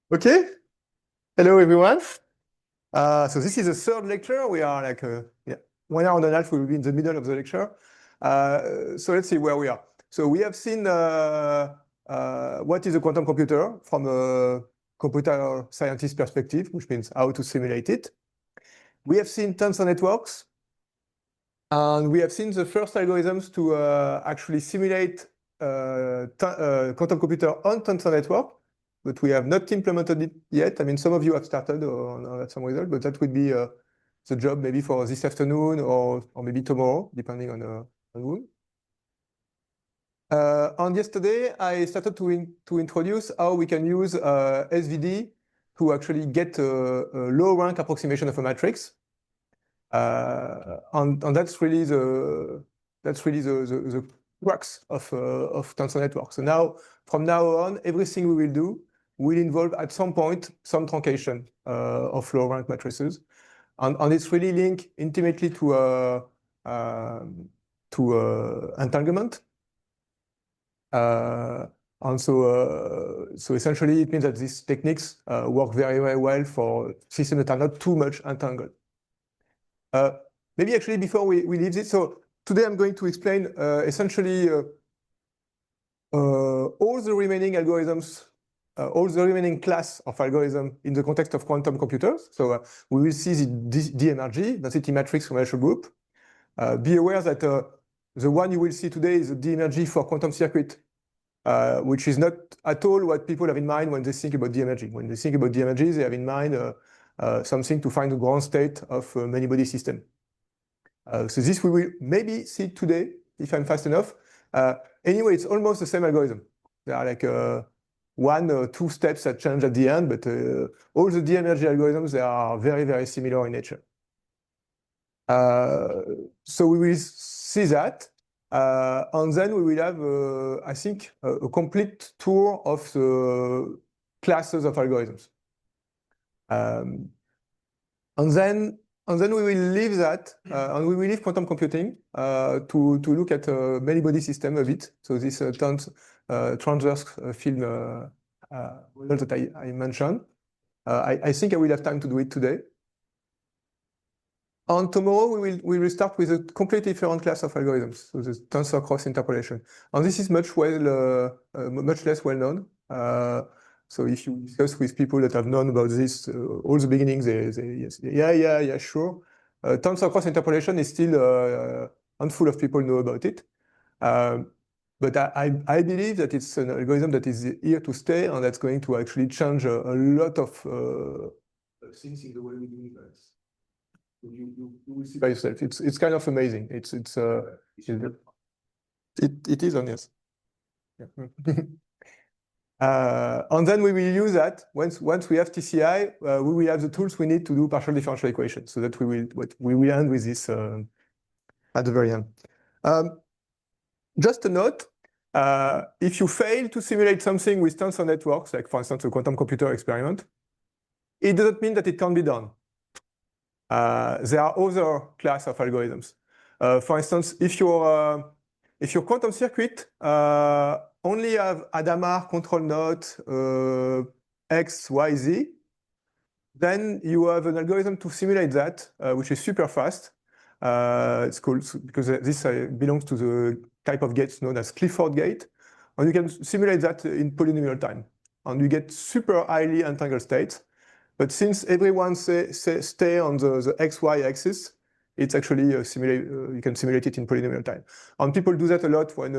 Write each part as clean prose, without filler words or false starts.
Okay, hello everyone. So this is the third lecture. We are like 1 hour and a half. We will be in the middle of the lecture. So let's see where we are. So we have seen what is a quantum computer from a computer scientist perspective, which means how to simulate it. We have seen tensor networks, and we have seen the first algorithms to actually simulate quantum computer on tensor network. But we have not implemented it yet. I mean, some of you have started on some result, but that would be the job maybe for this afternoon or maybe tomorrow, depending on whom. On yesterday, I started to introduce how we can use SVD to actually get a low rank approximation of a matrix. And that's really the crux of tensor network. So now, from now on, everything we will do will involve at some point some truncation of low rank matrices, and it's really linked intimately to entanglement. And so essentially, it means that these techniques work very, very well for systems that are not too much entangled. Maybe actually before we leave this, so today I'm going to explain essentially all the remaining algorithms, all the remaining class of algorithm in the context of quantum computers. So we will see the DMRG, density matrix relational group. Be aware that the one you will see today is the DMRG for quantum circuit, which is not at all what people have in mind when they think about DMRG. When they think about DMRG, they have in mind something to find the ground state of a many-body system. So this we will maybe see today, if I'm fast enough. Anyway, it's almost the same algorithm. There are like 1 or 2 steps that change at the end, but all the DMRG algorithms, they are very, very similar in nature. So we will see that. And then we will have, I think, a complete tour of the classes of algorithms. And then we will leave that, and we will leave quantum computing to look at many body system a bit. So this transverse field model that I mentioned. I think I will have time to do it today. And tomorrow we will start with a completely different class of algorithms, so the tensor cross interpolation. And this is much less well known. So if you discuss with people that have known about this, all the beginnings, they yes, yeah, sure. Tensor cross interpolation is still a handful of people know about it. But I believe that it's an algorithm that is here to stay, and that's going to actually change a lot of things in the way we do inference. You will see by yourself. It's kind of amazing. It is on yes. Yeah. And then we will use that once we have TCI. We will have the tools we need to do partial differential equations. So that we will end with this at the very end. Just a note: if you fail to simulate something with tensor networks, like for instance a quantum computer experiment, it doesn't mean that it can't be done. There are other class of algorithms. For instance, if your quantum circuit only have Hadamard control node X, Y, Z, then you have an algorithm to simulate that, which is super fast. It's called, because this belongs to the type of gates known as Clifford gate, and you can simulate that in polynomial time, and you get super highly entangled states. But since everyone stay on the XY axis, it's actually you can simulate it in polynomial time. And people do that a lot when,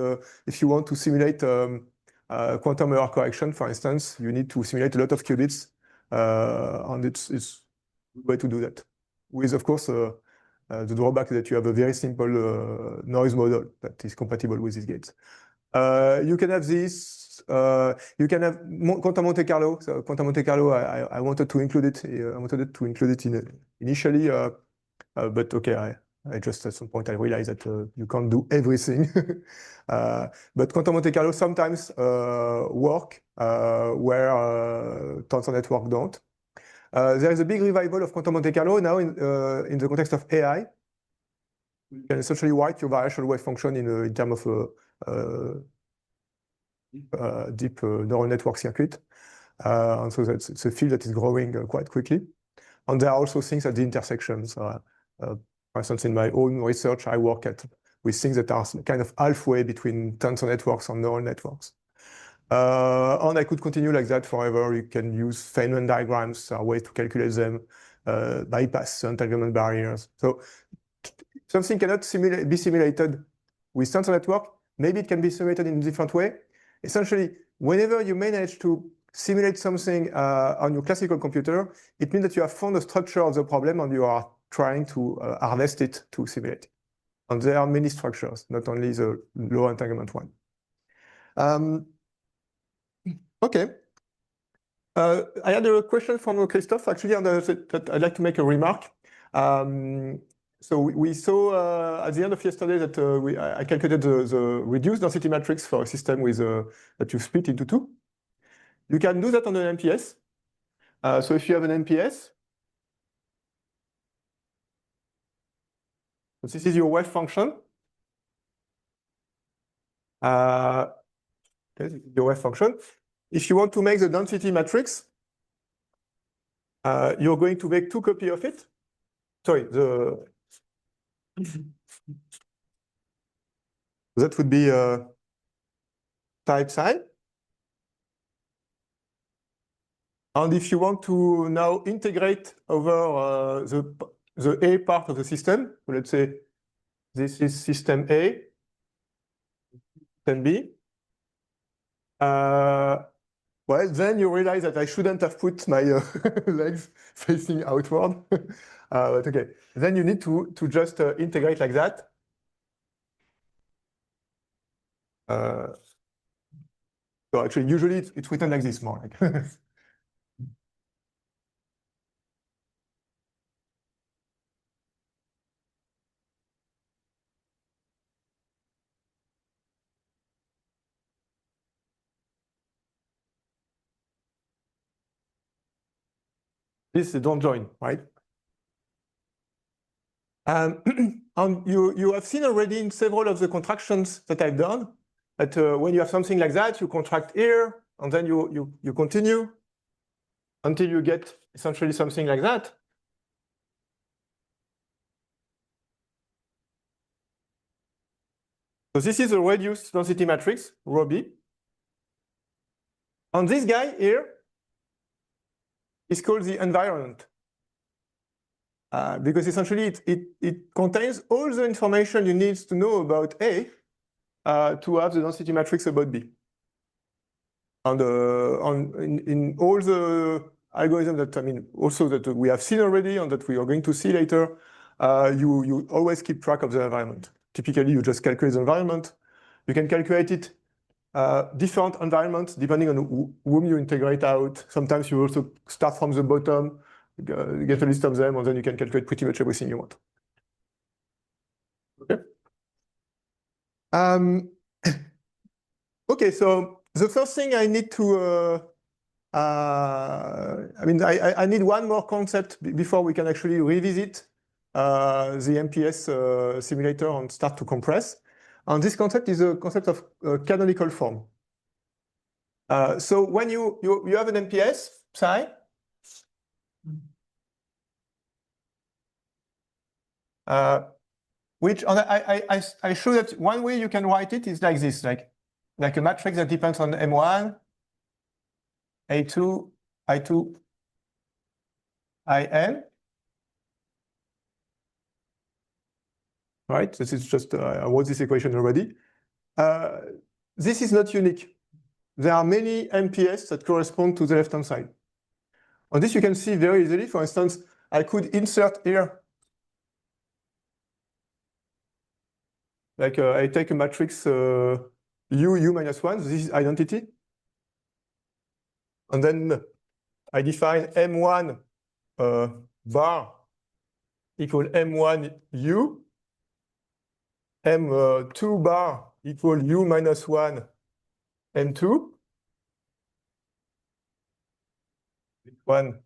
if you want to simulate quantum error correction, for instance, you need to simulate a lot of qubits, and it's a way to do that. With, of course, the drawback that you have a very simple noise model that is compatible with these gates. You can have this. You can have quantum Monte Carlo. So quantum Monte Carlo, I wanted to include it. I wanted to include it initially, but okay, I just at some point I realized that you can't do everything. But quantum Monte Carlo sometimes work where tensor network don't. There is a big revival of quantum Monte Carlo now in the context of AI. You can essentially write your variational wave function in terms of deep neural network circuit. And so it's a field that is growing quite quickly. And there are also things at the intersections. For instance, in my own research, I work with things that are kind of halfway between tensor networks and neural networks. And I could continue like that forever. You can use Feynman diagrams, ways to calculate them, bypass entanglement barriers. So something cannot be simulated with tensor network. Maybe it can be simulated in a different way. Essentially, whenever you manage to simulate something on your classical computer, it means that you have found the structure of the problem and you are trying to harvest it to simulate it. And there are many structures, not only the low entanglement one. Okay. I had a question from Christophe, actually, and that I'd like to make a remark. So we saw at the end of yesterday that I calculated the reduced density matrix for a system with that you split into two. You can do that on an MPS. So if you have an MPS, so this is your wave function. This is your wave function. If you want to make the density matrix, you're going to make two copies of it. Sorry, that would be type psi. And if you want to now integrate over the A part of the system, so let's say this is system A, system B. Well, then you realize that I shouldn't have put my legs facing outward. But okay, then you need to just integrate like that. So actually, usually it's written like this more. Like this, don't join, right? And you have seen already in several of the contractions that I've done that when you have something like that, you contract here, and then you continue until you get essentially something like that. So this is a reduced density matrix, rho B. And this guy here is called the environment. Because essentially it contains all the information you need to know about A to have the density matrix about B. And in all the algorithms that, I mean, also that we have seen already and that we are going to see later, you always keep track of the environment. Typically, you just calculate the environment. You can calculate it different environments depending on whom you integrate out. Sometimes you also start from the bottom, get a list of them, and then you can calculate pretty much everything you want. Okay. Okay, so the first thing I need to, I mean, I need one more concept before we can actually revisit the MPS simulator and start to compress. And this concept is a concept of canonical form. So when you have an MPS psi, which I show that one way you can write it is like this, like a matrix that depends on M1, A2, I2, IN. Right, this is just, I wrote this equation already. This is not unique. There are many MPS that correspond to the left-hand side. On this you can see very easily. For instance, I could insert here, like I take a matrix U minus 1, this is identity. And then I define M1 bar equal M1 U, M2 bar equal U minus 1 M2. One.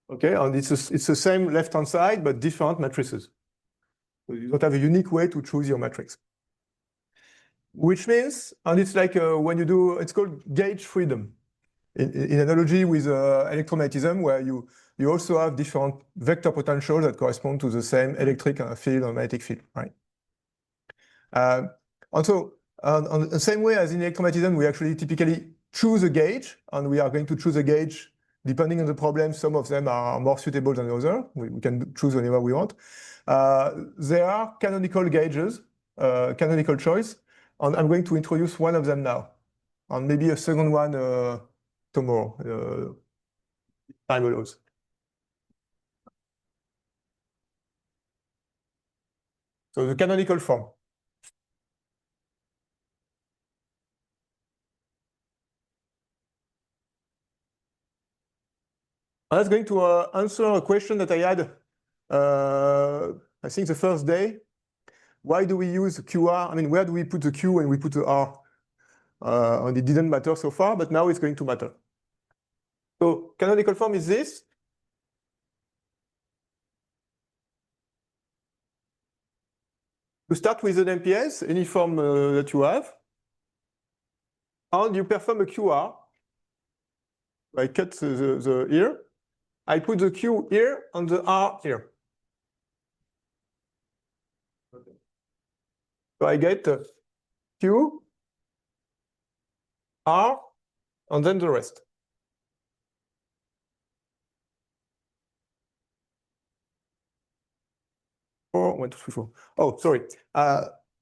Okay, and it's the same left-hand side, but different matrices. So you don't have a unique way to choose your matrix. Which means, and it's like when you do, it's called gauge freedom. In analogy with electromagnetism, where you also have different vector potentials that correspond to the same electric field or magnetic field, right? Also, on the same way as in electromagnetism, we actually typically choose a gauge, and we are going to choose a gauge depending on the problem. Some of them are more suitable than others. We can choose whenever we want. There are canonical gauges, canonical choice, and I'm going to introduce one of them now, and maybe a second one tomorrow, time allows. So the canonical form. I was going to answer a question that I had, I think the first day. Why do we use QR? I mean, where do we put the Q when we put the R? And it didn't matter so far, but now it's going to matter. So canonical form is this. You start with an MPS, any form that you have, and you perform a QR. I cut the here. I put the Q here and the R here. Okay. So I get Q, R, and then the rest. One, two, three, four. Oh, sorry.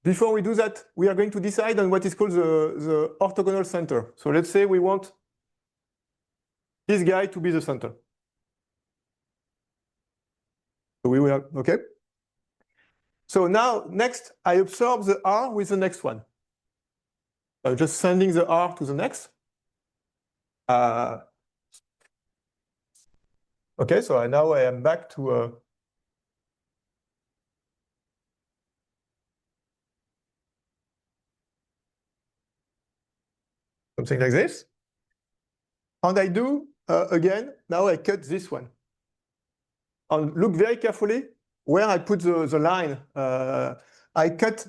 Before we do that, we are going to decide on what is called the orthogonal center. So let's say we want this guy to be the center. So we will, okay. So now, next, I absorb the R with the next one. Just sending the R to the next. Okay, so now I am back to something like this. And I do, again, now I cut this one. And look very carefully where I put the line. I cut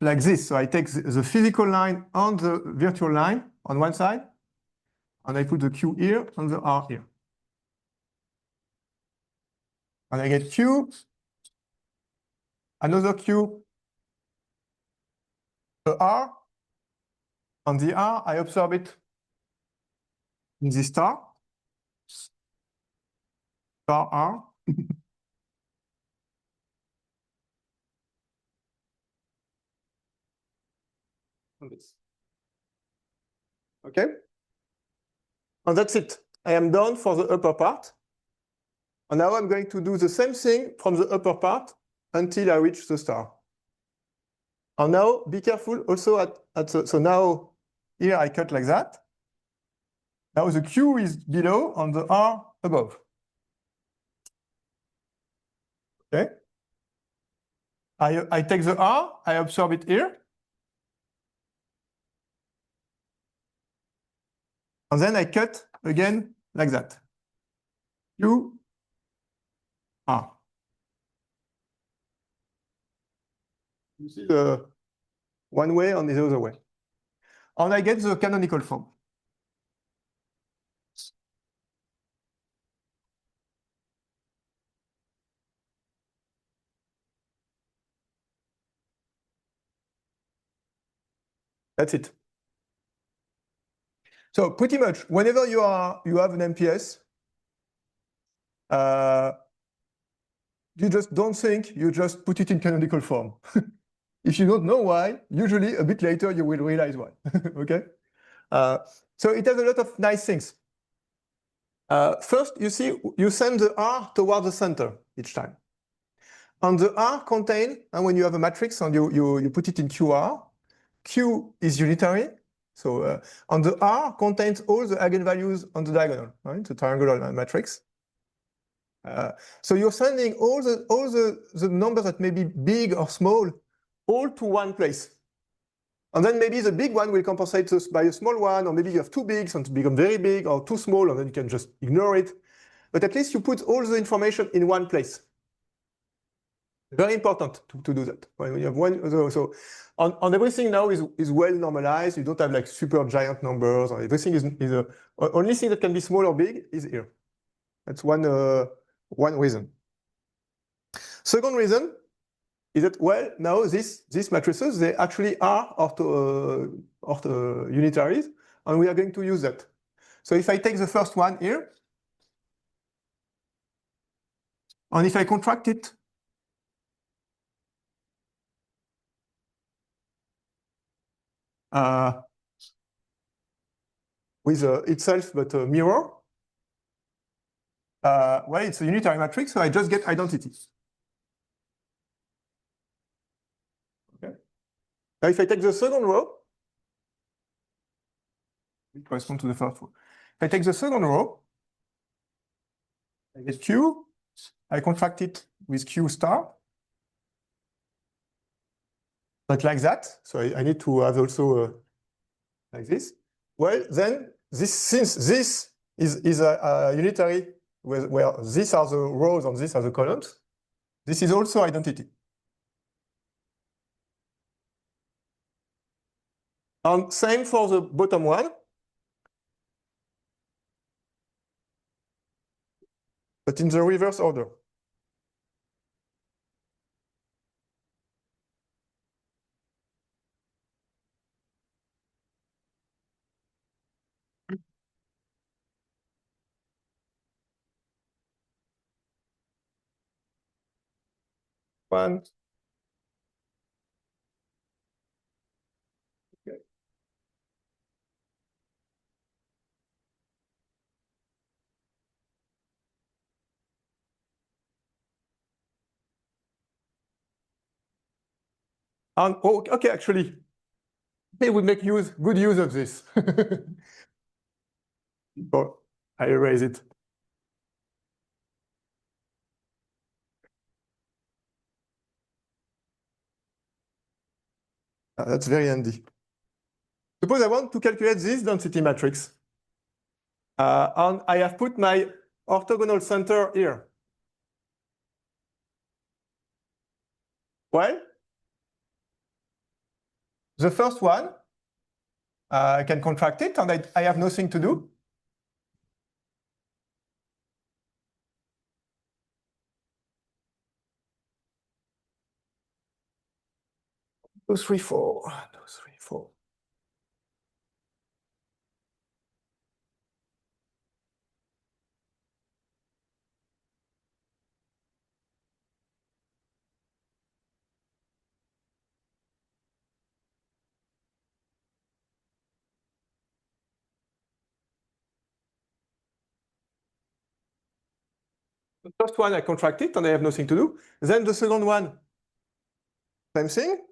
like this. So I take the physical line and the virtual line on one side, and I put the Q here and the R here. And I get Q, another Q, the R, and the R, I absorb it in this star, star R. Okay, and that's it. I am done for the upper part. And now I'm going to do the same thing from the upper part until I reach the star. And now be careful also so now here I cut like that. Now the Q is below and the R above. Okay. I take the R, I absorb it here. And then I cut again like that. Q, R. You see the one way and the other way. And I get the canonical form. That's it. So pretty much whenever you have an MPS, you just don't think, you just put it in canonical form. If you don't know why, usually a bit later you will realize why. Okay? So it has a lot of nice things. First, you see, you send the R toward the center each time. And the R contain, and when you have a matrix and you put it in QR, Q is unitary. So and the R contains all the eigenvalues on the diagonal, right? The triangular matrix. So you're sending all the numbers that may be big or small, all to one place. And then maybe the big one will compensate this by a small one, or maybe you have too big, so it becomes very big, or too small, and then you can just ignore it. But at least you put all the information in one place. Very important to do that. When you have one, so on everything now is well normalized. You don't have like super giant numbers. Or everything is only thing that can be small or big is here. That's one reason. Second reason is that, well, now these matrices, they actually are unitaries, and we are going to use that. So if I take the first one here, and if I contract it with itself but a mirror, well, it's a unitary matrix, so I just get identity. Okay. Now, if I take the second row, it corresponds to the first row. If I take the second row, I get Q. I contract it with Q star. Not like that. So I need to have also like this. Well, then since this is a unitary where these are the rows and these are the columns, this is also identity. And same for the bottom one. But in the reverse order. One. Okay. And oh, okay, actually, they would make good use of this. Oh, I erase it. That's very handy. Suppose I want to calculate this density matrix. And I have put my orthogonal center here. Well, the first one, I can contract it, and I have nothing to do. Two, three, four. 2, 3, 4. The first one, I contract it, and I have nothing to do. Then the second one, same thing.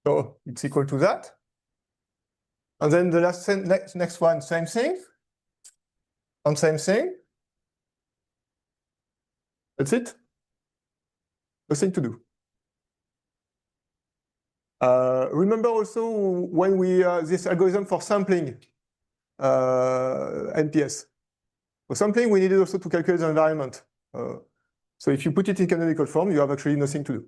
So it's equal to that. And then the next one, same thing. And same thing. That's it. Nothing to do. Remember also when we this algorithm for sampling NPS. For sampling, we needed also to calculate the environment. So if you put it in canonical form, you have actually nothing to do.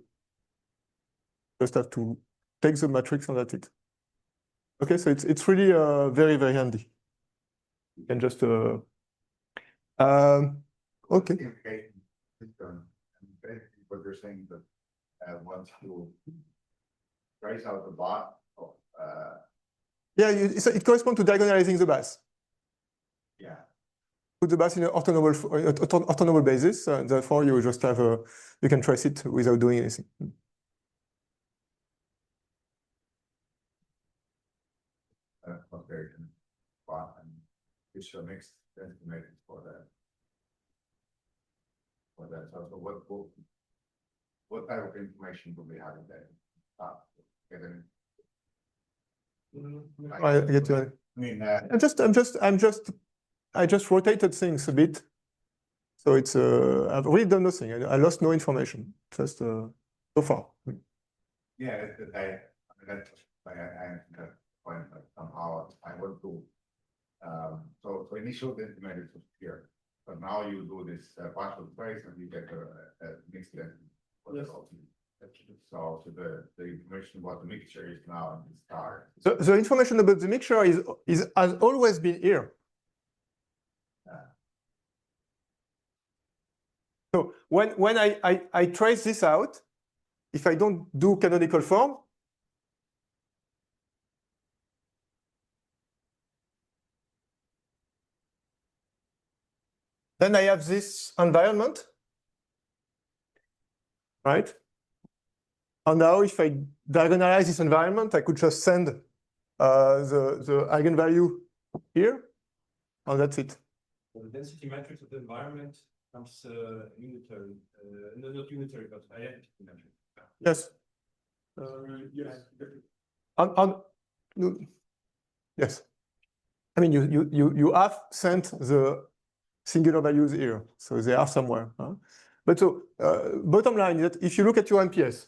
Just have to take the matrix and that's it. Okay, so it's really very, very handy. You can just okay. Basically, what you're saying that once you trace out the bot, yeah, it corresponds to diagonalizing the bus. Yeah. Put the bus in an orthonormal basis, and therefore you just have you can trace it without doing anything. Comparison bot and it's a mixed estimated for that. So what type of information will we have in there? I get you. I mean, I just rotated things a bit, so it's I've really done nothing. I lost no information. Just so far. Yeah, that's I that point, but somehow I want to. So initial the intermediate was here, but now you do this partial trace and you get a mixed length. Yes. So the information about the mixture is now in the star. The information about the mixture has always been here. So when I trace this out, if I don't do canonical form, then I have this environment, right? And now if I diagonalize this environment, I could just send the eigenvalue here, and that's it. So the density matrix of the environment comes unitary, no, not unitary, but identity matrix. Yes. Yes. No, yes. I mean, you have sent the singular values here, so they are somewhere. Huh? But so bottom line is that if you look at your MPS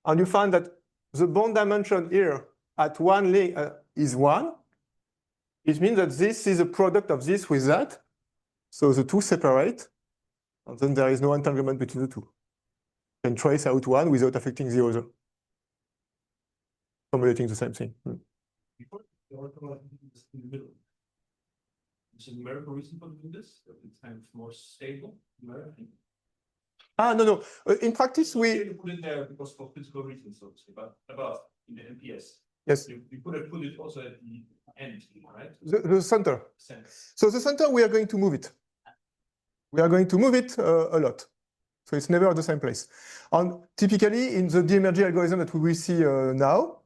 and you find that the bond dimension here at one link is 1, it means that this is a product of this with that. So the two separate, and then there is no entanglement between the two. You can trace out one without affecting the other, formulating the same thing. Before the orthogonal is in the middle. Is a numerical reason for doing this? That it's kind of more stable numerically. No. In practice, we put it there because of physical reasons, so to say, but above in the MPS. Yes. You put it also at the end, right? The center. Center. So the center, we are going to move it. We are going to move it a lot. So it's never at the same place. And typically, in the DMRG algorithm that we will see now,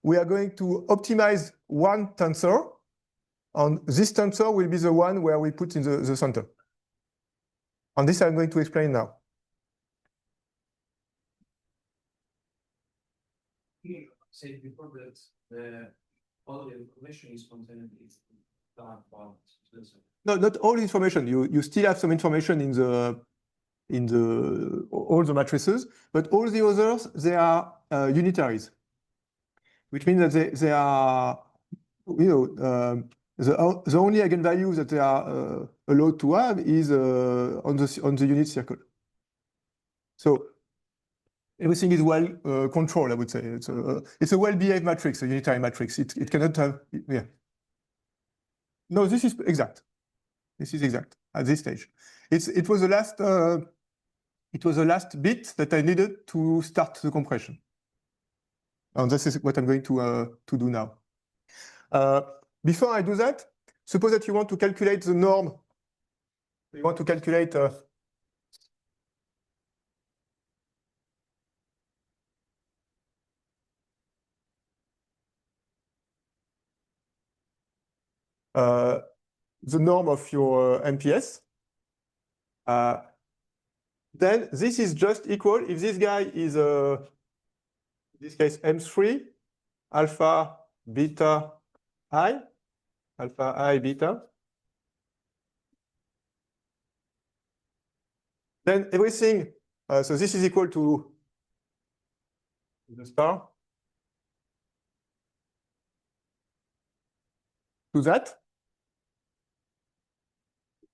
we are going to optimize one tensor, and this tensor will be the one where we put in the center. And this I'm going to explain now. Say before that all the information is contained in dark bound. No, not all information. You still have some information in all the matrices, but all the others, they are unitaries, which means that they are, the only eigenvalue that they are allowed to have is on the unit circle. So everything is well controlled, I would say. It's a well-behaved matrix, a unitary matrix. It cannot have, yeah. No, this is exact. This is exact at this stage. It was the last bit that I needed to start the compression. And this is what I'm going to do now. Before I do that, suppose that you want to calculate the norm. You want to calculate the norm of your MPS. Then this is just equal if this guy is, in this case, M3, alpha, beta, I, alpha, I, beta. Then everything, so this is equal to the star, to that.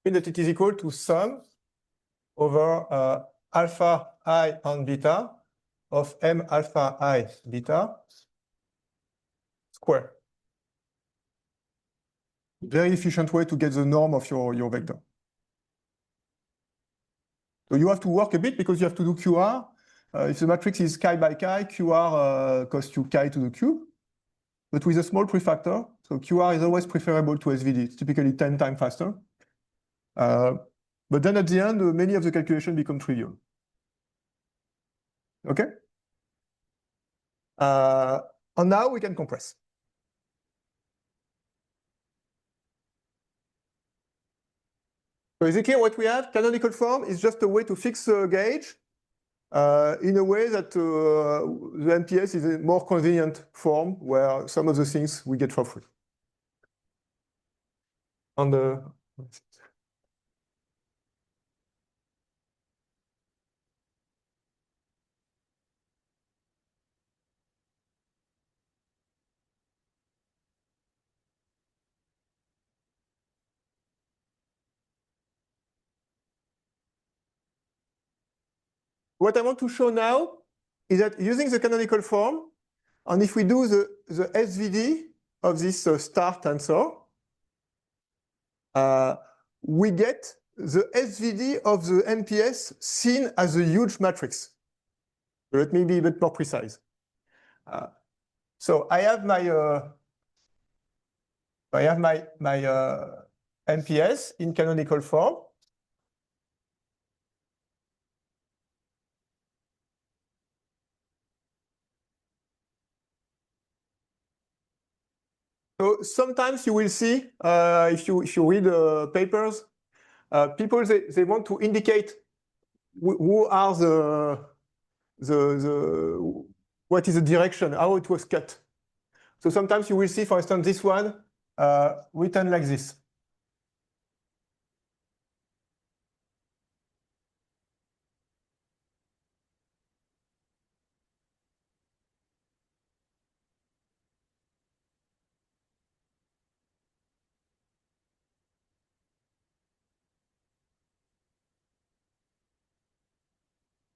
Means that it is equal to sum over alpha I and beta of M alpha I beta square. Very efficient way to get the norm of your vector. So you have to work a bit because you have to do QR. If the matrix is chi by chi, QR costs you chi to the cube, but with a small prefactor. So QR is always preferable to SVD. It's typically 10 times faster. But then at the end, many of the calculations become trivial. Okay? And now we can compress. So is it clear what we have? Canonical form is just a way to fix the gauge in a way that the MPS is a more convenient form where some of the things we get for free. On the what I want to show now is that using the canonical form, and if we do the SVD of this star tensor, we get the SVD of the MPS seen as a huge matrix. So let me be a bit more precise. So I have my MPS in canonical form. So sometimes you will see, if you read papers, people they want to indicate who are what is the direction, how it was cut. So sometimes you will see, for instance, this one written like this.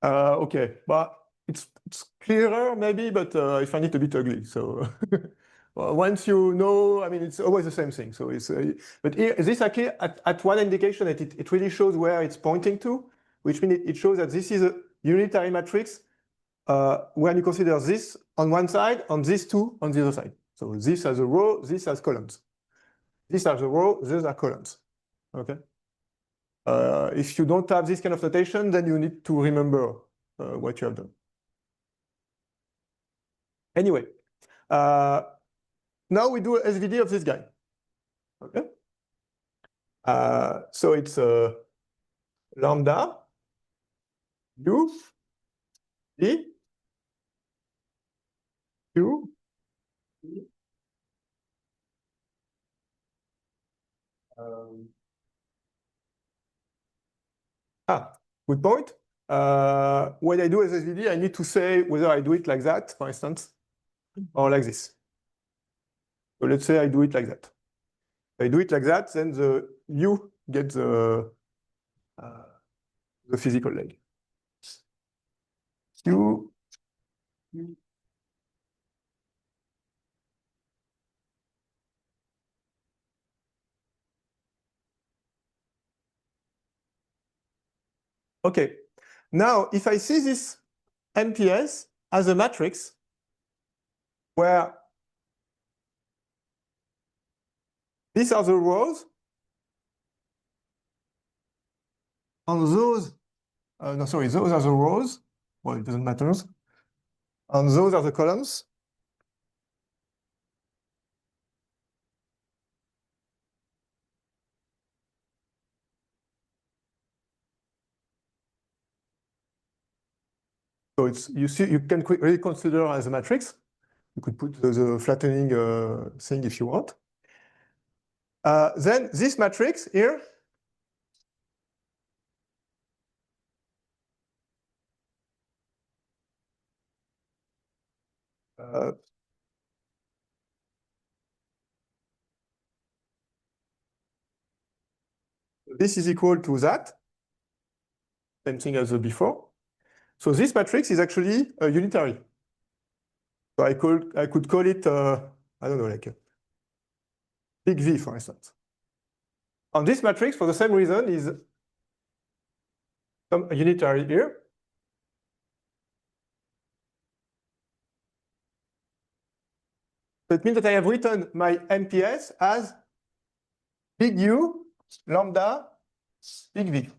Okay, but it's clearer maybe, but I find it a bit ugly. So well, once you know, I mean, it's always the same thing. So it's but here, this actually at one indication that it really shows where it's pointing to, which means it shows that this is a unitary matrix when you consider this on one side and these two on the other side. So this as a row, this as columns. This as a row, these are columns. Okay. If you don't have this kind of notation, then you need to remember what you have done. Anyway, now we do a SVD of this guy. Okay. So it's lambda u d q good point. When I do SVD, I need to say whether I do it like that, for instance, or like this. So let's say I do it like that. If I do it like that, then the U gets the physical leg. U. Okay. Now, if I see this MPS as a matrix where these are the rows, and those, no, sorry, those are the rows. Well, it doesn't matter. And those are the columns. So it's, you see, you can really consider as a matrix. You could put the flattening thing if you want. Then this matrix here, this is equal to that, same thing as before. So this matrix is actually unitary. So I could call it, I don't know, like big V, for instance. And this matrix, for the same reason, is some unitary here. So it means that I have written my MPS as big U, lambda, big V.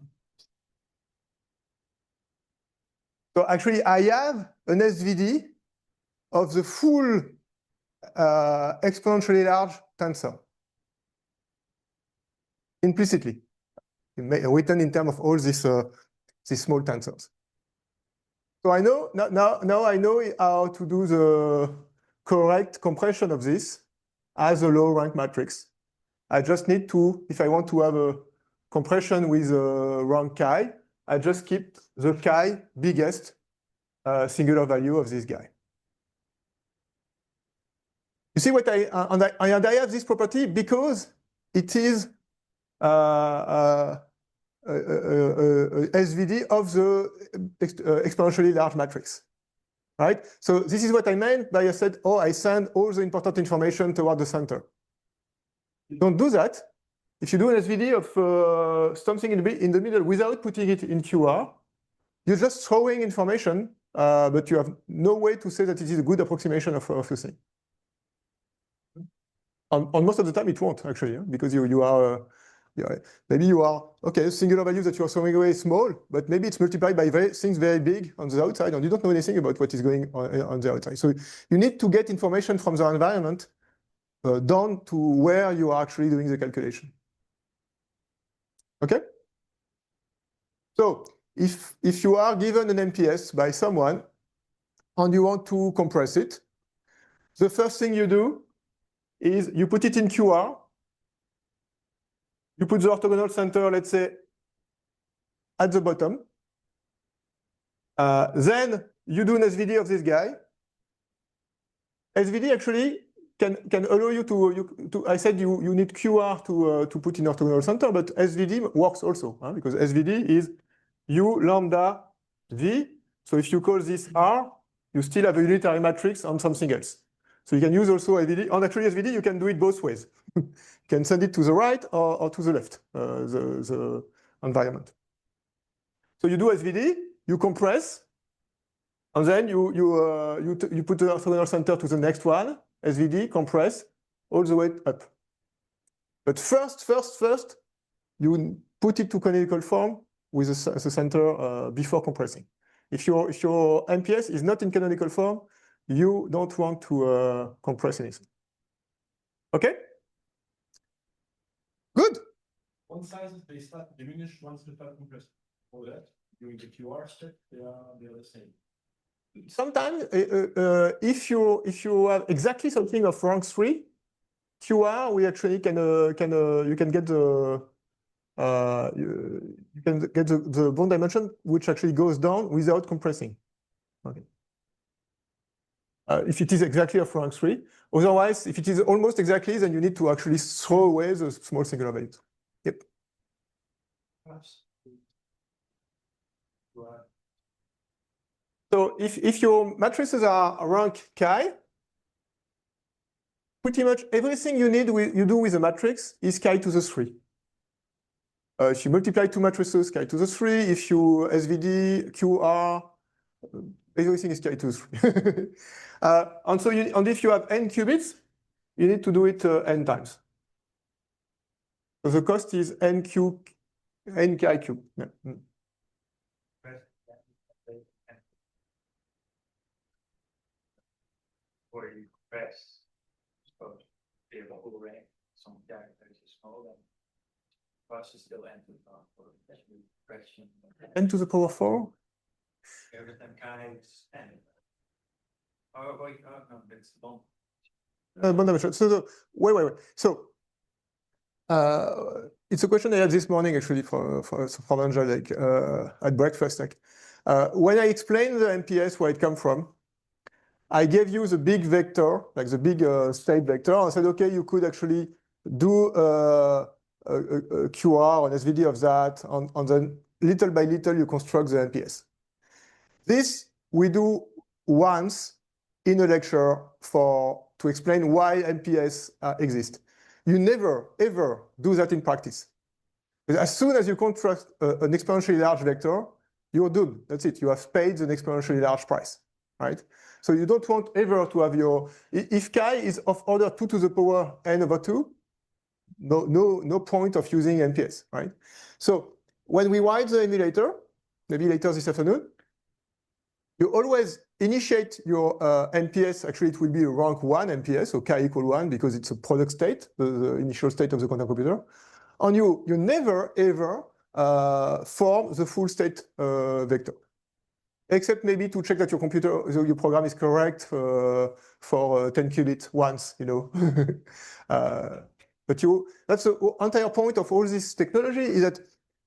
So actually, I have an SVD of the full exponentially large tensor implicitly, written in terms of all these small tensors. So I know now I know how to do the correct compression of this as a low rank matrix. I just need to, if I want to have a compression with rank chi, I just keep the chi biggest singular value of this guy. You see what I have this property because it is SVD of the exponentially large matrix, right? So this is what I meant by I said, oh, I send all the important information toward the center. You don't do that. If you do an SVD of something in the middle without putting it in QR, you're just throwing information, but you have no way to say that it is a good approximation of the thing. On most of the time, it won't actually, because you are maybe you are okay. Singular value that you are throwing away is small, but maybe it's multiplied by things very big on the outside, and you don't know anything about what is going on the outside. So you need to get information from the environment down to where you are actually doing the calculation. Okay. So if you are given an MPS by someone and you want to compress it, the first thing you do is you put it in QR. You put the orthogonal center, let's say, at the bottom. Then you do an SVD of this guy. SVD actually can allow you to I said you need QR to put in orthogonal center, but SVD works also, because SVD is U lambda V. So if you call this R, you still have a unitary matrix on something else. So you can use also SVD. On actually SVD, you can do it both ways. You can send it to the right or to the left, the environment. So you do SVD, you compress, and then you put the orthogonal center to the next one, SVD, compress, all the way up. But first, you put it to canonical form with the center before compressing. If your MPS is not in canonical form, you don't want to compress anything. Okay? Good. One sizes they start to diminish once they start compressing. For that, during the QR step, they are the same. Sometimes, if you have exactly something of rank 3, QR, we actually you can get the bond dimension, which actually goes down without compressing. Okay. If it is exactly of rank 3, otherwise, if it is almost exactly, then you need to actually throw away the small singular values. Yep. So if your matrices are rank chi, pretty much everything you do with a matrix is chi to the 3. If you multiply two matrices, chi to the 3. If you SVD, QR, everything is chi to the 3. And if you have n qubits, you need to do it n times. So the cost is n chi cube. Yeah. Or you compress, suppose you have a whole range, some characters is small, then cost is still n to the power 4. That's the fraction. N to the power 4? Every time chi is n. Oh, wait, no, that's the bond. Bond dimension. So wait. So it's a question I had this morning actually from Angel, like at breakfast. Like when I explained the MPS where it come from, I gave you the big vector, like the big state vector, and I said, okay, you could actually do a QR or an SVD of that, and then little by little you construct the MPS. This we do once in a lecture to explain why MPS exist. You never, ever do that in practice. Because as soon as you construct an exponentially large vector, you're doomed. That's it. You have paid an exponentially large price, right? So you don't want ever to have if chi is of order 2 to the power n over 2, no point of using MPS, right? So when we write the emulator, maybe later this afternoon, you always initiate your MPS. Actually, it will be a rank 1 MPS, so chi equal 1, because it's a product state, the initial state of the quantum computer. And you never, ever form the full state vector. Except maybe to check that your program is correct for 10 qubits once, you know. But that's the entire point of all this technology, is that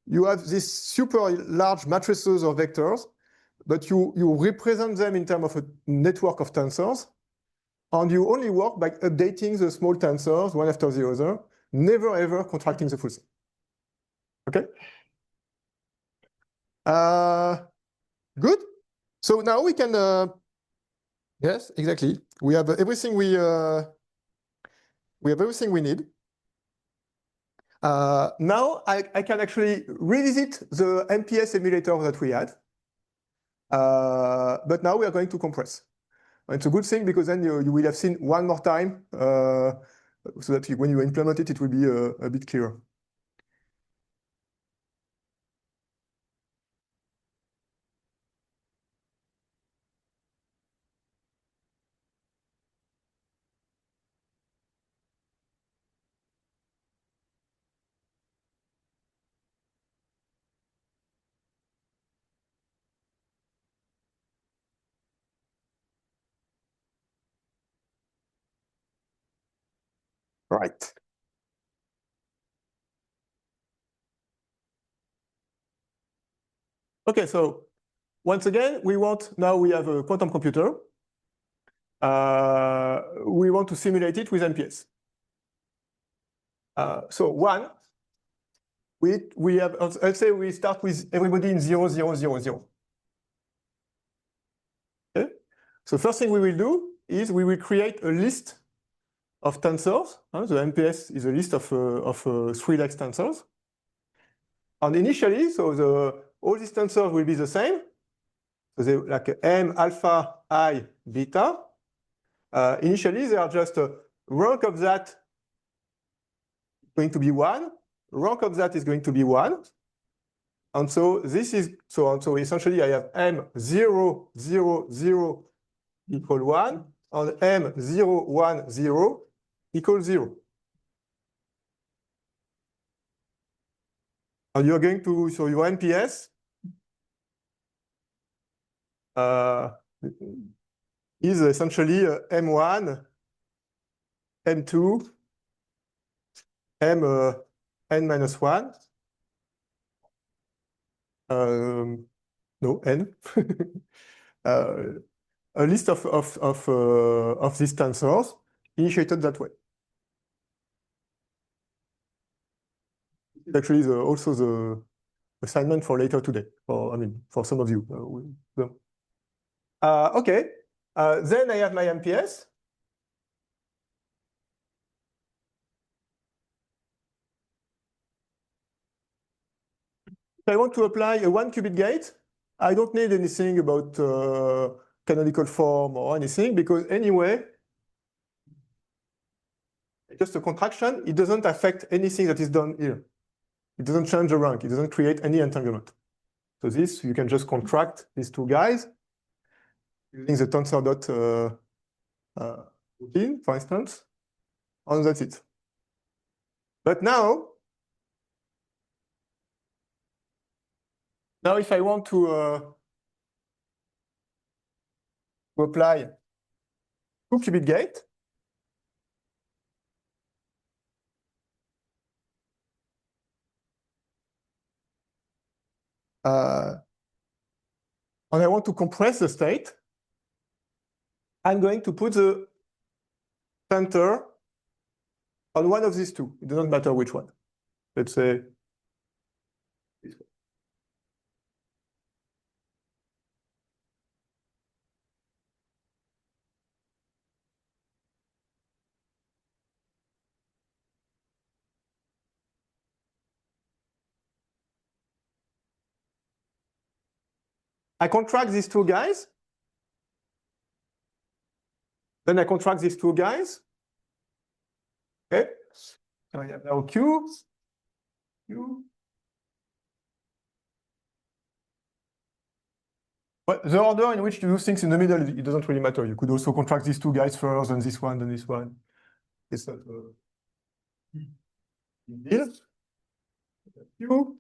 you have these super large matrices or vectors, but you represent them in terms of a network of tensors, and you only work by updating the small tensors one after the other, never ever contracting the full thing. Okay? Good. So now we can, yes, exactly. We have everything we have everything we need. Now I can actually revisit the MPS emulator that we had. But now we are going to compress. It's a good thing because then you will have seen one more time, so that when you implement it, it will be a bit clearer. Right. Okay, so once again, now we have a quantum computer. We want to simulate it with MPS. So one, we have, let's say we start with everybody in 0, 0, 0, 0. Okay? So first thing we will do is we will create a list of tensors. The MPS is a list of 3-lex tensors. And initially, so all these tensors will be the same. So they like M, alpha, I, beta. Initially, they are just rank of that going to be 1. Rank of that is going to be 1. And so this is, so essentially I have M0, 0, 0 equal 1, and M0, 1, 0 equals 0. And you're going to, so your MPS is essentially M1, M2, N minus 1. No, N. A list of these tensors initiated that way. Actually, also the assignment for later today, for some of you. Okay, then I have my MPS. If I want to apply a 1-qubit gate, I don't need anything about canonical form or anything, because anyway, it's just a contraction. It doesn't affect anything that is done here. It doesn't change the rank. It doesn't create any entanglement. So this, you can just contract these two guys using the tensor dot routine, for instance, and that's it. But now if I want to apply 2-qubit gate, and I want to compress the state, I'm going to put the center on one of these two. It doesn't matter which one. Let's say this one. I contract these two guys. Then I contract these two guys. Okay. So I have now Q. But the order in which you do things in the middle, it doesn't really matter. You could also contract these two guys first, then this one, then this one. It's not a big deal. Q.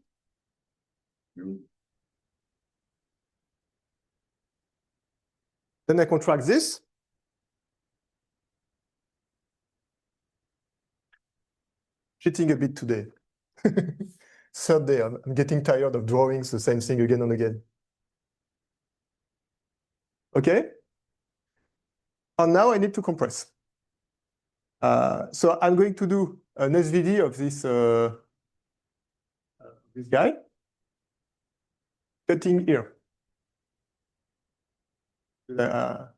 Then I contract this. Cheating a bit today. Third day, I'm getting tired of drawing the same thing again and again. Okay? And now I need to compress. So I'm going to do an SVD of this guy. cutting here. Okay.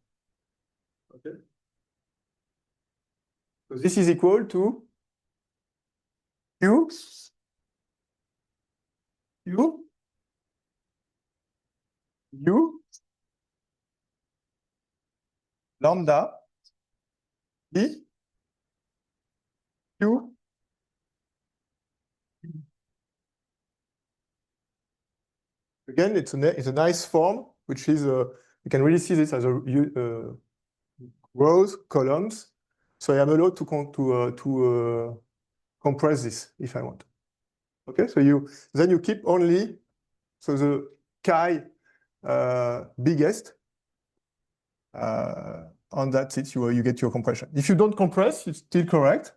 So this is equal to Q, U, U, lambda, B, Q, again, it's a nice form, which is, you can really see this as a rows, columns. So I am allowed to compress this if I want. Okay, so then you keep only, so the chi biggest, on that it you get your compression. If you don't compress, it's still correct,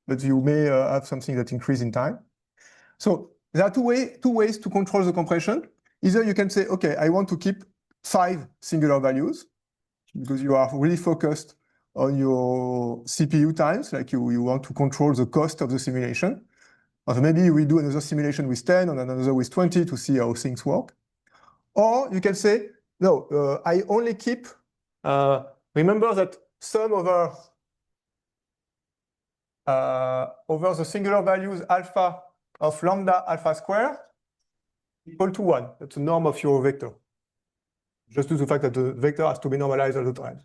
but you may have something that increase in time. So there are two ways to control the compression. Either you can say, okay, I want to keep 5 singular values because you are really focused on your CPU times, like you want to control the cost of the simulation. Or maybe we do another simulation with 10 and another with 20 to see how things work. Or you can say, no, I only keep, remember that sum over the singular values alpha of lambda alpha square equal to 1. That's the norm of your vector. Just due to the fact that the vector has to be normalized all the time.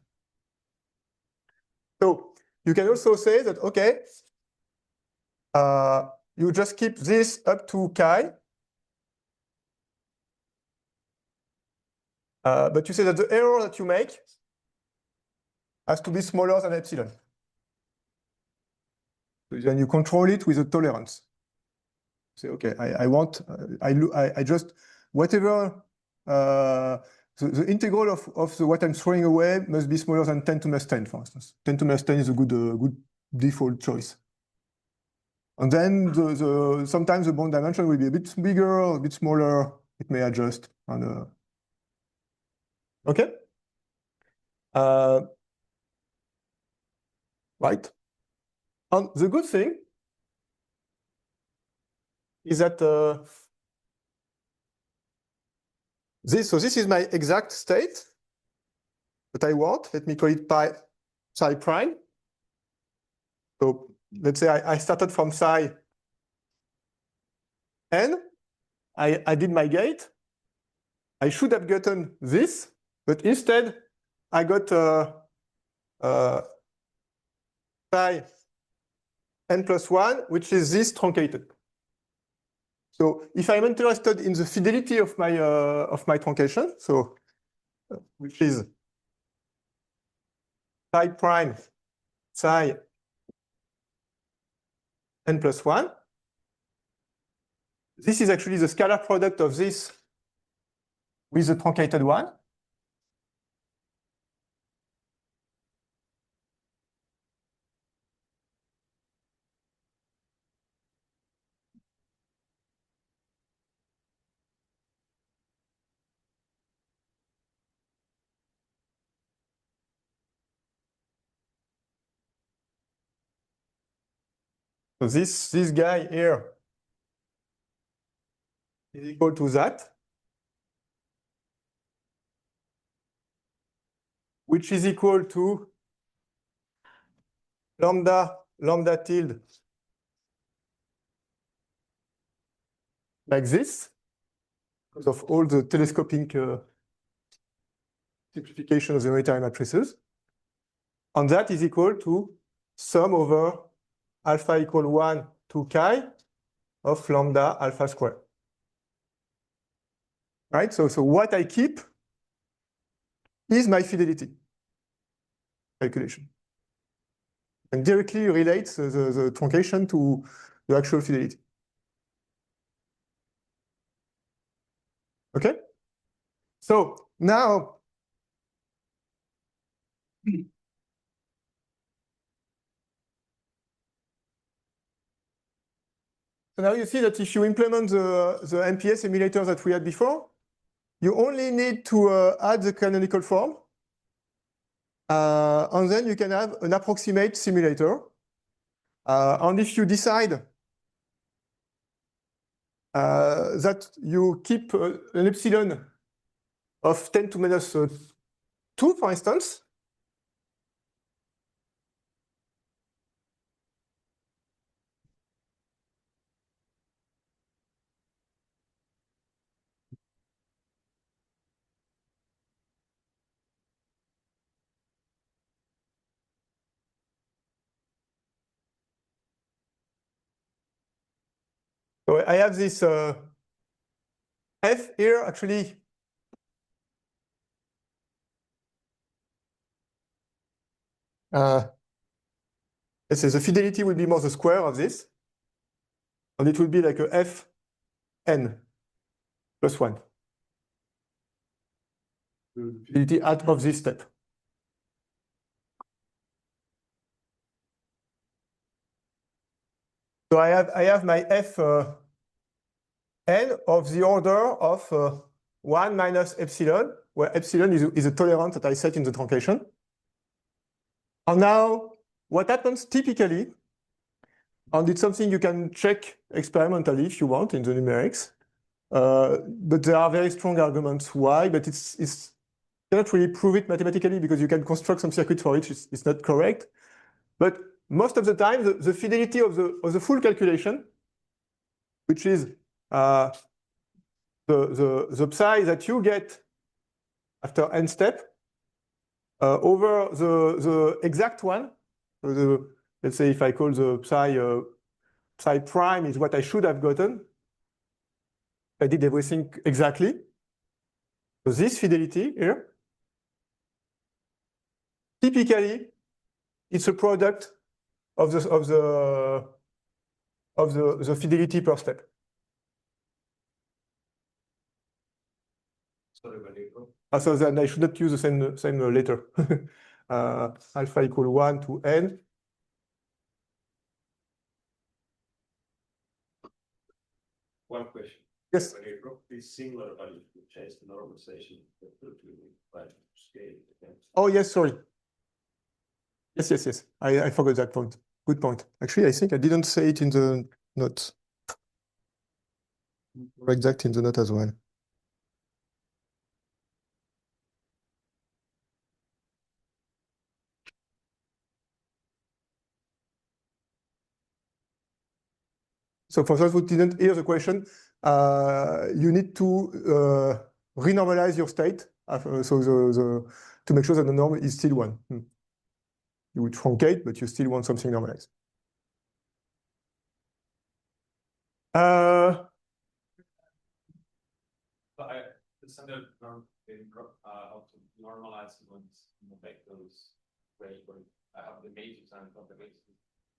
So you can also say that, okay, you just keep this up to chi. But you say that the error that you make has to be smaller than epsilon. So then you control it with a tolerance. Say, okay, I just, whatever, the integral of what I'm throwing away must be smaller than 10 to the minus 10, for instance. 10 to the minus 10 is a good default choice. And then sometimes the bond dimension will be a bit bigger, a bit smaller. It may adjust. And, okay. Right. And the good thing is that this is my exact state that I want. Let me call it psi prime. So let's say I started from psi n. I did my gate. I should have gotten this, but instead I got psi n plus 1, which is this truncated. So if I'm interested in the fidelity of my truncation, so which is psi prime psi n plus 1, this is actually the scalar product of this with the truncated one. So this guy here is equal to that, which is equal to lambda tilde like this, because of all the telescopic simplification of the unitary matrices. And that is equal to sum over alpha equal 1 to chi of lambda alpha square. Right? So what I keep is my fidelity calculation. And directly relates the truncation to the actual fidelity. Okay? So now, you see that if you implement the MPS emulator that we had before, you only need to add the canonical form. And then you can have an approximate simulator. And if you decide that you keep an epsilon of 10 to minus 2, for instance. So I have this f here, actually. Let's say the fidelity will be more the square of this. And it will be like a f n plus 1. Fidelity out of this step. So I have my f n of the order of 1 minus epsilon, where epsilon is a tolerance that I set in the truncation. And now, what happens typically, and it's something you can check experimentally if you want in the numerics, but there are very strong arguments why, but it's cannot really prove it mathematically because you can construct some circuit for it, it's not correct. But most of the time, the fidelity of the full calculation, which is the psi that you get after n step over the exact one. So let's say if I call the psi prime is what I should have gotten. I did everything exactly. So this fidelity here, typically, it's a product of the fidelity per step. So then I should not use the same letter. Alpha equal 1 to n. One question. Yes. When you drop these similar values, you change the normalization to scale. Oh, yes, sorry. Yes. I forgot that point. Good point. Actually, I think I didn't say it in the notes. Exact in the note as well. So for those who didn't hear the question, you need to renormalize your state. So to make sure that the norm is still 1. You would truncate, but you still want something normalized. The standard norm how to normalize ones make those ways where I have the majors and not the bases.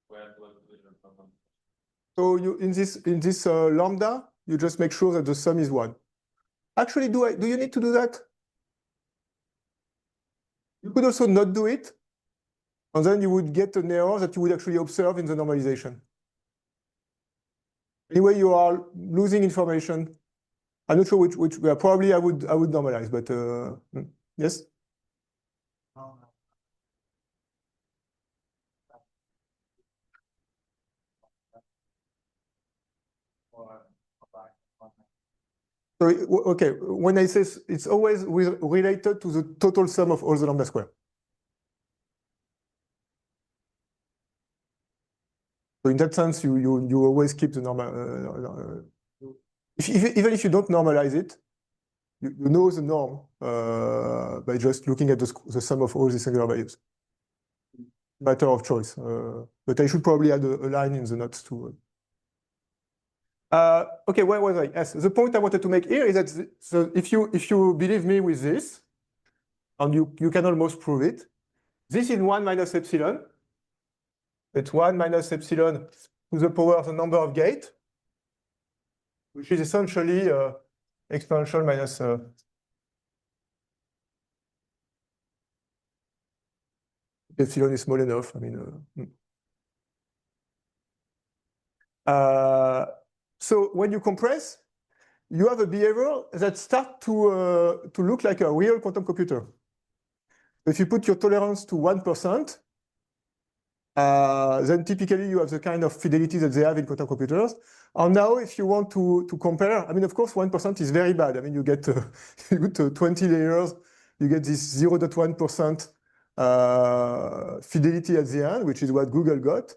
Where do I do it from? So you in this lambda, you just make sure that the sum is 1. Actually, do you need to do that? You could also not do it, and then you would get an error that you would actually observe in the normalization. Anyway, you are losing information. I'm not sure which probably I would normalize, but yes. So, okay, when I say it's always related to the total sum of all the lambda square. So in that sense, you always keep the normal. Even if you don't normalize it, you know the norm by just looking at the sum of all the singular values. Matter of choice. But I should probably add a line in the notes too. Okay, where was I? Yes, the point I wanted to make here is that so if you believe me with this, and you can almost prove it, this is 1 minus epsilon. It's 1 minus epsilon to the power of the number of gates, which is essentially exponential minus epsilon is small enough. I mean. So when you compress, you have a behavior that starts to look like a real quantum computer. If you put your tolerance to 1%, then typically you have the kind of fidelity that they have in quantum computers. And now if you want to compare, I mean, of course, 1% is very bad. I mean, you get, you get 20 layers, you get this 0.1% fidelity at the end, which is what Google got.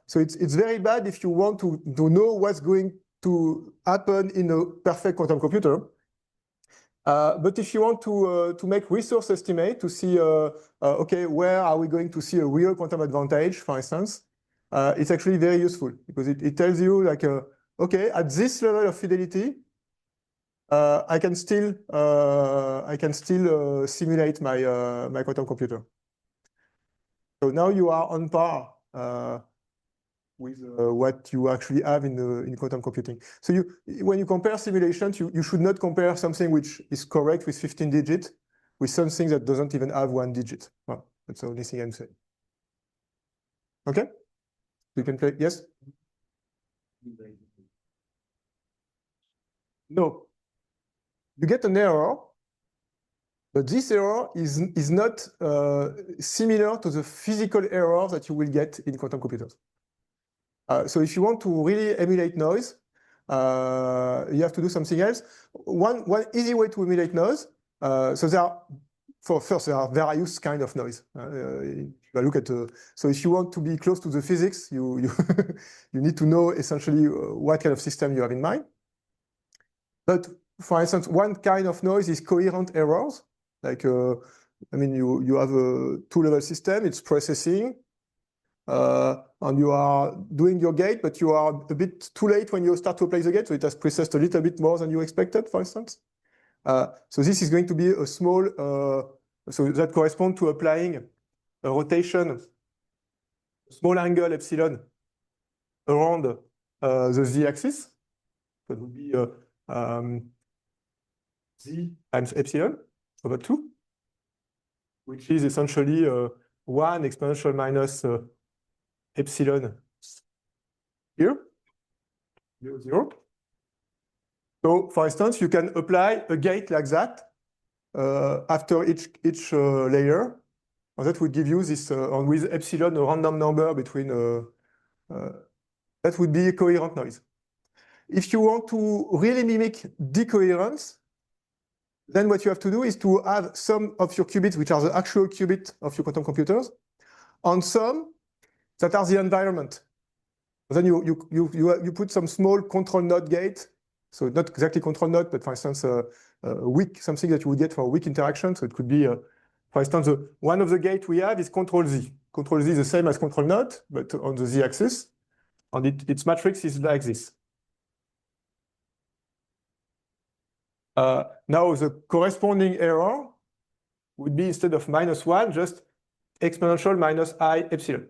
So it's very bad if you want to know what's going to happen in a perfect quantum computer. But if you want to make resource estimate to see, okay, where are we going to see a real quantum advantage, for instance, it's actually very useful because it tells you like, okay, at this level of fidelity, I can still simulate my my quantum computer. So now you are on par with what you actually have in quantum computing. So when you compare simulations, you should not compare something which is correct with 15 digits with something that doesn't even have 1 digit. Well, that's the only thing I'm saying. Okay? You can play, yes? No. You get an error, but this error is not similar to the physical errors that you will get in quantum computers. So if you want to really emulate noise, you have to do something else. One easy way to emulate noise, so there are, first, there are various kind of noise. Look at so if you want to be close to the physics, you you need to know essentially what kind of system you have in mind. But for instance, one kind of noise is coherent errors. Like, I mean, you have a two-level system, it's processing, and you are doing your gate, but you are a bit too late when you start to apply the gate, so it has processed a little bit more than you expected, for instance. So this is going to be a small, so that corresponds to applying a rotation, small angle epsilon around the z-axis. That would be z times epsilon over 2, which is essentially 1 exponential minus epsilon here, 0, 0. So, for instance, you can apply a gate like that after each layer, and that would give you this, and with epsilon, a random number between, that would be a coherent noise. If you want to really mimic decoherence, then what you have to do is to have some of your qubits, which are the actual qubit of your quantum computers, and some that are the environment. Then you put some small control node gate, so not exactly control node, but for instance, a weak, something that you would get for a weak interaction. So it could be, for instance, one of the gate we have is control Z. Control Z is the same as control node, but on the Z-axis, and its matrix is like this. Now the corresponding error would be, instead of -1, just exponential minus I epsilon.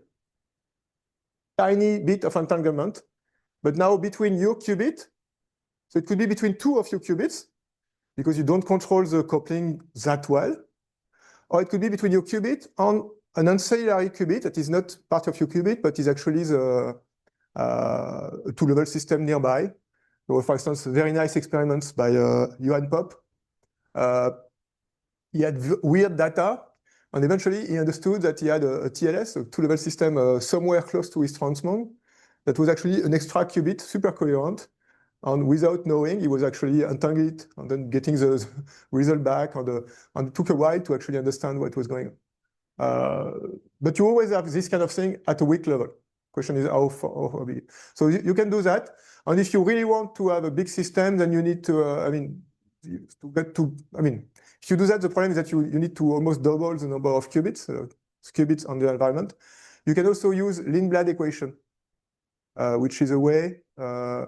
Tiny bit of entanglement, but now between your qubit, so it could be between two of your qubits, because you don't control the coupling that well, or it could be between your qubit and an ancillary qubit that is not part of your qubit, but is actually the two-level system nearby. So, for instance, very nice experiments by Johann Popp. He had weird data, and eventually he understood that he had a TLS, a two-level system somewhere close to his transmon, that was actually an extra qubit, super coherent, and without knowing, he was actually untangling it and then getting the result back, and it took a while to actually understand what was going on. But you always have this kind of thing at a weak level. Question is how big. So you can do that. And if you really want to have a big system, then you need to, if you do that, the problem is that you need to almost double the number of qubits, qubits on the environment. You can also use Lindblad equation, which is a way to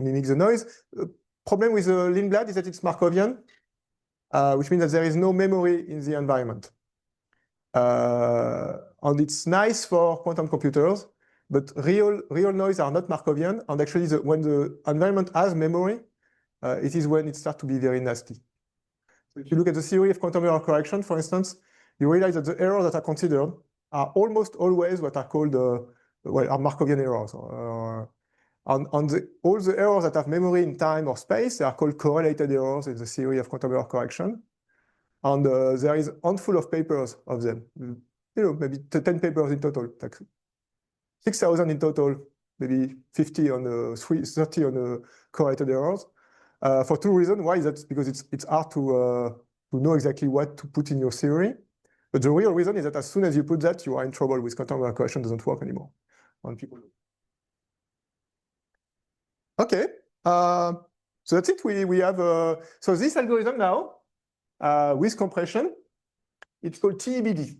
mimic the noise. The problem with Lindblad is that it's Markovian, which means that there is no memory in the environment. And it's nice for quantum computers, but real noise are not Markovian. And actually, when the environment has memory, it is when it starts to be very nasty. So if you look at the theory of quantum error correction, for instance, you realize that the errors that are considered are almost always what are called are Markovian errors. All the errors that have memory in time or space, they are called correlated errors in the theory of quantum error correction. And there is a handful of papers of them. maybe 10 papers in total, like 6,000 in total, maybe 50 on 30 on correlated errors. For two reasons. Why is that? Because it's hard to know exactly what to put in your theory. But the real reason is that as soon as you put that, you are in trouble with quantum correction doesn't work anymore on people. Okay, so that's it. We have so this algorithm now with compression. It's called TEBD.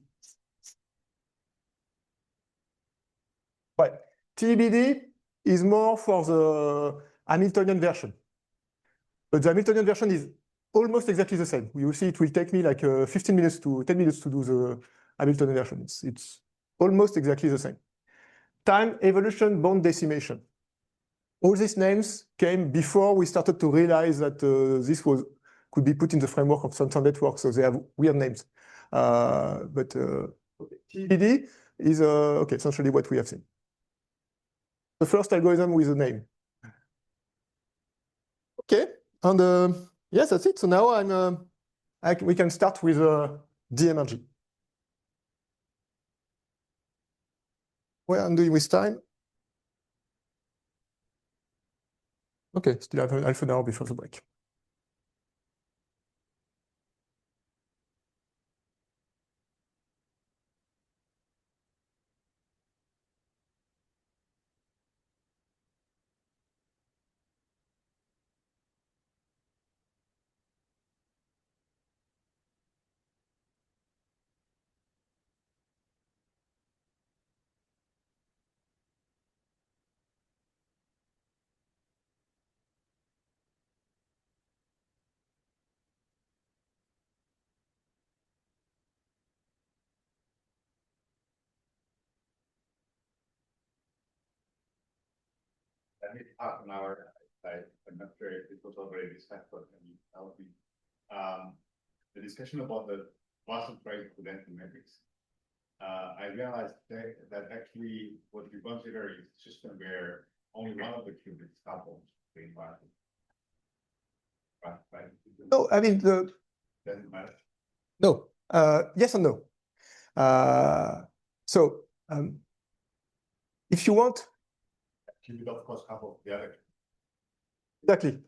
But TEBD is more for the Hamiltonian version. But the Hamiltonian version is almost exactly the same. You will see it will take me like 15 minutes to 10 minutes to do the Hamiltonian version. It's almost exactly the same. Time, evolution, bond decimation. All these names came before we started to realize that this could be put in the framework of some networks, so they have weird names. But TEBD is okay, essentially what we have seen. The first algorithm with a name. Okay, and yes, that's it. So now we can start with DMRG. Where I'm doing with time. Okay, still have half an hour before the break. I need half an hour. I'm not sure if it was already discussed, but can you help me? The discussion about the Boston price prudential metrics. I realized that actually what you consider is a system where only one of the qubits couples the environment. Right? No, I mean Doesn't matter. no. Yes and no. So if you want, Qubit of course couples the other. exactly.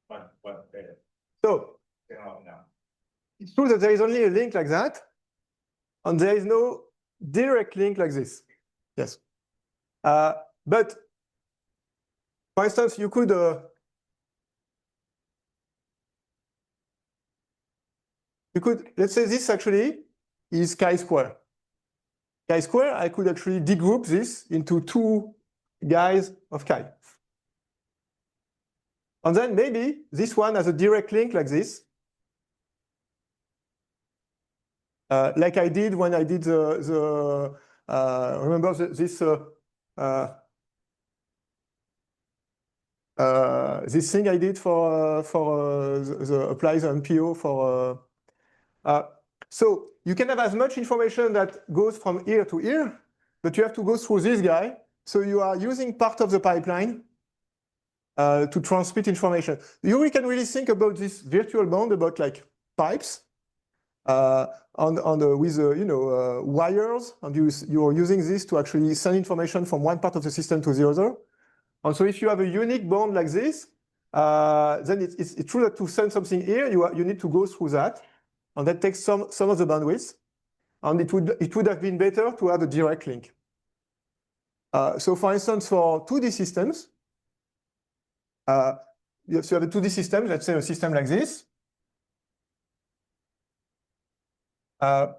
But So now. it's true that there is only a link like that, and there is no direct link like this. Yes. But for instance, you could let's say this actually is chi-square. Chi-square, I could actually degroup this into two guys of chi. And then maybe this one has a direct link like this. Like I did when I did remember this this thing I did for the apply the MPO for so you can have as much information that goes from here to here, but you have to go through this guy. So you are using part of the pipeline to transmit information. You can really think about this virtual bond about like pipes with wires, and you are using this to actually send information from one part of the system to the other. And so if you have a unique bond like this, then it's true that to send something here, you need to go through that, and that takes some of the bandwidth. And it would have been better to have a direct link. So for instance, for 2D systems, you have a 2D system, let's say a system like this. The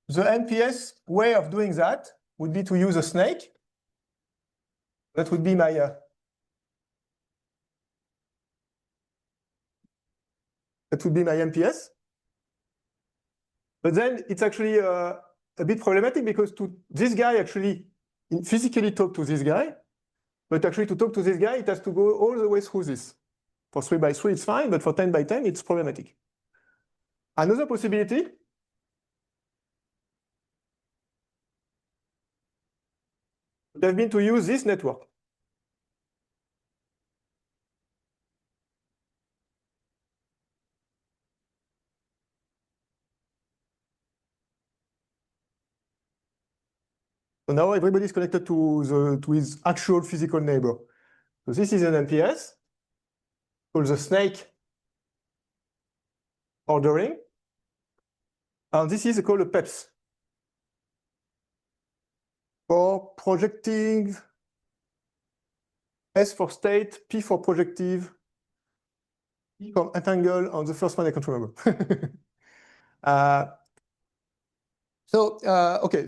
NPS way of doing that would be to use a snake. That would be my NPS. But then it's actually a bit problematic because this guy actually physically talk to this guy, but actually to talk to this guy, it has to go all the way through this. For 3 by 3, it's fine, but for 10 by 10, it's problematic. Another possibility would have been to use this network. So now everybody is connected to his actual physical neighbor. So this is an MPS called the snake ordering. And this is called a PEPS for projective, S for state, P for projective, E for entangle, and the first one I can't remember. Okay,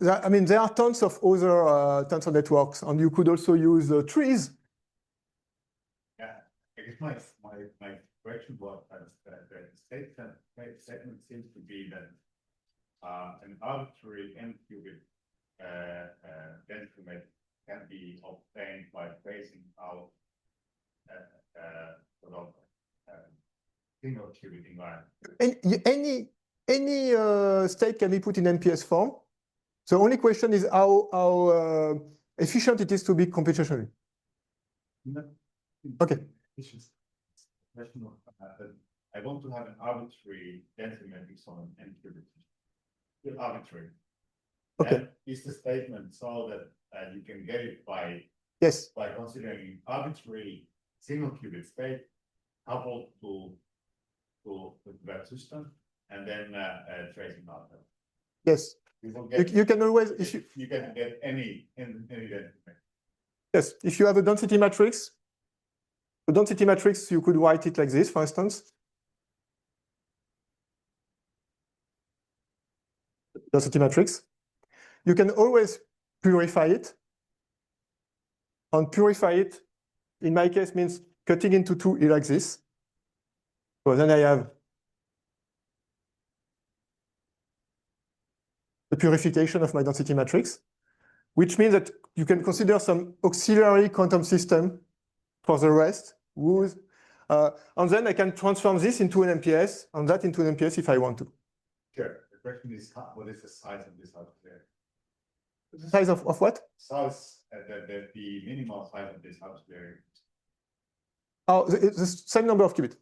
I mean, there are tons of other tensor networks, and you could also use trees. Yeah, I guess my question was that the statement seems to be that an arbitrary n-qubit density can be obtained by tracing out sort of single qubit environment. Any state can be put in NPS form. The only question is how efficient it is to be computationally. Okay. I want to have an arbitrary density matrix on an n-qubit. Arbitrary. Okay. And is the statement so that you can get it by considering arbitrary single qubit state coupled to that system and then tracing out that? Yes. You can always you can get any density. Yes, if you have a density matrix, you could write it like this, for instance. Density matrix. You can always purify it. And purify it, in my case, means cutting into two like this. So then I have the purification of my density matrix, which means that you can consider some auxiliary quantum system for the rest. And then I can transform this into an MPS and that into an MPS if I want to. Sure. The question is, what is the size of this auxiliary? The size of what? Size, the minimal size of this auxiliary. Oh, the same number of qubits.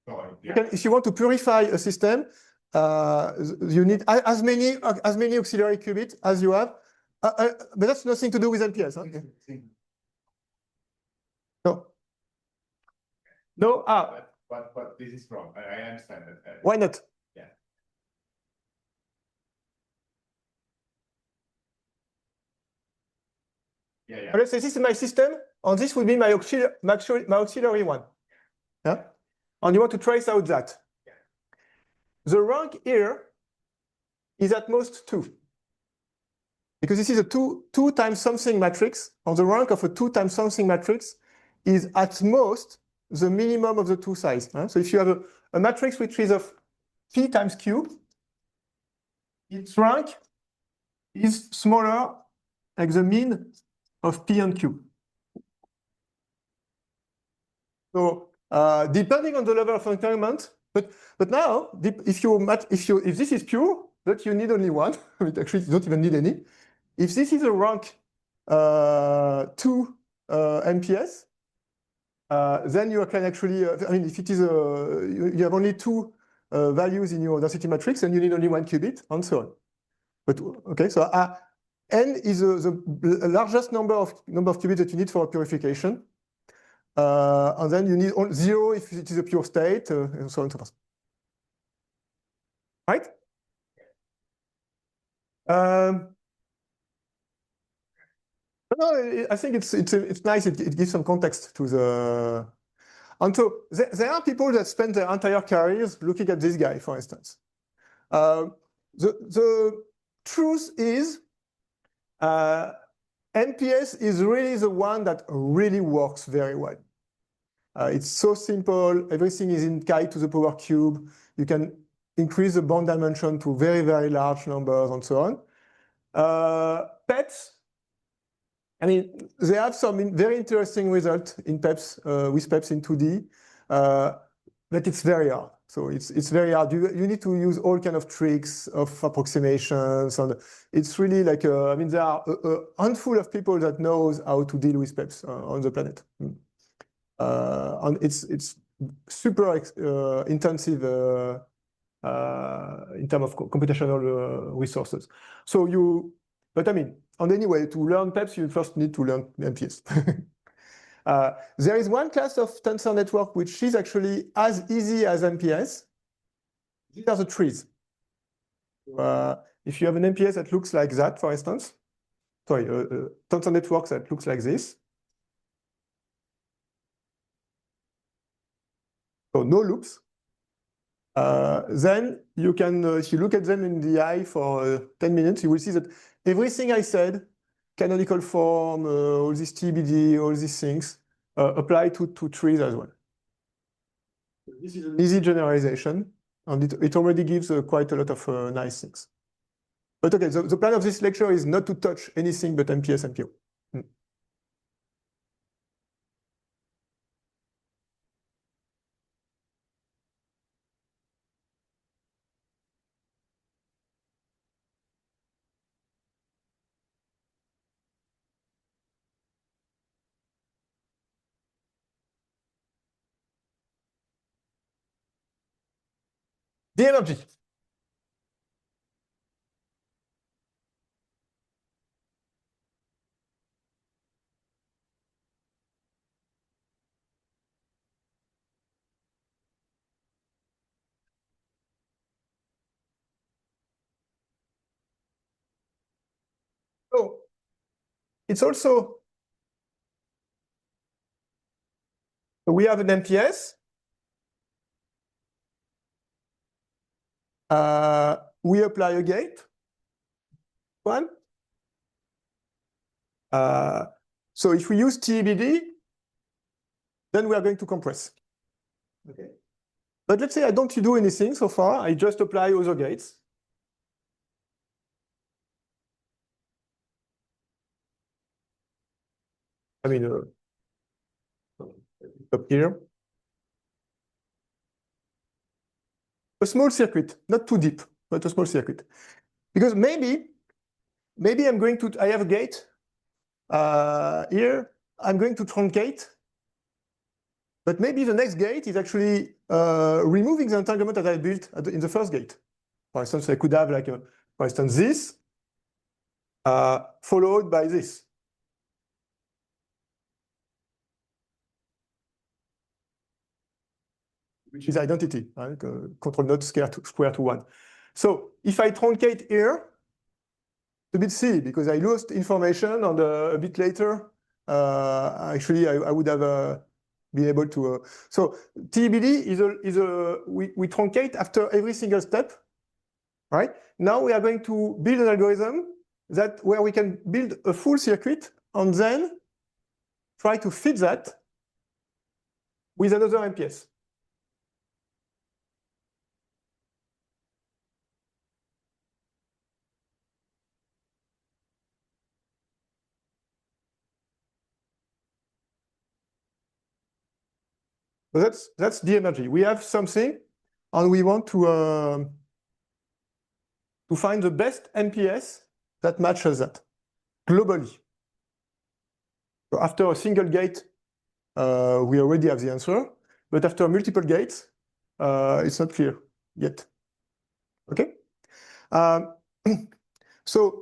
Oh, yeah. If you want to purify a system, you need as many auxiliary qubits as you have. But that's nothing to do with NPS. Huh? No. No. But this is wrong. I understand that. Why not? Yeah. Yeah. Let's say this is my system, and this will be my auxiliary one. Yeah. And you want to trace out that. Yeah. The rank here is at most 2. Because this is a 2 times something matrix, and the rank of a 2 times something matrix is at most the minimum of the two size. Huh? So if you have a matrix which is of P times Q, its rank is smaller like the mean of P and Q. So depending on the level of entanglement, but now if this is pure, that you need only one. Actually, you don't even need any. If this is a rank 2 MPS, then you can actually, I mean, if it is you have only 2 values in your density matrix, and you need only 1 qubit, and so on. But okay, so n is the largest number of qubits that you need for purification, and then you need 0 if it is a pure state, and so on and so forth. Right? No, I think it's nice. It gives some context to the. And so there are people that spend their entire careers looking at this guy, for instance. The truth is, NPS is really the one that really works very well. It's so simple. Everything is in chi to the power cube. You can increase the bond dimension to very, very large numbers and so on. PEPs, I mean, they have some very interesting results in PEPs, with PEPs in 2D, but it's very hard. So it's very hard. You need to use all kind of tricks of approximations, and it's really like I mean, there are a handful of people that knows how to deal with PEPs on the planet, and it's super intensive in terms of computational resources. But I mean, and anyway, to learn PEPs, you first need to learn MPS. There is one class of tensor network which is actually as easy as MPS. These are the trees. If you have an MPS that looks like that, for instance, sorry, tensor networks that looks like this. So no loops. Then you can, if you look at them in the eye for 10 minutes, you will see that everything I said, canonical form, all this TBD, all these things, apply to trees as well. This is an easy generalization, and it already gives quite a lot of nice things. But okay, the plan of this lecture is not to touch anything but MPS and PO. The energy. So it's also, so we have an MPS. We apply a gate. One. So if we use TBD, then we are going to compress. Okay. But let's say I don't do anything so far. I just apply other gates. I mean, up here. A small circuit, not too deep, but a small circuit. Because maybe I'm going to, I have a gate here, I'm going to truncate, but maybe the next gate is actually removing the entanglement that I built in the first gate. For instance, I could have like, for instance, this followed by this. Which is identity, right? Control node square to 1. So if I truncate here, it's a bit silly because I lost information, and a bit later, actually I would have been able to. So TBD is we truncate after every single step, right? Now we are going to build an algorithm where we can build a full circuit and then try to fit that with another MPS. So that's the energy. We have something, and we want to find the best MPS that matches that globally. So after a single gate, we already have the answer, but after multiple gates, it's not clear yet. Okay. So.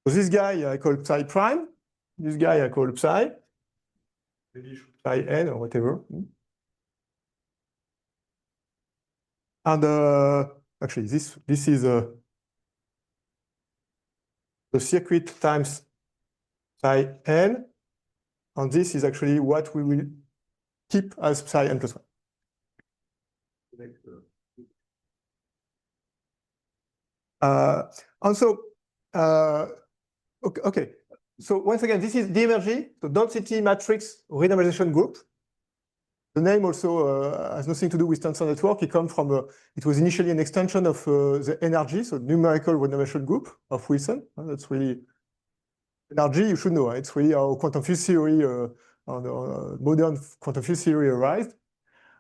So this guy I call psi prime. This guy I call psi. Maybe psi n or whatever. And actually, this is the circuit times psi n, and this is actually what we will keep as psi n plus 1. And so, okay. So once again, this is the energy, the density matrix renormalization group. The name also has nothing to do with tensor network. It comes from, it was initially an extension of the NRG, so numerical renormalization group of Wilson. That's really, NRG, you should know, it's really how quantum field theory, modern quantum field theory arrived.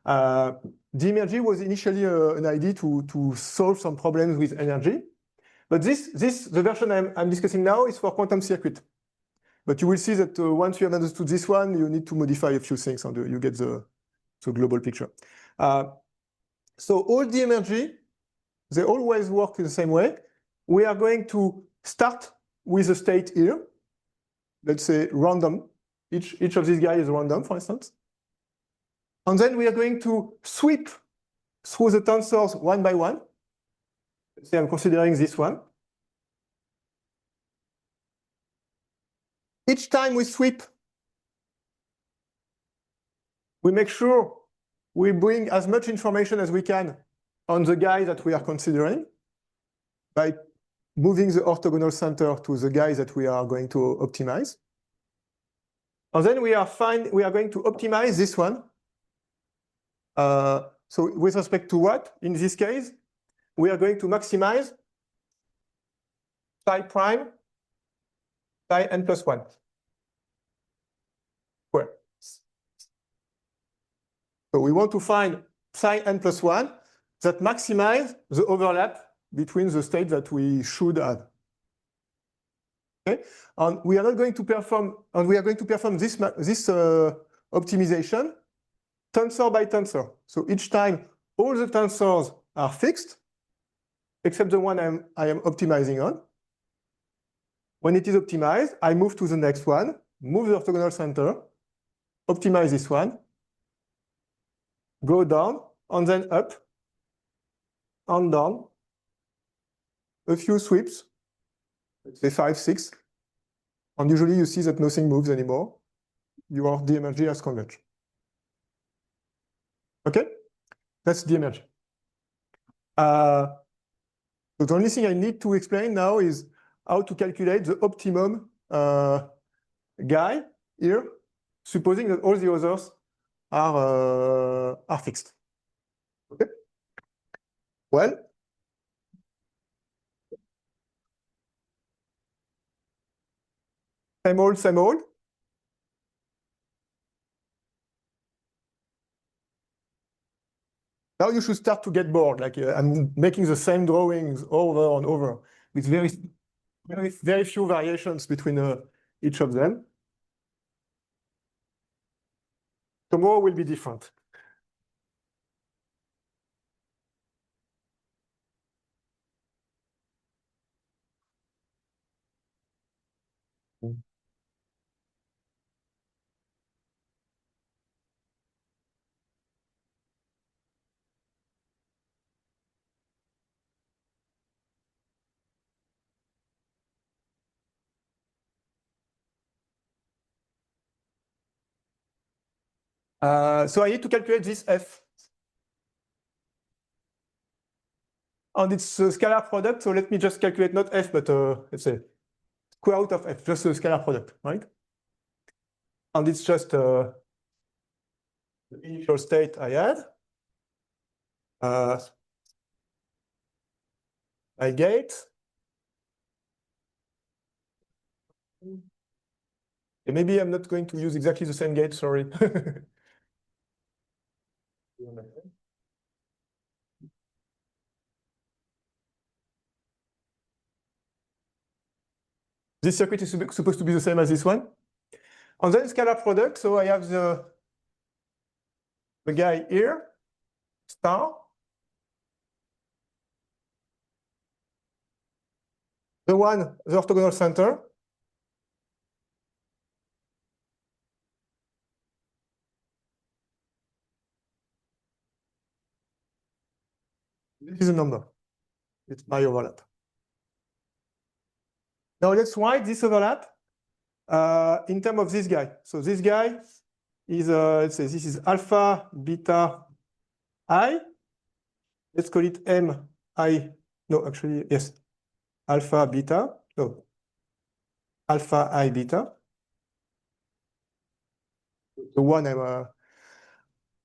DMRG was initially an idea to solve some problems with energy. But the version I'm discussing now is for quantum circuit. But you will see that once you have understood this one, you need to modify a few things and you get the global picture. So all DMRG, they always work in the same way. We are going to start with a state here. Let's say random. Each of these guys is random, for instance. And then we are going to sweep through the tensors one by one. Let's say I'm considering this one. Each time we sweep, we make sure we bring as much information as we can on the guy that we are considering by moving the orthogonal center to the guy that we are going to optimize. And then we are going to optimize this one. So with respect to what? In this case, we are going to maximize psi prime, psi n plus 1. Square. So we want to find psi n plus 1 that maximize the overlap between the states that we should have. Okay? And we are not going to perform, and we are going to perform this optimization tensor by tensor. So each time all the tensors are fixed, except the one I am optimizing on. When it is optimized, I move to the next one, move the orthogonal center, optimize this one, go down, and then up, and down, a few sweeps, let's say 5, 6, and usually you see that nothing moves anymore. Your DMRG has converged. Okay? That's DMRG. So the only thing I need to explain now is how to calculate the optimum guy here, supposing that all the others are fixed. Okay? Well, same old, same old. Now you should start to get bored. Like I'm making the same drawings over and over with very few variations between each of them. Tomorrow will be different. So I need to calculate this f. And it's a scalar product, so let me just calculate not f, but let's say square root of f, just a scalar product, right? And it's just the initial state I had. My gate. And maybe I'm not going to use exactly the same gate, sorry. This circuit is supposed to be the same as this one. And then scalar product, so I have the guy here, star. The orthogonal center. This is a number. It's my overlap. Now let's write this overlap in terms of this guy. So this guy is, let's say this is alpha, beta, I. Let's call it M, I. No, actually, yes. Alpha, beta. No. Alpha, I, beta. The one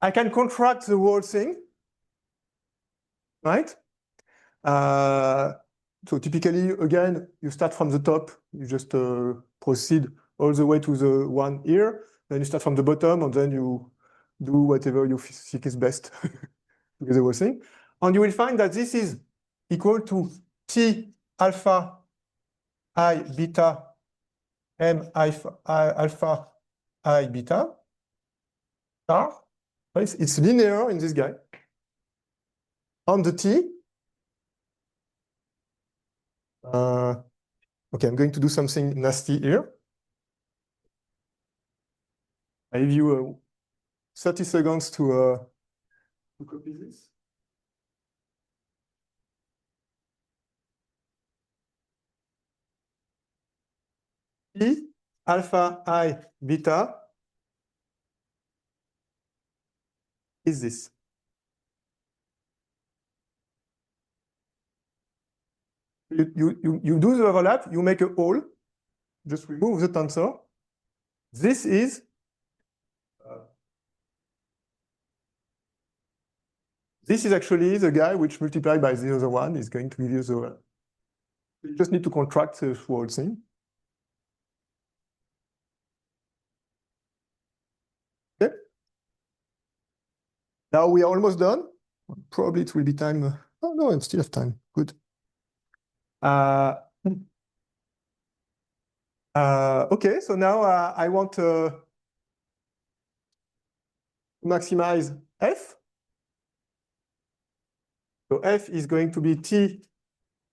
I can contract the whole thing, right? So typically, again, you start from the top, you just proceed all the way to the one here, then you start from the bottom, and then you do whatever you think is best to get the whole thing. And you will find that this is equal to T alpha I beta M alpha I beta star. It's linear in this guy. On the T, okay, I'm going to do something nasty here. I give you 30 seconds to copy this. T alpha I beta is this. You do the overlap, you make a hole, just remove the tensor. This is actually the guy which multiplied by the other one is going to give you the. You just need to contract the whole thing. Okay. Now we are almost done. Probably it will be time. Oh no, I still have time. Good. Okay, so now I want to maximize F. So F is going to be T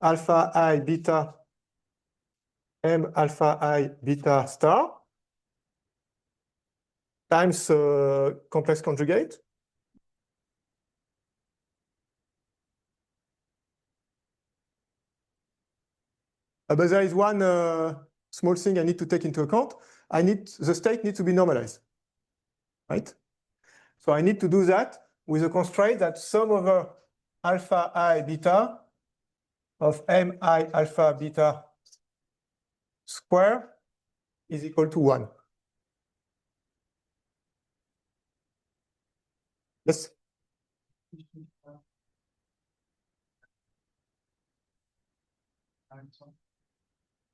alpha I beta M alpha I beta star times complex conjugate. But there is one small thing I need to take into account. The state needs to be normalized, right? So I need to do that with a constraint that sum over alpha I beta of M I alpha beta square is equal to 1. Yes?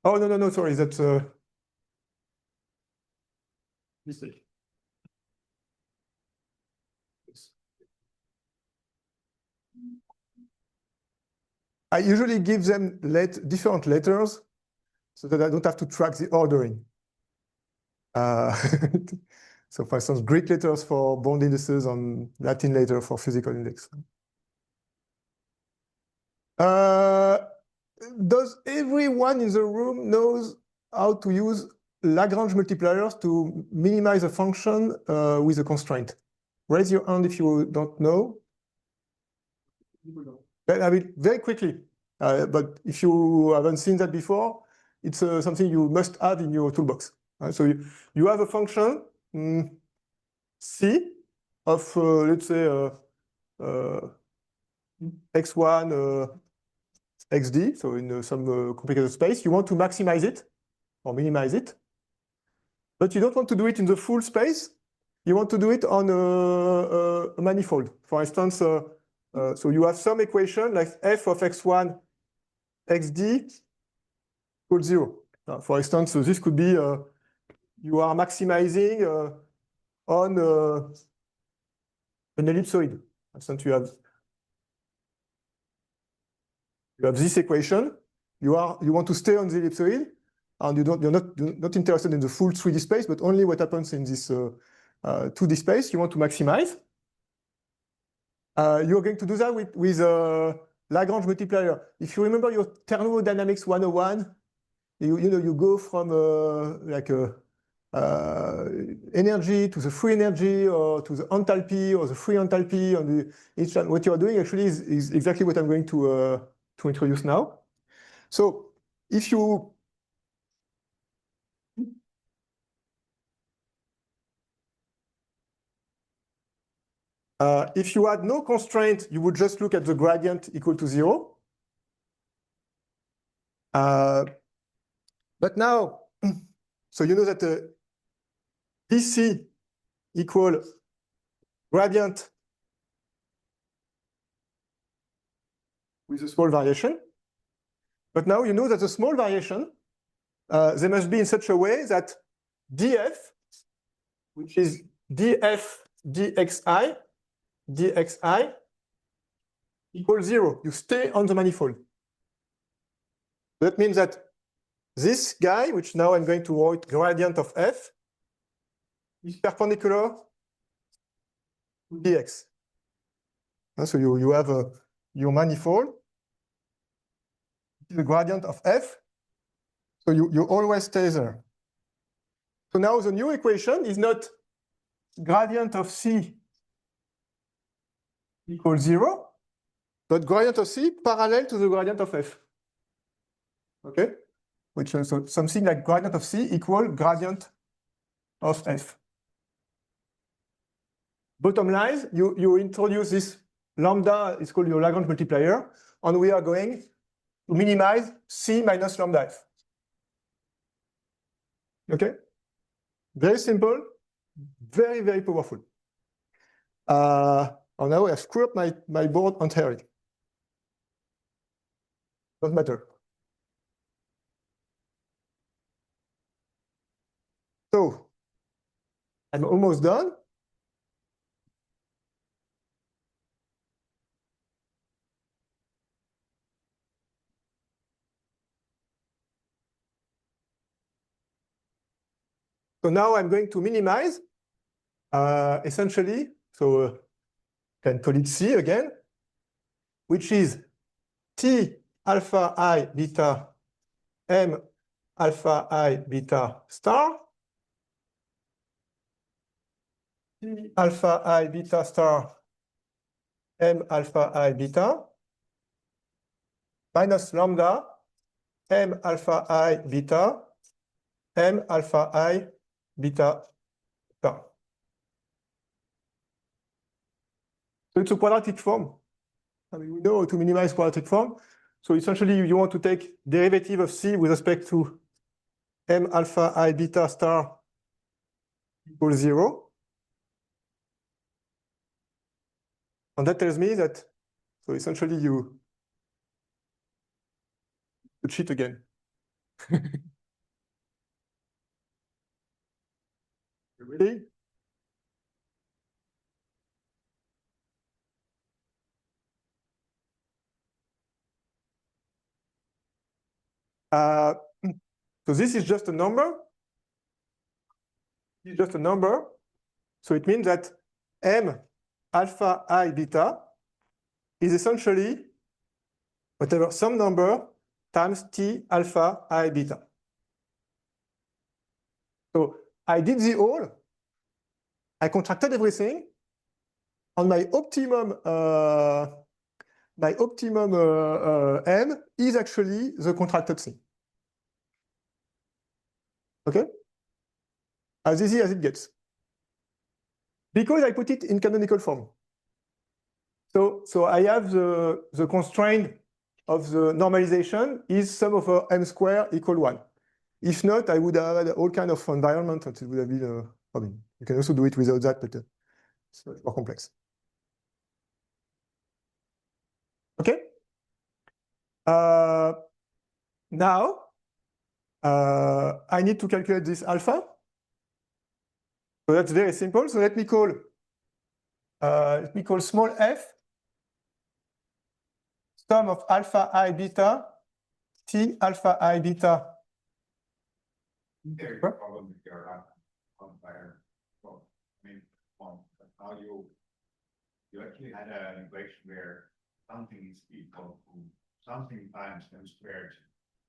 Oh, no, sorry, that's mistake. I usually give them different letters so that I don't have to track the ordering. So for instance, Greek letters for bond indices and Latin letter for physical index. Does everyone in the room knows how to use Lagrange multipliers to minimize a function with a constraint? Raise your hand if you don't know. I mean, very quickly, but if you haven't seen that before, it's something you must have in your toolbox. So you have a function C of, let's say, x1, xd, so in some complicated space. You want to maximize it or minimize it, but you don't want to do it in the full space. You want to do it on a manifold. For instance, so you have some equation like f of x1 xd equals 0. For instance, so this could be you are maximizing on an ellipsoid. For instance, you have this equation. You want to stay on the ellipsoid, and you're not interested in the full 3D space, but only what happens in this 2D space. You want to maximize. You're going to do that with Lagrange multiplier. If you remember your thermodynamics 101, you go from energy to the free energy, or to the enthalpy or the free enthalpy. And what you are doing actually is exactly what I'm going to introduce now. So if you had no constraint, you would just look at the gradient equal to 0. But now, so you know that DC equal gradient with a small variation. But now you know that the small variation, they must be in such a way that df, which is df dxi equals 0. You stay on the manifold. That means that this guy, which now I'm going to write gradient of f, is perpendicular to dx. So you have your manifold, the gradient of f, so you always stay there. So now the new equation is not gradient of c equals 0, but gradient of c parallel to the gradient of f. Okay? Which is something like gradient of c equal gradient of f. Bottom line, you introduce this lambda, it's called your Lagrange multiplier, and we are going to minimize c minus lambda f. Okay? Very simple, very, very powerful. And now I have screwed up my board entirely. Doesn't matter. So I'm almost done. So now I'm going to minimize, essentially, so can call it C again, which is T alpha I beta M alpha I beta star, T alpha I beta star M alpha I beta, minus lambda M alpha I beta M alpha I beta star. So it's a quadratic form. I mean, we know how to minimize quadratic form. So essentially, you want to take derivative of C with respect to M alpha I beta star equals 0. And that tells me that, so essentially you cheat again. Ready? So this is just a number. It's just a number. So it means that M alpha I beta is essentially whatever some number times T alpha I beta. So I did the whole, I contracted everything, and my optimum M is actually the contracted thing. Okay? As easy as it gets. Because I put it in canonical form. So I have the constraint of the normalization is sum over M squared equal 1. If not, I would have had all kind of environment and it would have been I mean, you can also do it without that, but it's much more complex. Okay? Now, I need to calculate this alpha. So that's very simple. So let me call small f sum of alpha I beta T alpha I beta. There's a problem with your quantifier. Well, I mean, but now you actually had an equation where something is equal to something times M squared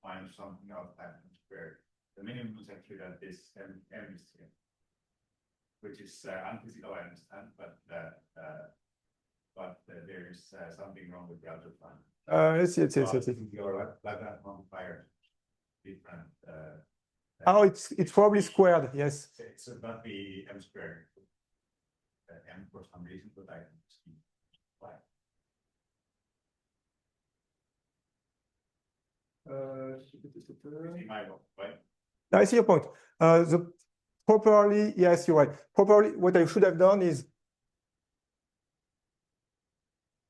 minus something else times M squared. The minimum is actually that this M is here, which is unphysical, I understand, but there is something wrong with the algebra. Let's see. Your Lagrange multiplier different. Oh, it's probably squared, yes. It should not be M squared. M for some reason, but I can see why. I see your point. Properly, yes, you're right. Properly, what I should have done is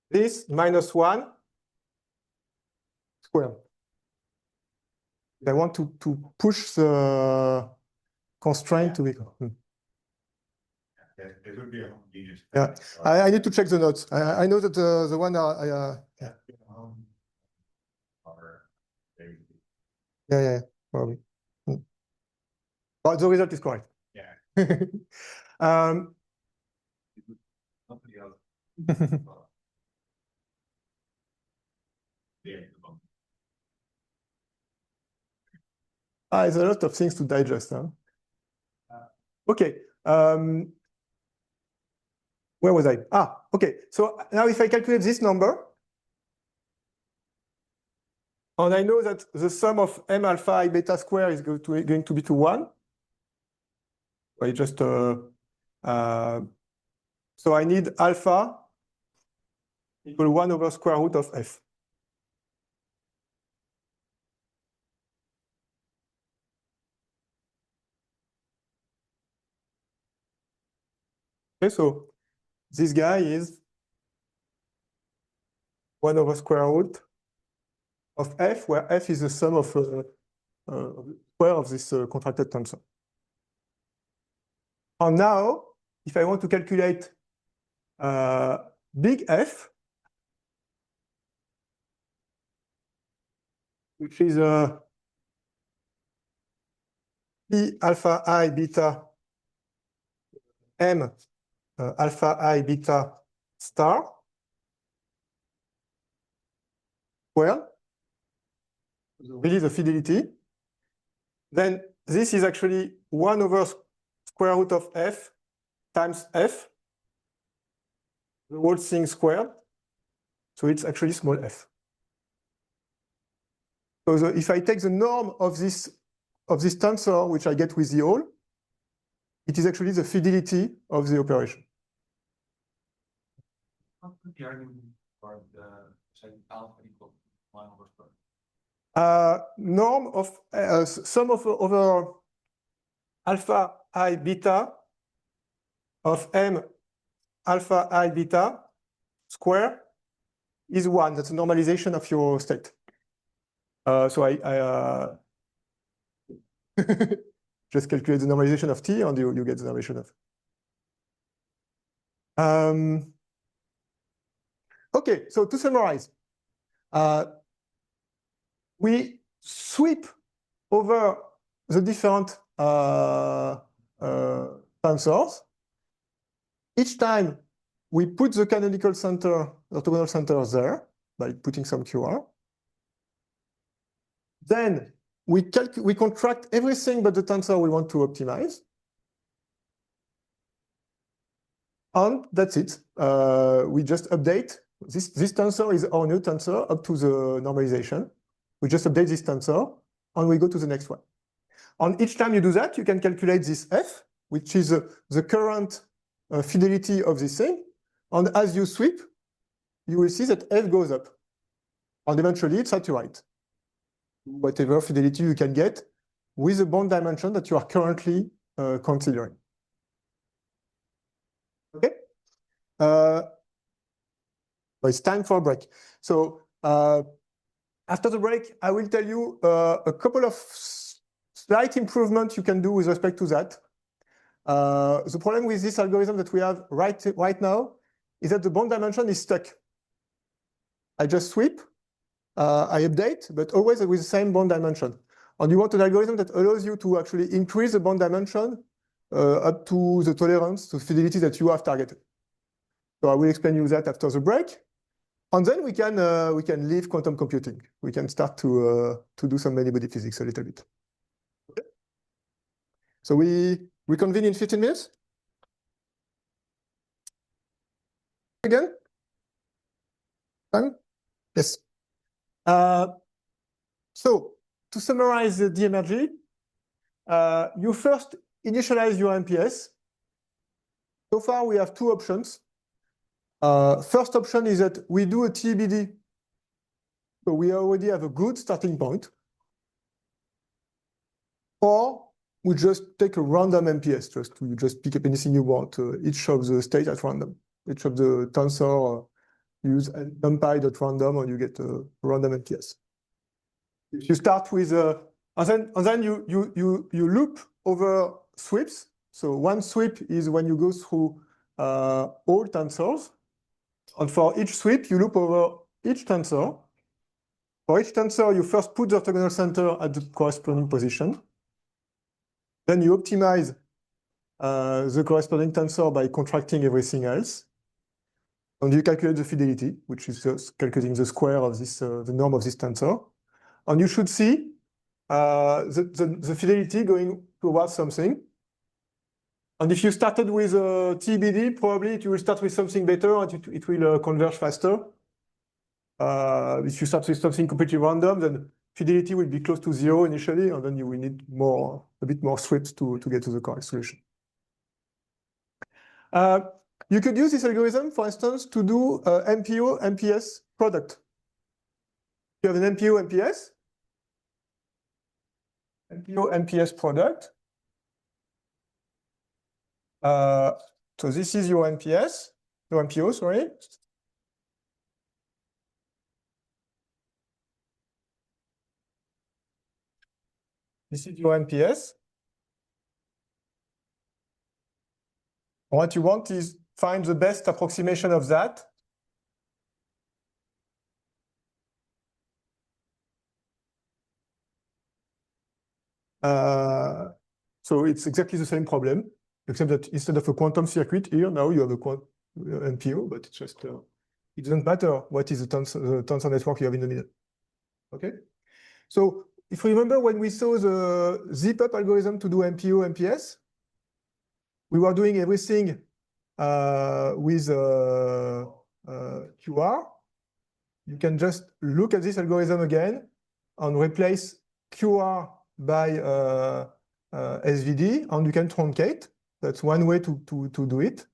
this minus 1 squared. I want to push the constraint to be. It would be a homogeneous. Yeah. I need to check the notes. I know that the one are, yeah. Or they- Yeah, probably. But the result is correct. Yeah. Nobody else. Yeah. There's a lot of things to digest, huh? Okay. Where was I? Okay. So now if I calculate this number, and I know that the sum of m alpha I beta square is going to be to 1. I just so I need alpha equal 1 over square root of f. Okay, so this guy is 1 over square root of f, where f is the sum of square of this contracted tensor. And now, if I want to calculate big F, which is P alpha I beta M alpha I beta star squared, really the fidelity, then this is actually 1 over square root of f times f, the whole thing squared. So it's actually small f. So if I take the norm of this tensor, which I get with the whole, it is actually the fidelity of the operation. What would the argument for the say alpha equal 1 over square? Norm of sum of over alpha I beta of m alpha I beta square is 1. That's a normalization of your state. So I just calculate the normalization of t, and you get the normalization of. Okay, so to summarize, we sweep over the different tensors. Each time we put the canonical center, orthogonal center there by putting some QR. Then we contract everything but the tensor we want to optimize. And that's it. We just update. This tensor is our new tensor up to the normalization. We just update this tensor and we go to the next one. And each time you do that, you can calculate this f, which is the current fidelity of this thing. And as you sweep, you will see that f goes up. And eventually it's saturate. Whatever fidelity you can get with the bond dimension that you are currently considering. Okay? It's time for a break. So after the break, I will tell you a couple of slight improvements you can do with respect to that. The problem with this algorithm that we have right now is that the bond dimension is stuck. I just sweep, I update, but always with the same bond dimension. And you want an algorithm that allows you to actually increase the bond dimension up to the tolerance, the fidelity that you have targeted. So I will explain you that after the break. And then we can leave quantum computing. We can start to do some many-body physics a little bit. Okay. So we reconvene in 15 minutes. Again? Time? Yes. So to summarize the DMRG, you first initialize your MPS. So far, we have two options. First option is that we do a TBD. So we already have a good starting point. Or we just take a random MPS, you just pick up anything you want, each of the state at random. Each of the tensor, use numpy.random, and you get a random MPS. If you start with, and then you loop over sweeps So one sweep is when you go through all tensors. And for each sweep, you loop over each tensor. For each tensor, you first put the orthogonal center at the corresponding position. Then you optimize the corresponding tensor by contracting everything else. And you calculate the fidelity, which is just calculating the square of this, the norm of this tensor. And you should see the fidelity going towards something. And if you started with a TBD, probably it will start with something better and it will converge faster. If you start with something completely random, then fidelity will be close to 0 initially, and then you will need a bit more sweeps to get to the correct solution. You could use this algorithm, for instance, to do MPO-MPS product. You have an MPO-MPS. MPO-MPS product. So this is your MPS, your MPO, sorry. This is your MPS. What you want is find the best approximation of that. So it's exactly the same problem, except that instead of a quantum circuit here, now you have a MPO, but it's just, it doesn't matter what is the tensor network you have in the middle. Okay? So if you remember when we saw the zip-up algorithm to do MPO-MPS, we were doing everything with QR. You can just look at this algorithm again and replace QR by SVD, and you can truncate. That's one way to do it.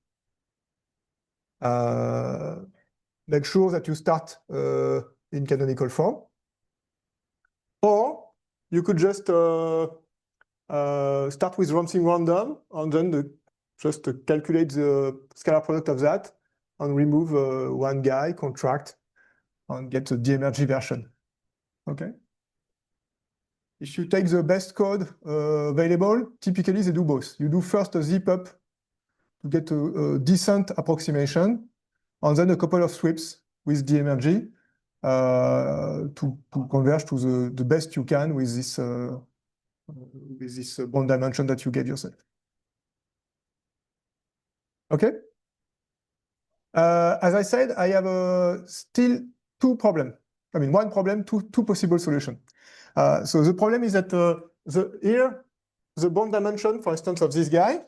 Make sure that you start in canonical form. Or you could just start with something random and then just calculate the scalar product of that and remove one guy, contract, and get the de-energy version. Okay? If you take the best code available, typically they do both. You do first a zip up to get a decent approximation, and then a couple of sweeps with de-energy to converge to the best you can with this bond dimension that you gave yourself. Okay? As I said, I have still two problems. I mean, one problem, two possible solutions. So the problem is that here, the bond dimension, for instance, of this guy,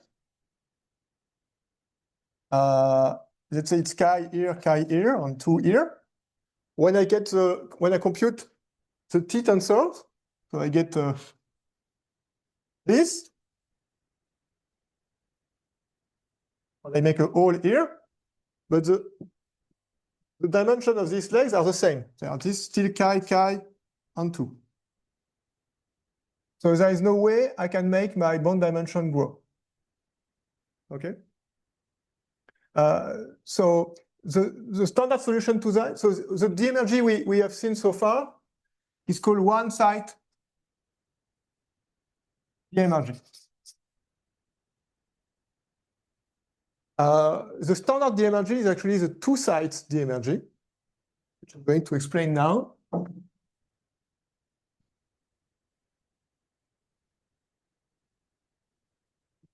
let's say it's chi here, and 2 here. When I compute the T tensors, so I get this, and I make a hole here, but the dimension of these legs are the same. They are this still chi, and 2. So there is no way I can make my bond dimension grow. Okay? So the standard solution to that, so the de-energy we have seen so far is called one-site de-energy. The standard de-energy is actually the two-site de-energy, which I'm going to explain now.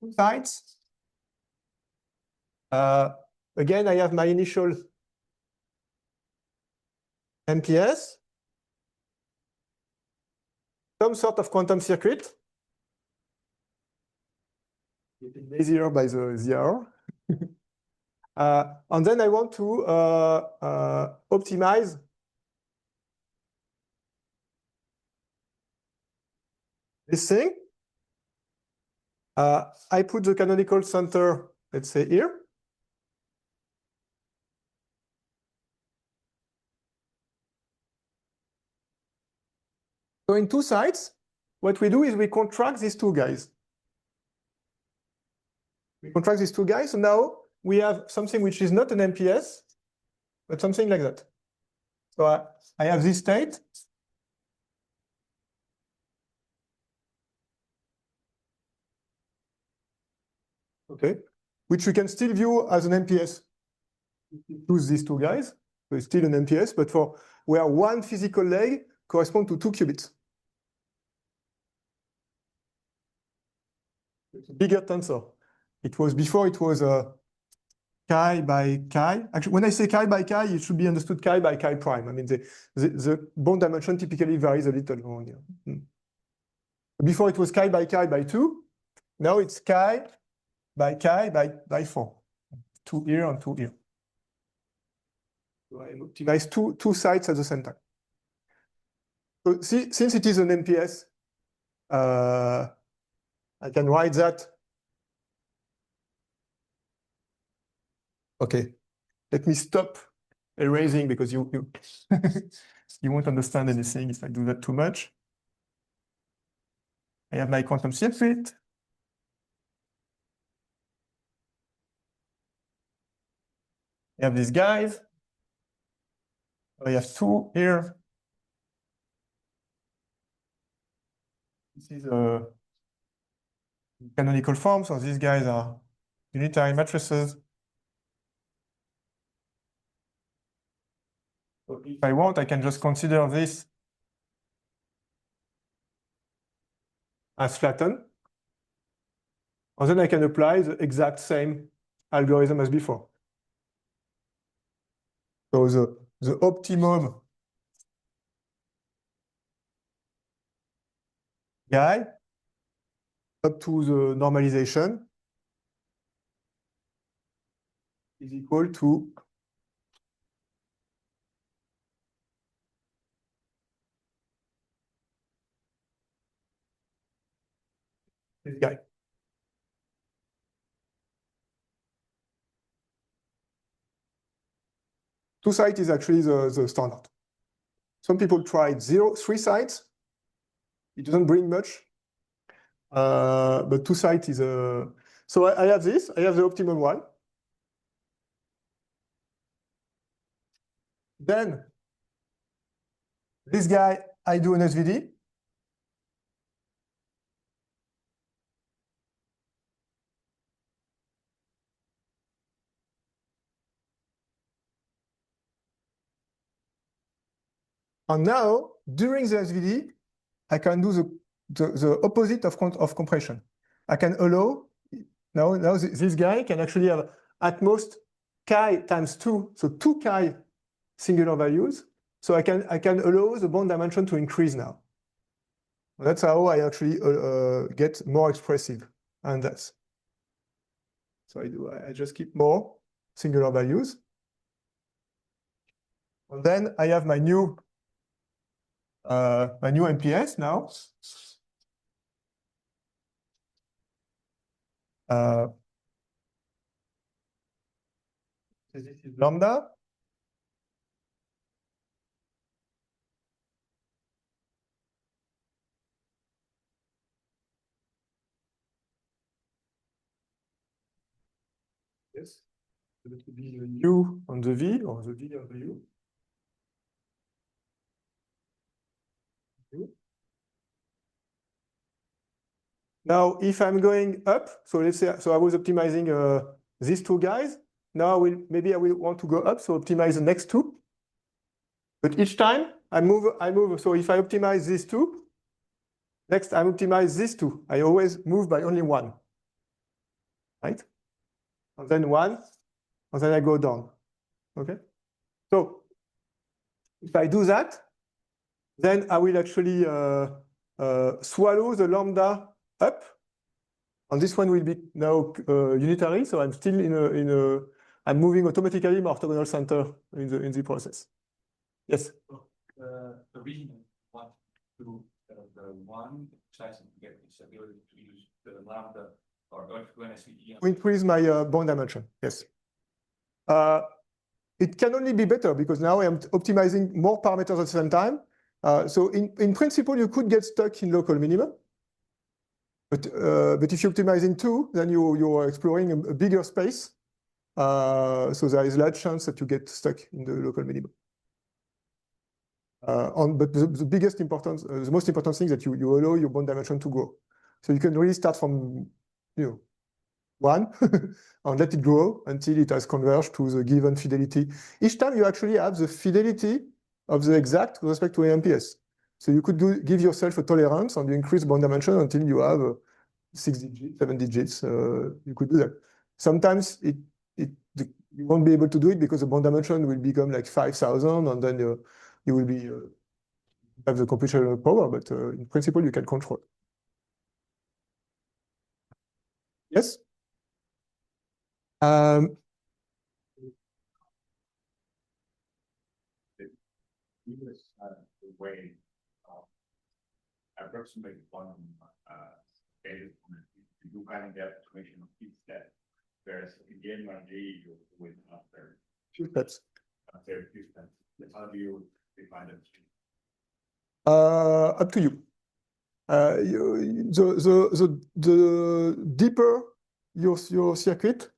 Two sides. Again, I have my initial MPS, some sort of quantum circuit. Getting easier by the hour. And then I want to optimize this thing. I put the canonical center, let's say here. So in two sides, what we do is we contract these two guys. We contract these two guys, so now we have something which is not an MPS, but something like that. So I have this state. okay, which we can still view as an MPS. Choose these two guys, so it's still an MPS, but for where one physical leg corresponds to 2 qubits. It's a bigger tensor. It was before it was chi by chi. Actually, when I say chi by chi, it should be understood chi by chi prime. I mean, the bond dimension typically varies a little around here. Before it was chi by 2. Now it's chi by 4. 2 here and 2 here. So I optimize two sites at the same time. So since it is an MPS, I can write that. Okay, let me stop erasing because you you won't understand anything if I do that too much. I have my quantum circuit. I have these guys. I have 2 here. This is a canonical form, so these guys are unitary matrices. So if I want, I can just consider this as flattened. And then I can apply the exact same algorithm as before. So the optimum guy up to the normalization is equal to this guy. Two sites is actually the standard. Some people tried 3 sites. It doesn't bring much. But 2 sites is a... So I have this, I have the optimum one. Then this guy, I do an SVD. And now, during the SVD, I can do the opposite of compression. I can allow, now this guy can actually have at most chi times 2, so 2 chi singular values. So I can allow the bond dimension to increase now. That's how I actually get more expressive, and that's. So I just keep more singular values. And then I have my new MPS now. This is lambda. Yes. So that would be the U on the V or the V on the U. Now, if I'm going up, so let's say, so I was optimizing these 2 guys. Now maybe I will want to go up, so optimize the next 2. But each time I move. So if I optimize these 2, next I optimize these 2. I always move by only 1, right? And then 1, and then I go down. Okay. So if I do that, then I will actually swallow the lambda up, and this one will be now unitary. So I'm still I'm moving automatically my orthogonal center in the process. Yes. The reason I want to do the one exercise to get this ability to use the lambda or going to an SVD. To increase my bond dimension. Yes. It can only be better because now I am optimizing more parameters at the same time. So in principle, you could get stuck in local minimum. But if you're optimizing 2, then you're exploring a bigger space. So there is a large chance that you get stuck in the local minimum. But the biggest importance, the most important thing is that you allow your bond dimension to grow. So you can really start from, 1 and let it grow until it has converged to the given fidelity. Each time you actually have the fidelity of the exact with respect to AMPS. So you could give yourself a tolerance and you increase bond dimension until you have 6 digits, 7 digits. You could do that. Sometimes you won't be able to do it because the bond dimension will become like 5,000 and then you will be have the computational power, but in principle you can control. Yes? The way approximate quantum data you kind of get information of each step, whereas in the energy you with after few steps. After few steps. How do you define it? Up to you. The deeper your circuit,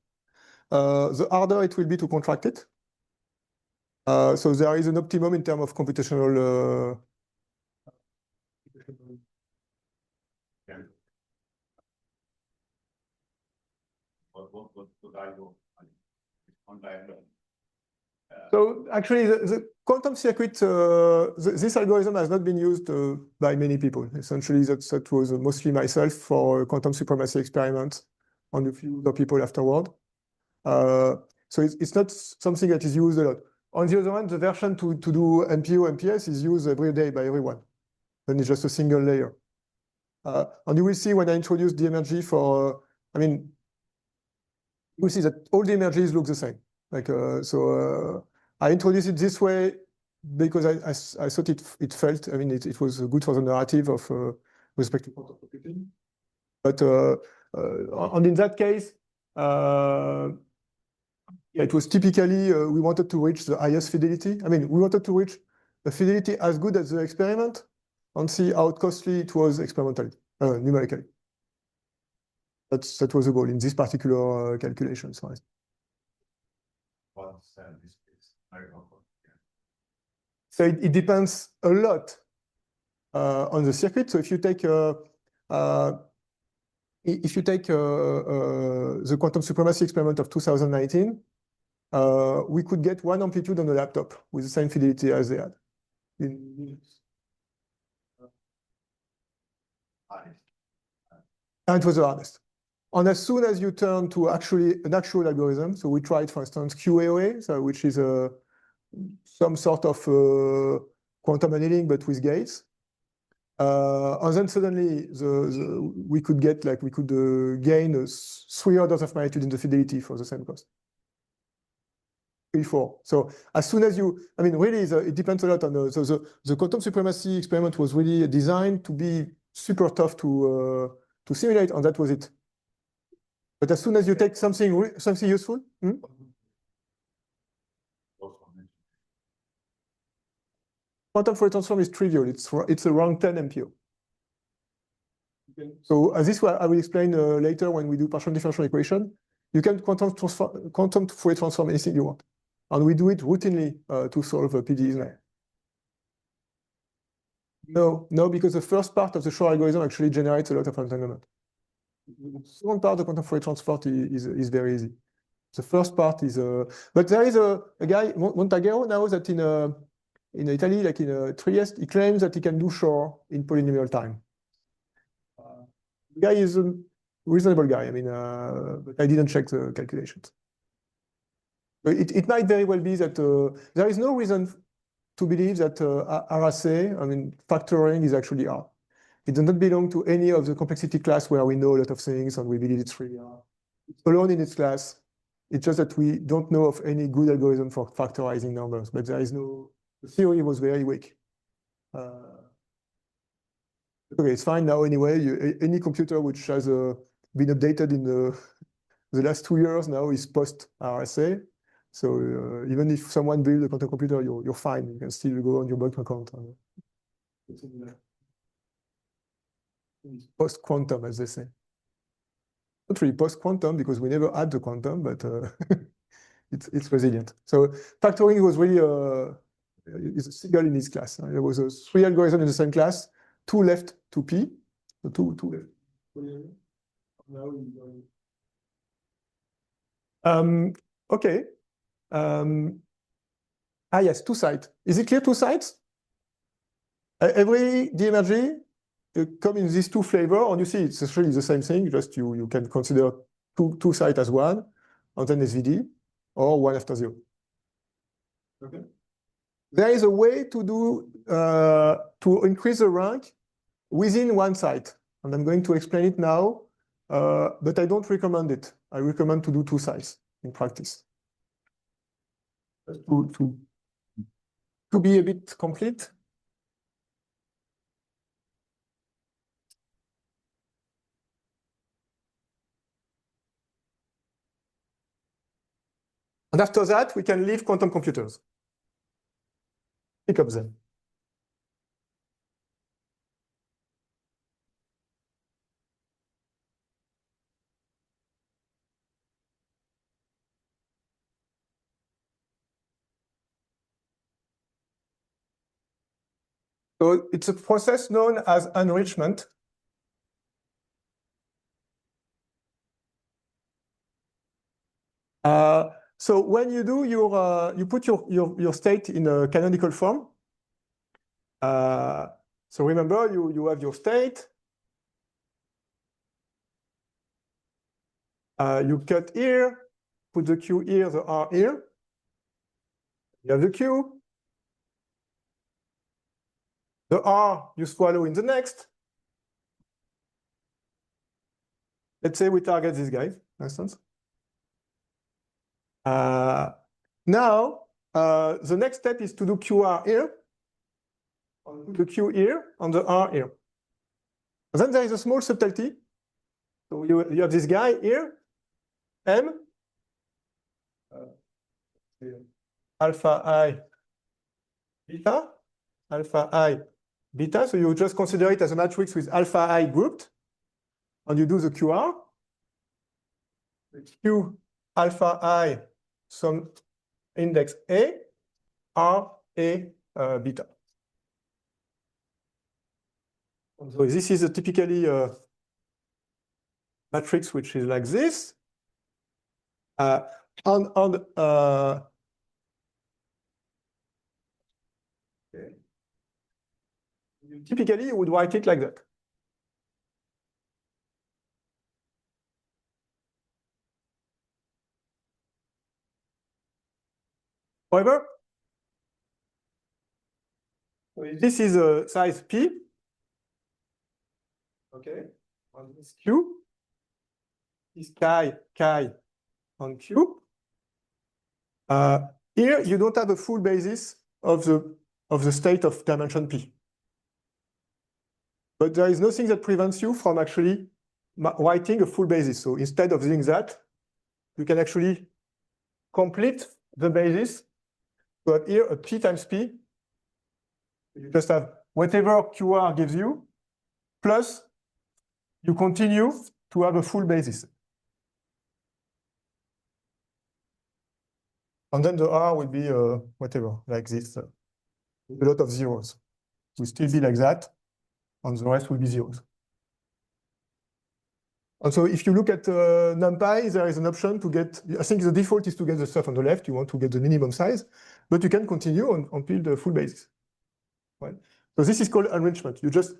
the harder it will be to contract it. So there is an optimum in terms of computational. What I go on diagram? So actually, the quantum circuit, this algorithm has not been used by many people. Essentially, that was mostly myself for quantum supremacy experiments and a few other people afterward. So it's not something that is used a lot. On the other hand, the version to do NPO, MPS is used every day by everyone. And it's just a single layer. And you will see when I introduce the energy for, I mean, you will see that all the energies look the same. Like I introduced it this way because I thought it felt, I mean, it was good for the narrative of respect to quantum computing. But and in that case, yeah, it was typically we wanted to reach the highest fidelity. I mean, we wanted to reach a fidelity as good as the experiment and see how costly it was experimentally, numerically. That was the goal in this particular calculation. So it depends a lot on the circuit. So if you take the quantum supremacy experiment of 2019, we could get 1 amplitude on a laptop with the same fidelity as they had. And it was the hardest. And as soon as you turn to actually an actual algorithm, so we tried, for instance, QAOA, so which is some sort of quantum annealing, but with gates. And then suddenly we could get gain 3 orders of magnitude in the fidelity for the same cost. 3, 4. So as soon as you, I mean, really, it depends a lot on the quantum supremacy experiment was really designed to be super tough to simulate, and that was it. But as soon as you take something useful, quantum Fourier transform is trivial. It's around 10 MPO. Okay. So this I will explain later when we do partial differential equation. You can quantum Fourier transform anything you want, and we do it routinely to solve PDEs now. No, because the first part of the Shor algorithm actually generates a lot of entanglement. The second part of the quantum Fourier transform is very easy. The first part is, but there is a guy, Montaguero, now that in Italy, like in Trieste, he claims that he can do Shor in polynomial time. The guy is a reasonable guy. I mean, but I didn't check the calculations. But it might very well be that there is no reason to believe that RSA, I mean, factoring is actually hard. It does not belong to any of the complexity class where we know a lot of things and we believe it's really hard. It's alone in its class. It's just that we don't know of any good algorithm for factorizing numbers, but there is no, the theory was very weak. Okay, it's fine now anyway. Any computer which has been updated in the last 2 years now is post RSA. So even if someone builds a quantum computer, you're fine. You can still go on your bank account. Post-quantum, as they say. Not really post-quantum because we never had the quantum, but it's resilient. So factoring was really is a single in this class. There was 3 algorithms in the same class, 2 left to P, so two left. Okay. Yes, two sides. Is it clear, two sides? Every DMRG come in these two flavors, and you see it's actually the same thing, just you can consider two sites as one, and then SVD, or one after zero. Okay. There is a way to do to increase the rank within one site, and I'm going to explain it now, but I don't recommend it. I recommend to do two sites in practice. To be a bit complete. And after that, we can leave quantum computers. Pick up them. So it's a process known as enrichment. So when you do you put your state in a canonical form. So remember, you have your state. You cut here, put the Q here, the R here. You have the Q. The R you swallow in the next. Let's say we target this guy, for instance. Now, the next step is to do QR here, the Q here, and the R here. Then there is a small subtlety. So you have this guy here, M, alpha I, beta, alpha I, beta. So you just consider it as a matrix with alpha I grouped, and you do the QR. Q alpha I, some index A, R, A, beta. And so this is a typically matrix which is like this. Typically, you would write it like that. However, this is a size P. Okay, on this Q is chi, on Q. Here, you don't have a full basis of the state of dimension P. But there is nothing that prevents you from actually writing a full basis. So instead of doing that, you can actually complete the basis. So have here a P times P. You just have whatever QR gives you, plus you continue to have a full basis. And then the R will be whatever, like this, a lot of zeros. It will still be like that, and the rest will be zeros. And so if you look at NumPy, there is an option to get, I think the default is to get the stuff on the left. You want to get the minimum size, but you can continue until the full basis. Right? So this is called enrichment. You just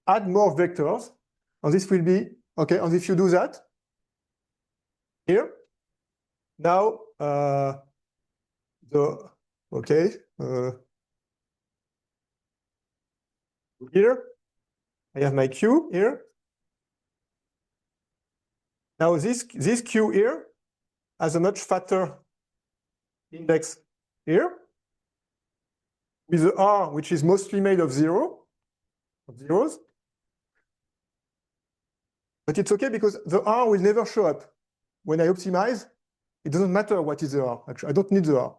add more vectors, and this will be, okay, and if you do that, here, now, here, I have my Q here. Now this Q here has a much fatter index here, with the R, which is mostly made of zeros. But it's okay because the R will never show up. When I optimize, it doesn't matter what is the R. Actually, I don't need the R.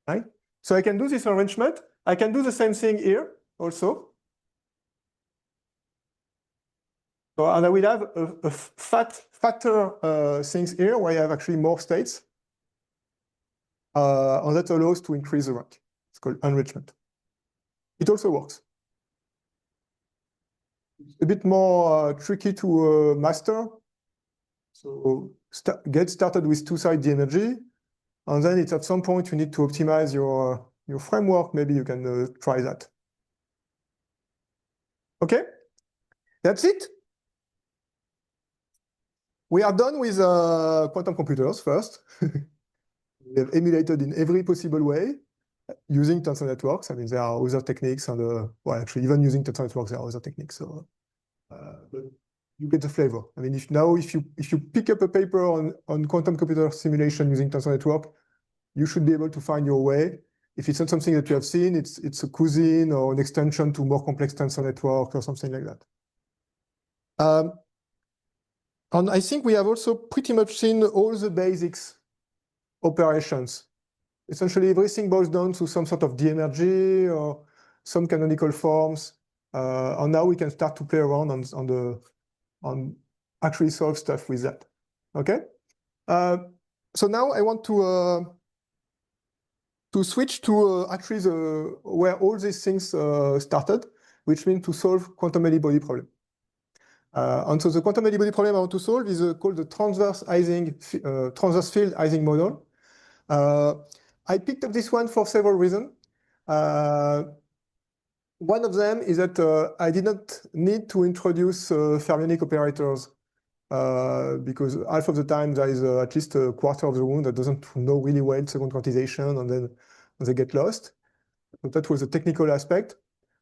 Right? So I can do this arrangement. I can do the same thing here also. So, and I will have a fatter things here where I have actually more states. And that allows to increase the rank. It's called enrichment. It also works. It's a bit more tricky to master. So get started with two-side energy, and then it's at some point you need to optimize your framework. Maybe you can try that. Okay, that's it. We are done with quantum computers first. We have emulated in every possible way using tensor networks. I mean, there are other techniques, and well, actually, even using tensor networks, there are other techniques. So, but you get the flavor. I mean, if you pick up a paper on quantum computer simulation using tensor network, you should be able to find your way. If it's not something that you have seen, it's a cousin or an extension to more complex tensor network or something like that. And I think we have also pretty much seen all the basics operations. Essentially, everything boils down to some sort of d energy or some canonical forms. And now we can start to play around on actually solve stuff with that. Okay. So now I want to switch to actually where all these things started, which means to solve quantum Lie-Body problem. And so the quantum Lie-Body problem I want to solve is called the transverse field Ising model. I picked up this one for several reasons. One of them is that I did not need to introduce fermionic operators because half of the time there is at least a quarter of the room that doesn't know really well second quantization, and then they get lost. So that was a technical aspect.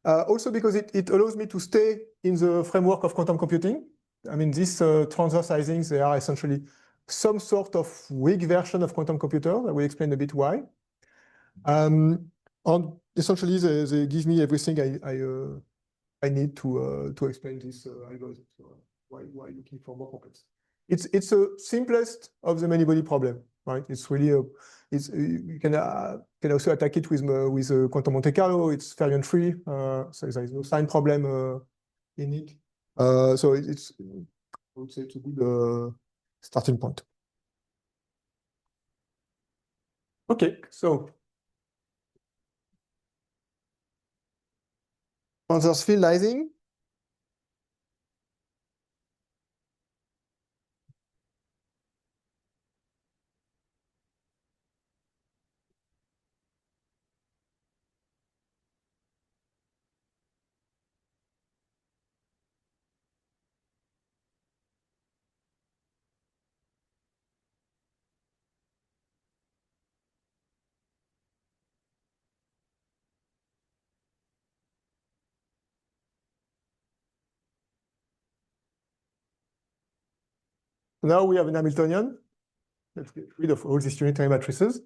Also because it allows me to stay in the framework of quantum computing. I mean, these transverse Isings, they are essentially some sort of weak version of quantum computer. I will explain a bit why. And essentially, they give me everything I need to explain this algorithm. So why looking for more complex? It's the simplest of the many-body problem, right? It's really you can also attack it with quantum Monte Carlo. It's fermion-free, so there is no sign problem in it. So I would say it's a good starting point. Okay, so transverse field Ising. Now we have an Hamiltonian. Let's get rid of all these unitary matrices.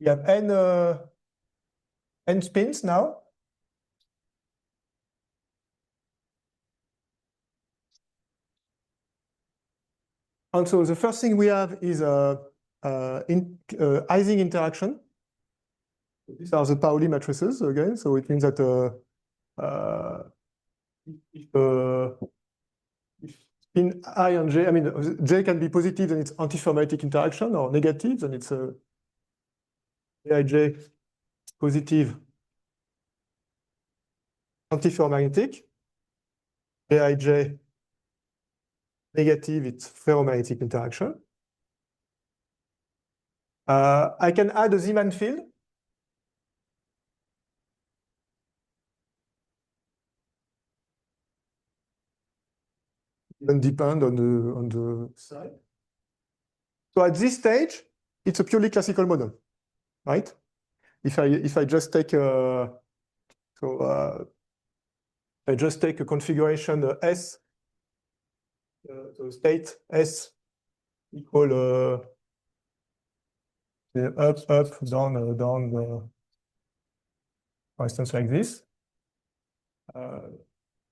We have n spins now. And so the first thing we have is Ising interaction. These are the Pauli matrices again. So it means that if spin I and j, I mean, j can be positive, then it's antifermatic interaction, or negative, then it's Aij positive antiferromagnetic. Aij negative, it's ferromagnetic interaction. I can add a Zeeman field. It doesn't depend on the side. So at this stage, it's a purely classical model, right? If I just take I just take a configuration S, so state S equal up, down, down, for instance, like this.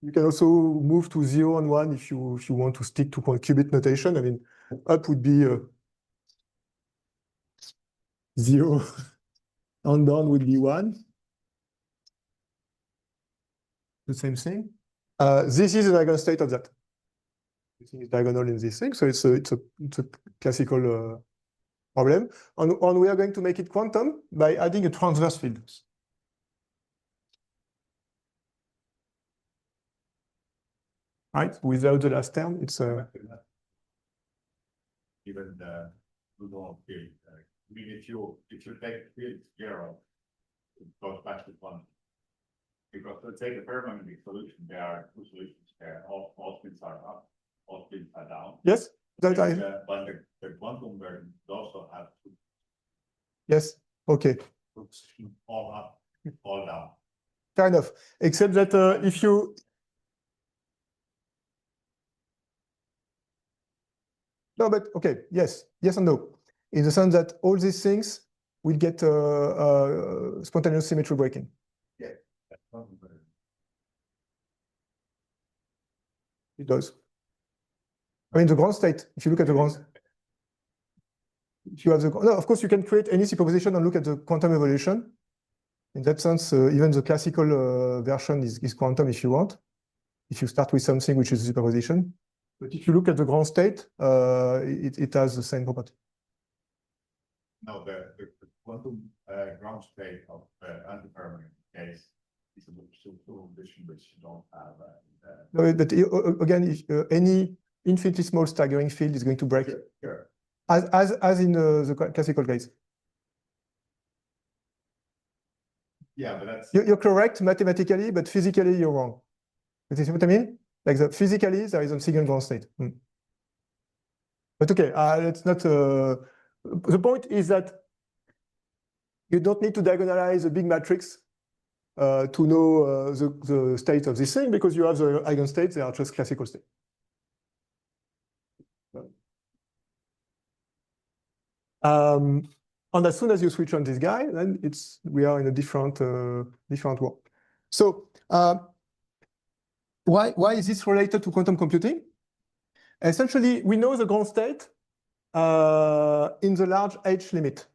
You can also move to 0 and 1 if you want to stick to qubit notation. I mean, up would be 0, and down would be 1. The same thing. This is the diagonal state of that. This thing is diagonal in this thing, so it's a classical problem. And we are going to make it quantum by adding a transverse field. right? Without the last term, it's Even the Rudolph field, I mean, if you take field 0, it goes back to 1. Because let's say the permanent solution, there are 2 solutions there. All spins are up, all spins are down. yes, that I. But the quantum version also have 2. Yes, okay. All up, all down. Kind of, except that if you. No, but okay, yes and no. In the sense that all these things will get spontaneous symmetry breaking. Yeah, that's quantum version. It does. I mean, the ground state, if you look at the ground, if you have the, no, of course, you can create any superposition and look at the quantum evolution. In that sense, even the classical version is quantum if you want, if you start with something which is a superposition. But if you look at the ground state, it has the same property. No, the quantum ground state of anti-permanent case is a superposition which you don't have. No, but again, if any infinitely small staggering field is going to break, Sure. as in the classical case. Yeah, but that's. You're correct mathematically, but physically you're wrong. You see what I mean? Like physically, there is a single ground state. But okay, let's not. The point is that you don't need to diagonalize a big matrix to know the state of this thing, because you have the eigenstates, they are just classical states. And as soon as you switch on this guy, then we are in a different world. So why is this related to quantum computing? Essentially, we know the ground state in the large H limit,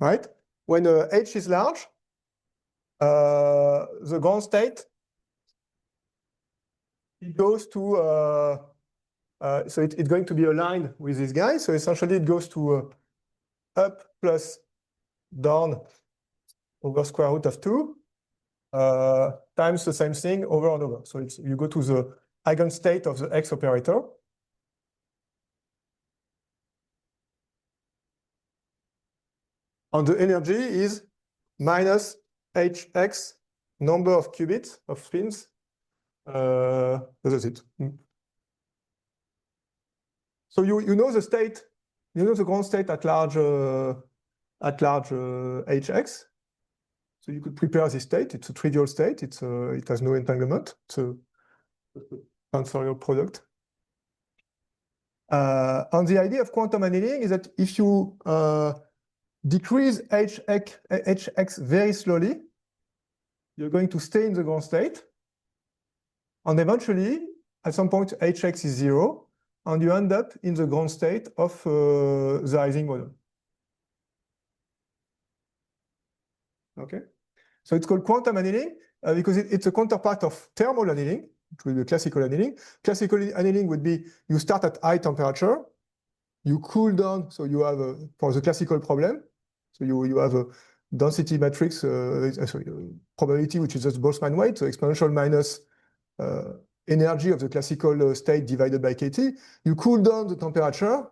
right? When H is large, the ground state, it goes to, so it's going to be aligned with this guy. So essentially it goes to up plus down over square root of 2 times the same thing over and over. So you go to the eigenstate of the X operator. And the energy is minus Hx number of qubits of spins. That's it. So you know the state, you know the ground state at large Hx. So you could prepare this state. It's a trivial state. It has no entanglement. It's a tensorial product. And the idea of quantum annealing is that if you decrease Hx very slowly, you're going to stay in the ground state. And eventually, at some point, Hx is 0, and you end up in the ground state of the Ising model. Okay, so it's called quantum annealing because it's a counterpart of thermal annealing, which would be classical annealing. Classical annealing would be you start at high temperature, you cool down, so you have for the classical problem, so you have a density matrix, probability, which is just Boltzmann weight, so exponential minus energy of the classical state divided by kT. You cool down the temperature,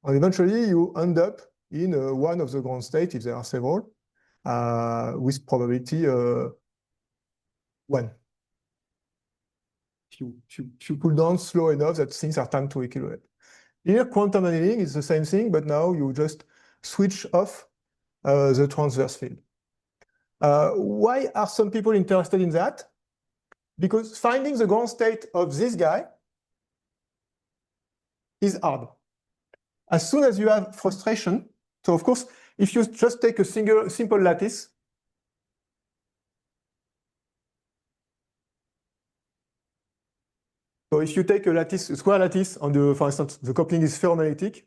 and eventually you end up in one of the ground states, if there are several, with probability 1. If you cool down slow enough that things are time to equivalent. Here, quantum annealing is the same thing, but now you just switch off the transverse field. Why are some people interested in that? Because finding the ground state of this guy is hard. As soon as you have frustration, so of course, if you just take a simple lattice, so if you take a lattice, a square lattice, and for instance, the coupling is ferromagnetic,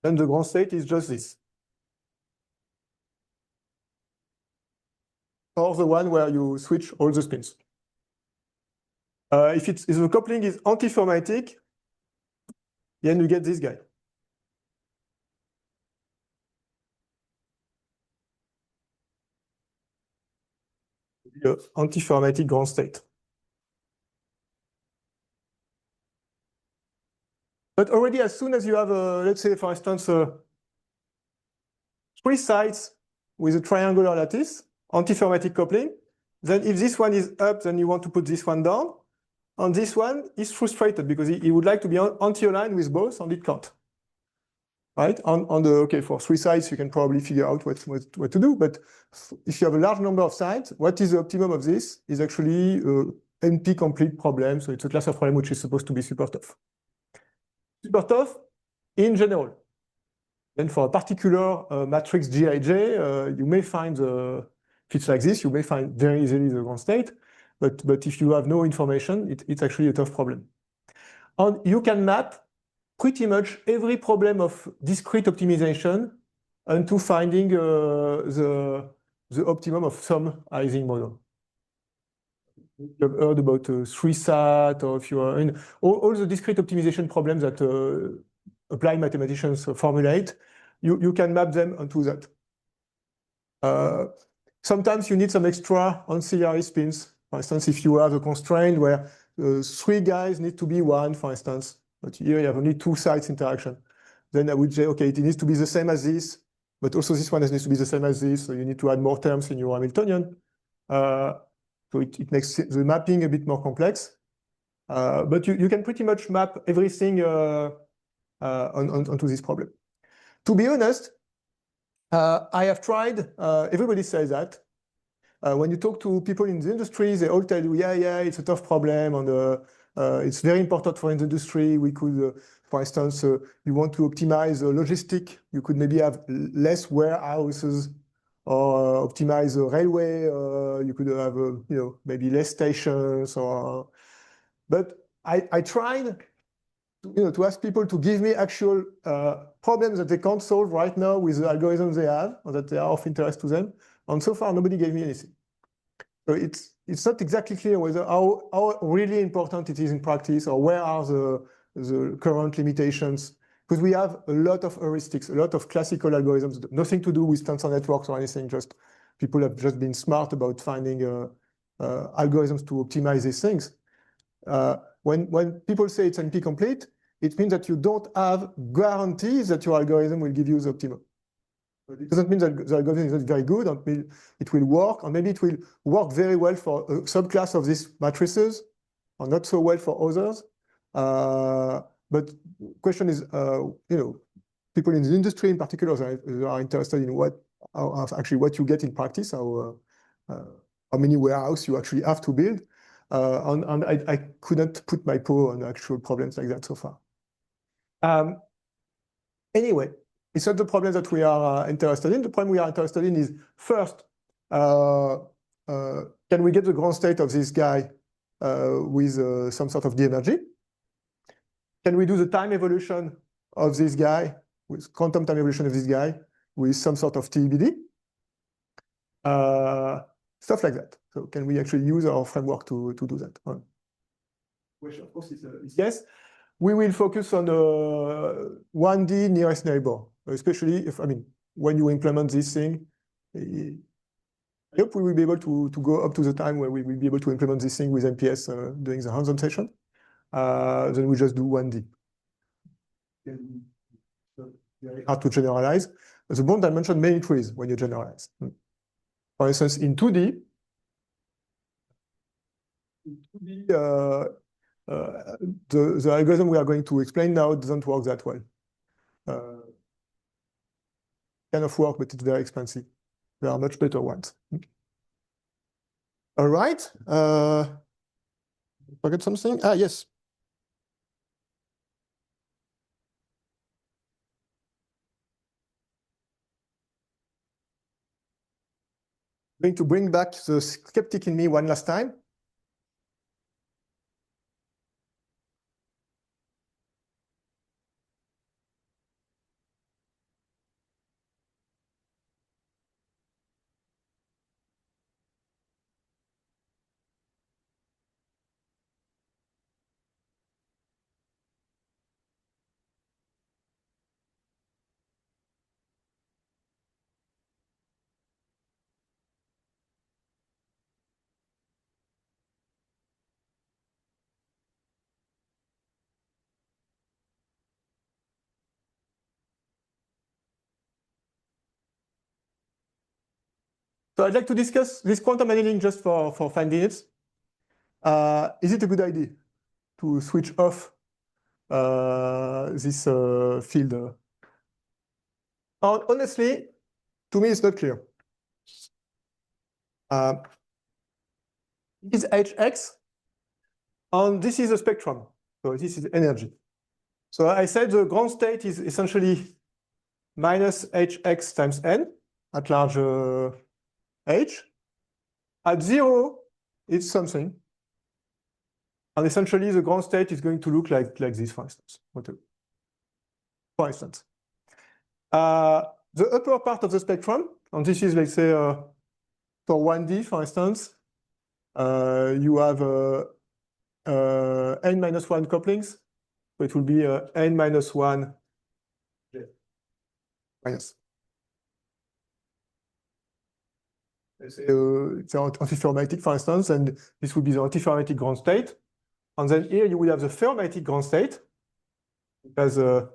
then the ground state is just this. Or the one where you switch all the spins. If the coupling is antiferromagnetic, then you get this guy. The antiferromagnetic ground state. But already as soon as you have, let's say, for instance, 3 sites with a triangular lattice, antifermatic coupling, then if this one is up, then you want to put this one down. And this one is frustrated because he would like to be anti-aligned with both, and it can't. Right? Okay, for 3 sites, you can probably figure out what to do. But if you have a large number of sites, what is the optimum of this is actually NP-complete problem. So it's a class of problem which is supposed to be super tough. Super tough in general. Then for a particular matrix Gij, you may find, if it's like this, you may find very easily the ground state. But if you have no information, it's actually a tough problem. And you can map pretty much every problem of discrete optimization into finding the optimum of some Ising model. You've heard about 3-SAT, or if you are in all the discrete optimization problems that applied mathematicians formulate, you can map them onto that. Sometimes you need some extra ancillary spins. For instance, if you have a constraint where 3 guys need to be 1, for instance, but here you have only 2 sides interaction, then I would say, okay, it needs to be the same as this, but also this one needs to be the same as this, so you need to add more terms in your Hamiltonian. So it makes the mapping a bit more complex. But you can pretty much map everything onto this problem. To be honest, I have tried, everybody says that. When you talk to people in the industry, they all tell you, yeah, it's a tough problem, and it's very important for the industry. We could, for instance, you want to optimize logistic, you could maybe have less warehouses, or optimize the railway, you could have, maybe less stations, or. But I tried to ask people to give me actual problems that they can't solve right now with the algorithms they have, or that they are of interest to them. And so far, nobody gave me anything. So it's not exactly clear whether how really important it is in practice, or where are the current limitations. Because we have a lot of heuristics, a lot of classical algorithms, nothing to do with tensor networks or anything, just people have just been smart about finding algorithms to optimize these things. When people say it's NP-complete, it means that you don't have guarantees that your algorithm will give you the optimum. It doesn't mean that the algorithm is not very good, and it will work, and maybe it will work very well for a subclass of these matrices, or not so well for others. But the question is, people in the industry in particular are interested in actually what you get in practice, how many warehouses you actually have to build. And I couldn't put my paw on actual problems like that so far. Anyway, it's not the problem that we are interested in. The problem we are interested in is, first, can we get the ground state of this guy with some sort of d-energy? Can we do the time evolution of this guy, with quantum time evolution of this guy, with some sort of TBD? Stuff like that. So can we actually use our framework to do that? Question, of course, is yes. We will focus on the 1D nearest neighbor, especially when you implement this thing. I hope we will be able to go up to the time where we will be able to implement this thing with MPS during the hands-on session. Then we just do 1D. Very hard to generalize. The bond dimension may increase when you generalize. For instance, in 2D, the algorithm we are going to explain now doesn't work that well. Kind of work, but it's very expensive. There are much better ones. All right. Forget something? Yes. Going to bring back the skeptic in me one last time. So I'd like to discuss this quantum annealing just for 5 minutes. Is it a good idea to switch off this field? Honestly, to me, it's not clear. This is Hx, and this is a spectrum. So this is energy. So I said the ground state is essentially minus Hx times n at large h. At 0, it's something. And essentially, the ground state is going to look like this, for instance. For instance. The upper part of the spectrum, and this is, let's say, for 1D, for instance, you have n minus 1 couplings. So it will be n minus 1 minus. Let's say it's antiferromatic, for instance, and this would be the antiferromatic ground state. And then here you will have the ferromatic ground state. It has the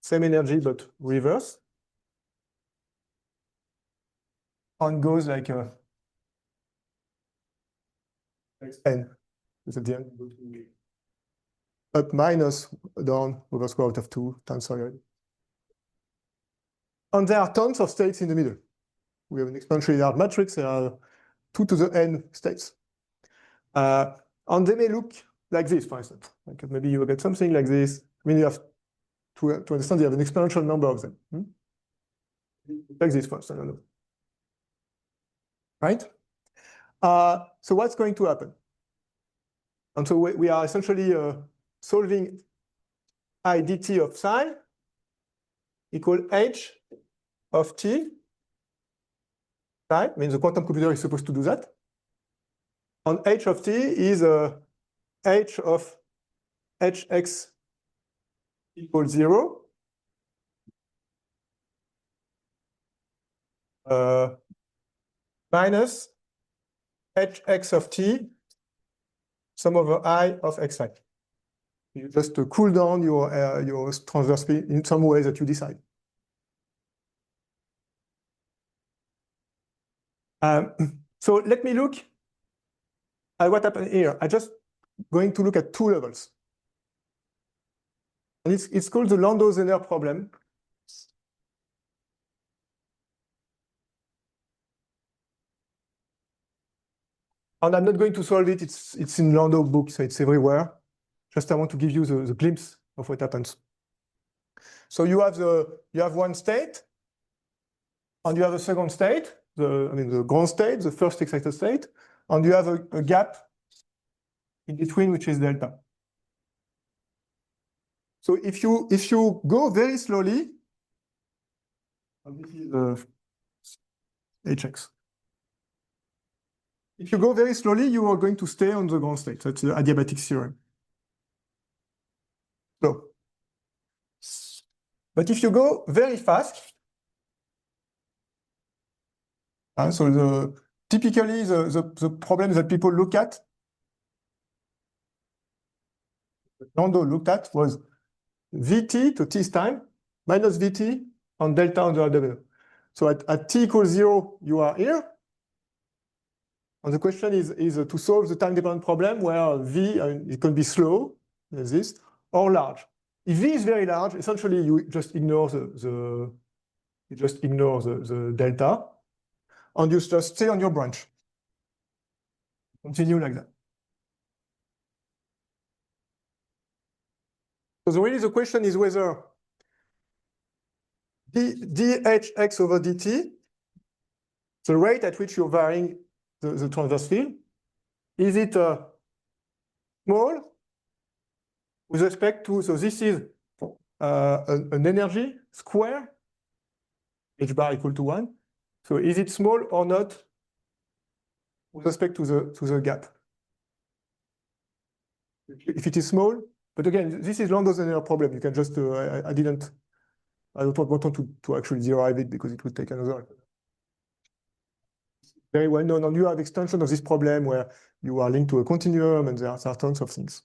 same energy but reverse. And goes like n. At the end, go to up minus down over square root of 2 times solid. And there are tons of states in the middle. We have an exponentially large matrix. There are 2 to the n states. And they may look like this, for instance. Like maybe you get something like this. I mean, you have to understand you have an exponential number of them. Like this, for instance. Right? So what's going to happen? And so we are essentially solving I dt of psi equal h of t. Psi means the quantum computer is supposed to do that. And h of t is h of hx equals 0. Minus hx of t sum over I of xi. You just cool down your transverse speed in some way that you decide. So let me look at what happened here. I'm just going to look at 2 levels. And it's called the Landau-Zener problem. And I'm not going to solve it. It's in Landau book, so it's everywhere. Just I want to give you the glimpse of what happens. So you have one state, and you have a second state, the ground state, the first excited state, and you have a gap in between, which is delta. So if you go very slowly, and this is hx. If you go very slowly, you are going to stay on the ground state. That's the adiabatic theorem. So, but if you go very fast, so typically the problem that people look at, Landau looked at was Vt to t's time minus Vt on delta on the RW. So at t equals 0, you are here. And the question is to solve the time-dependent problem where V, it can be slow, as this, or large. If V is very large, essentially you just ignore the delta, and you just stay on your branch. Continue like that. So really the question is whether dHx over dt, the rate at which you're varying the transverse field, is it small with respect to, so this is an energy square, h bar equal to 1. So is it small or not with respect to the gap? If it is small, but again, this is Landau-Zener problem. You can just, I don't want to actually derive it because it would take another. Very well known, and you have extension of this problem where you are linked to a continuum, and there are tons of things.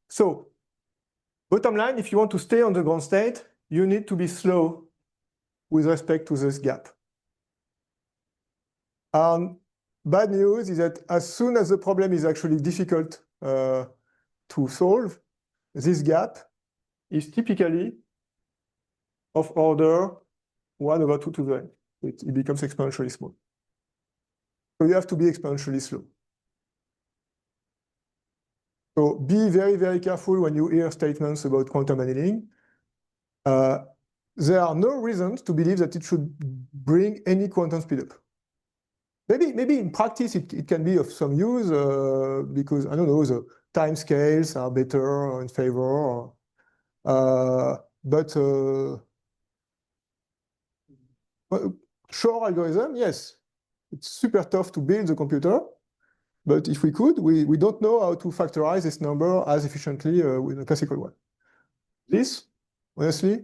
So, bottom line, if you want to stay on the ground state, you need to be slow with respect to this gap. Bad news is that as soon as the problem is actually difficult to solve, this gap is typically of order 1/2 to the n. It becomes exponentially small. So you have to be exponentially slow. So be very, very careful when you hear statements about quantum annealing. There are no reasons to believe that it should bring any quantum speedup. Maybe in practice it can be of some use because, I don't know, the time scales are better in favor. But Shor algorithm, yes, it's super tough to build the computer. But if we could, we don't know how to factorize this number as efficiently with a classical one. This, honestly,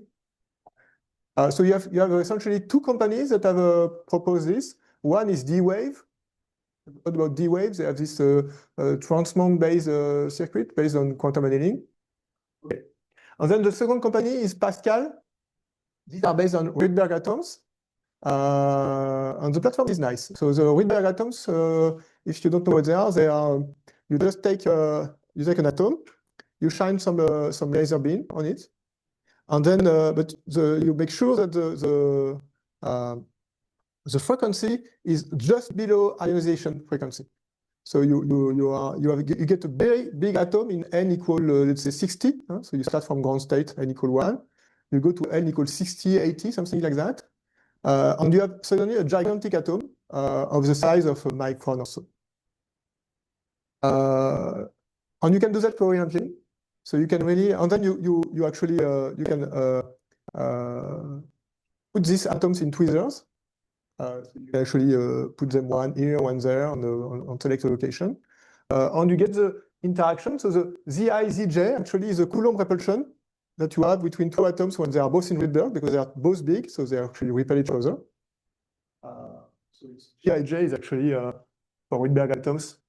so you have essentially two companies that have proposed this. One is D-Wave. What about D-Wave? They have this transmon-based circuit based on quantum annealing. Okay. And then the second company is Pascal. These are based on Rydberg atoms. And the platform is nice. So the Rydberg atoms, if you don't know what they are, you just take an atom, you shine some laser beam on it, and then you make sure that the frequency is just below ionization frequency. So you get a very big atom in n equal let's say 60. So you start from ground state n equal 1, you go to n equal 60, 80, something like that. And you have suddenly a gigantic atom of the size of a micron or so. And you can do that coherently. So you can really, and then you actually you can put these atoms in tweezers. So you can actually put them one here, one there on select a location. And you get the interaction. So the Zi-Zj actually is a Coulomb repulsion that you have between two atoms when they are both in Rydberg, because they are both big, so they actually repel each other. So Gij is actually for Rydberg atoms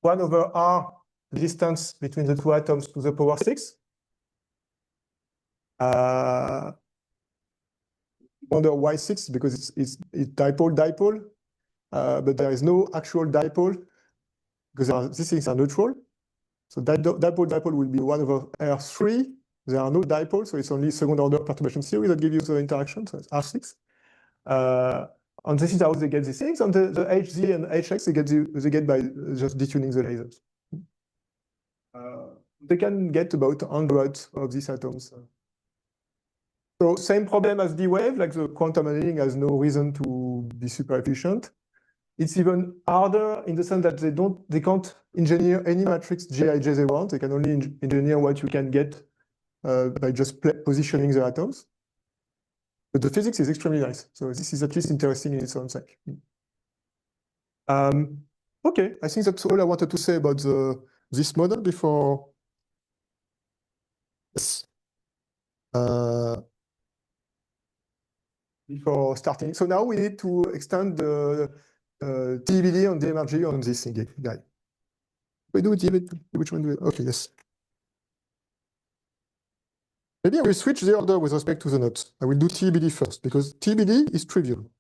1/r distance between the two atoms to the power 6. Wonder why 6? Because it's dipole, but there is no actual dipole because these things are neutral. So dipole will be 1/r3. There are no dipoles, so it's only second order perturbation theory that gives you the interaction. So it's R6. And this is how they get these things. And the Hz and Hx they get by just detuning the lasers. They can get about 100 of these atoms. So same problem as D-Wave, like the quantum annealing has no reason to be super efficient. It's even harder in the sense that they can't engineer any matrix Gij they want. They can only engineer what you can get by just positioning the atoms. But the physics is extremely nice. So this is at least interesting in its own sake. Okay, I think that's all I wanted to say about this model before. Yes. Before starting. So now we need to extend the TBD and DMRG on this guy. We do TBD. Which one do we? Okay, yes. Maybe I will switch the order with respect to the notes. I will do TBD first because TBD is trivial.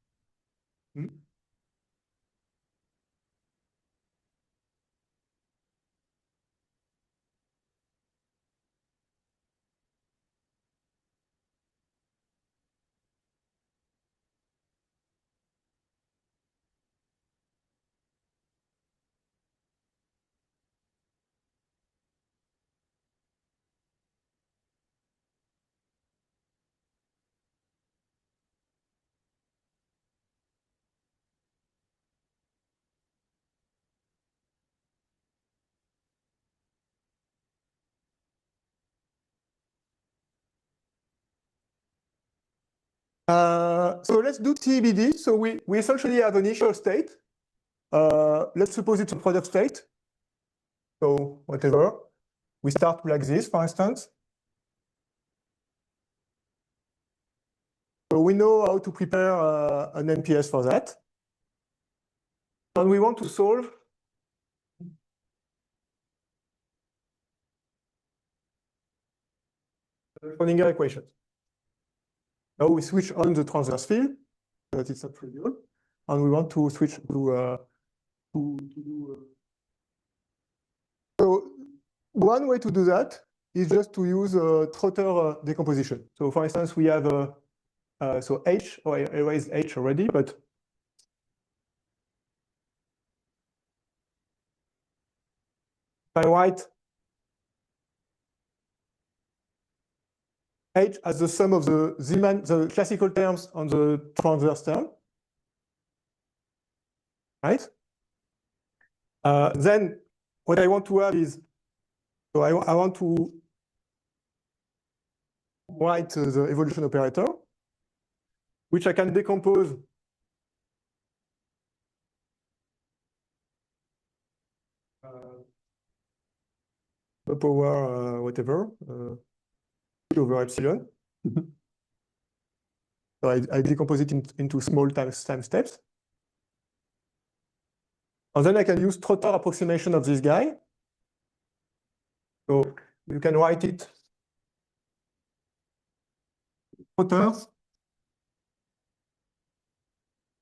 So let's do TBD. So we essentially have an initial state. Let's suppose it's a product state. So whatever. We start like this, for instance. So we know how to prepare an NPS for that. And we want to solve the Schrödinger equations. Now we switch on the transverse field. that it's not trivial, and we want to switch to do. So one way to do that is just to use Trotter decomposition. So for instance, we have so H, or I erased H already, but if I write H as the sum of the classical terms on the transverse term, right? Then what I want to have is, so I want to write the evolution operator, which I can decompose the power whatever over epsilon. So I decompose it into small time steps. And then I can use Trotter approximation of this guy. So you can write it Trotter.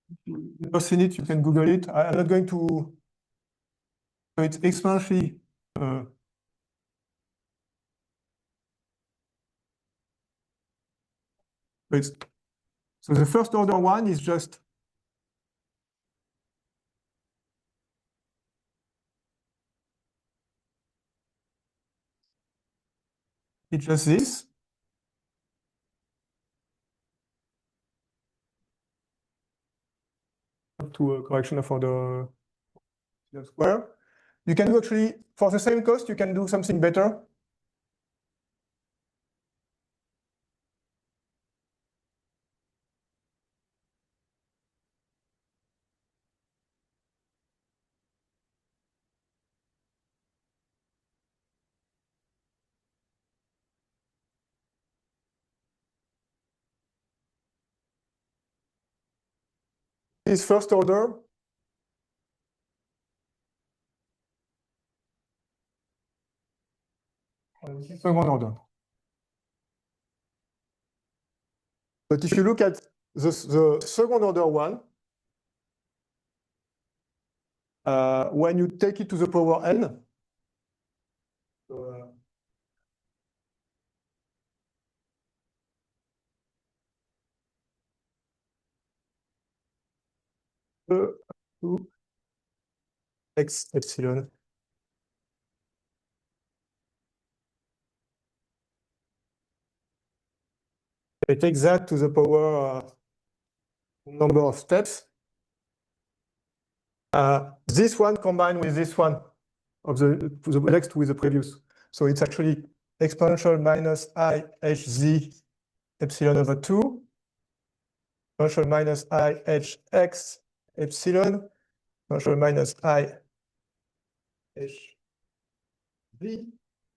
If you've seen it, you can Google it. I'm not going to. So it's exponentially. So the first order one is just this. To a correction of order square. You can do actually, for the same cost, you can do something better. This first order. Second order. But if you look at the second order one, when you take it to the power n, x epsilon. I take that to the power number of steps. This one combined with this one of the next with the previous. So it's actually exponential minus I hz epsilon over 2, exponential minus I hx epsilon, exponential minus I hv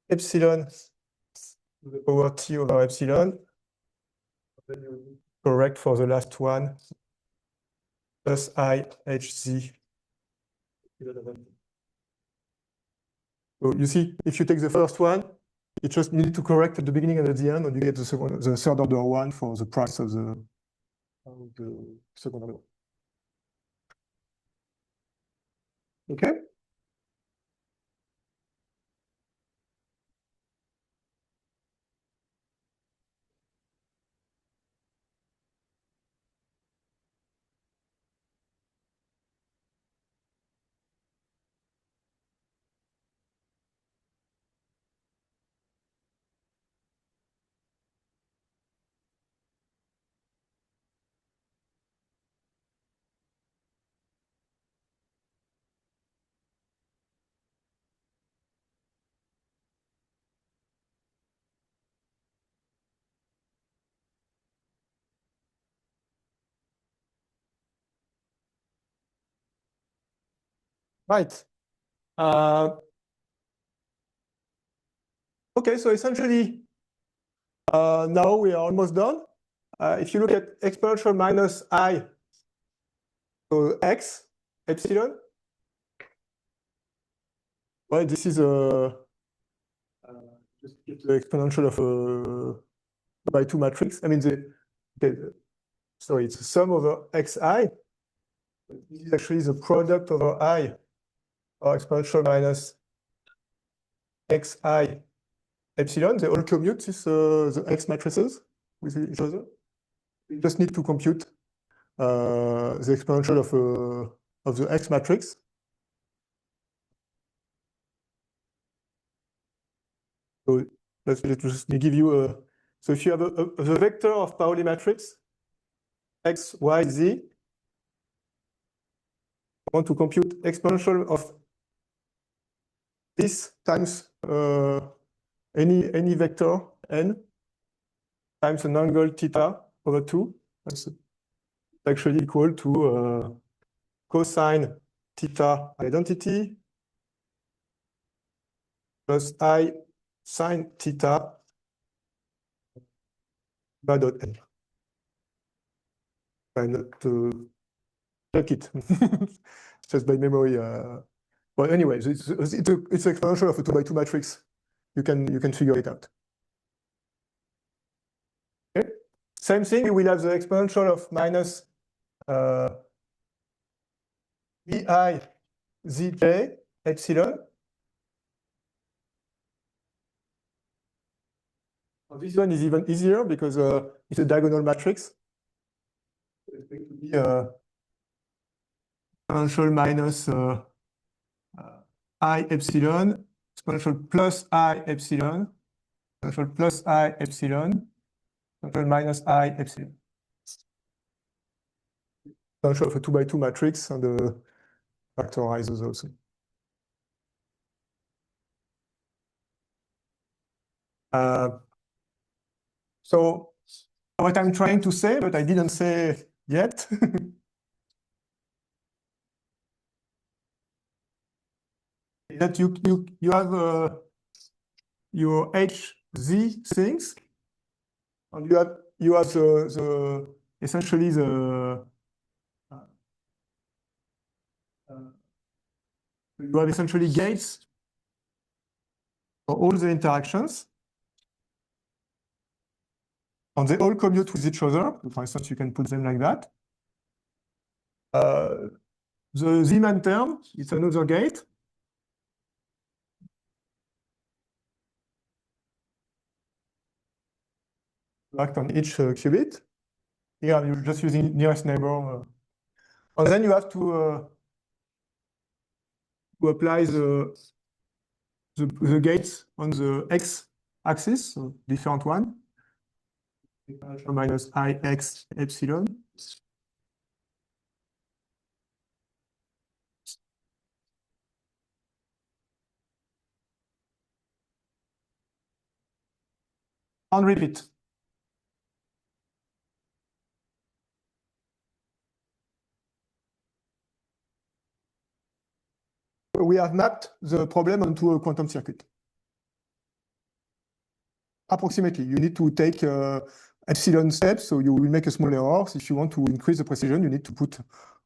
epsilon to the power t over epsilon. Then you correct for the last one, plus I hz. So you see, if you take the first one, you just need to correct at the beginning and at the end, and you get the third order one for the price of the second order. Okay. Right. Okay, so essentially, now we are almost done. If you look at exponential minus I, so x epsilon, well, this is just get the exponential of by 2 matrix. I mean, So it's sum over xi. This is actually the product over I, or exponential minus xi epsilon. They all commute the X matrices with each other. You just need to compute the exponential of the X matrix. So let me just give you a. So if you have the vector of Pauli matrix x, y, z, I want to compute exponential of this times any vector n times an angle theta over 2. That's actually equal to cosine theta identity plus I sine theta dot n. Try not to check it just by memory. But anyways, it's exponential of a 2 by 2 matrix. You can figure it out. Okay. Same thing. We will have the exponential of minus vi zj epsilon. This one is even easier because it's a diagonal matrix. It's going to be exponential minus I epsilon, exponential plus I epsilon, exponential plus I epsilon, exponential minus I epsilon. Exponential of a 2 by 2 matrix and factorizes also. So what I'm trying to say, but I didn't say yet, that you have your HZ things, and you have the essentially the you have essentially gates for all the interactions. And they all commute with each other. For instance, you can put them like that. The Zeeman term, it's another gate. Act on each qubit. Here, you're just using nearest neighbor. And then you have to apply the gates on the x-axis, so different one. Minus ix epsilon. And repeat. We have mapped the problem onto a quantum circuit. Approximately, you need to take epsilon steps, so you will make a small error. If you want to increase the precision, you need to put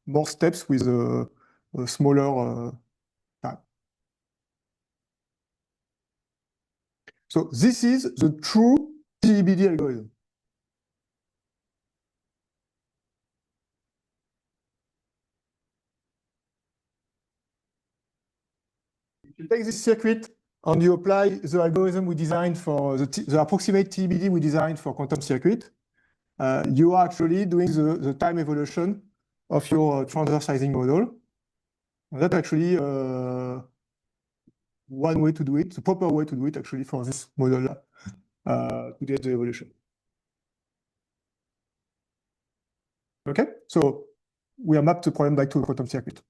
more steps with a smaller time. So this is the true TEBD algorithm. If you take this circuit and you apply the algorithm we designed for the approximate TEBD we designed for quantum circuit, you are actually doing the time evolution of your transverse sizing model. And that's actually one way to do it, the proper way to do it actually for this model to get the evolution. Okay, so we have mapped the problem back to a quantum circuit.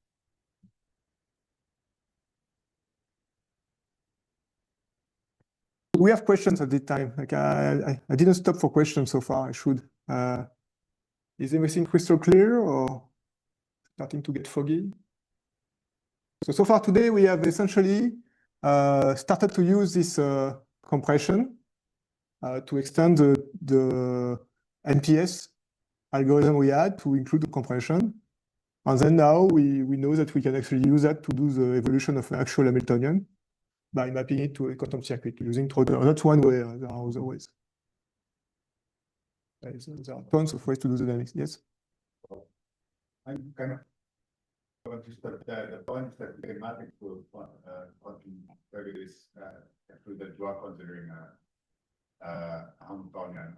We have questions at this time. Like I didn't stop for questions so far. I should. Is everything crystal clear or starting to get foggy? So far today we have essentially started to use this compression to extend the NPS algorithm we had to include the compression. And then now we know that we can actually use that to do the evolution of an actual Hamiltonian by mapping it to a quantum circuit using Trotter. That's one way, there are other ways. There are tons of ways to do the dynamics. Yes. I'm kind of interested that the points that schematic will quantum is actually that you are considering Hamiltonian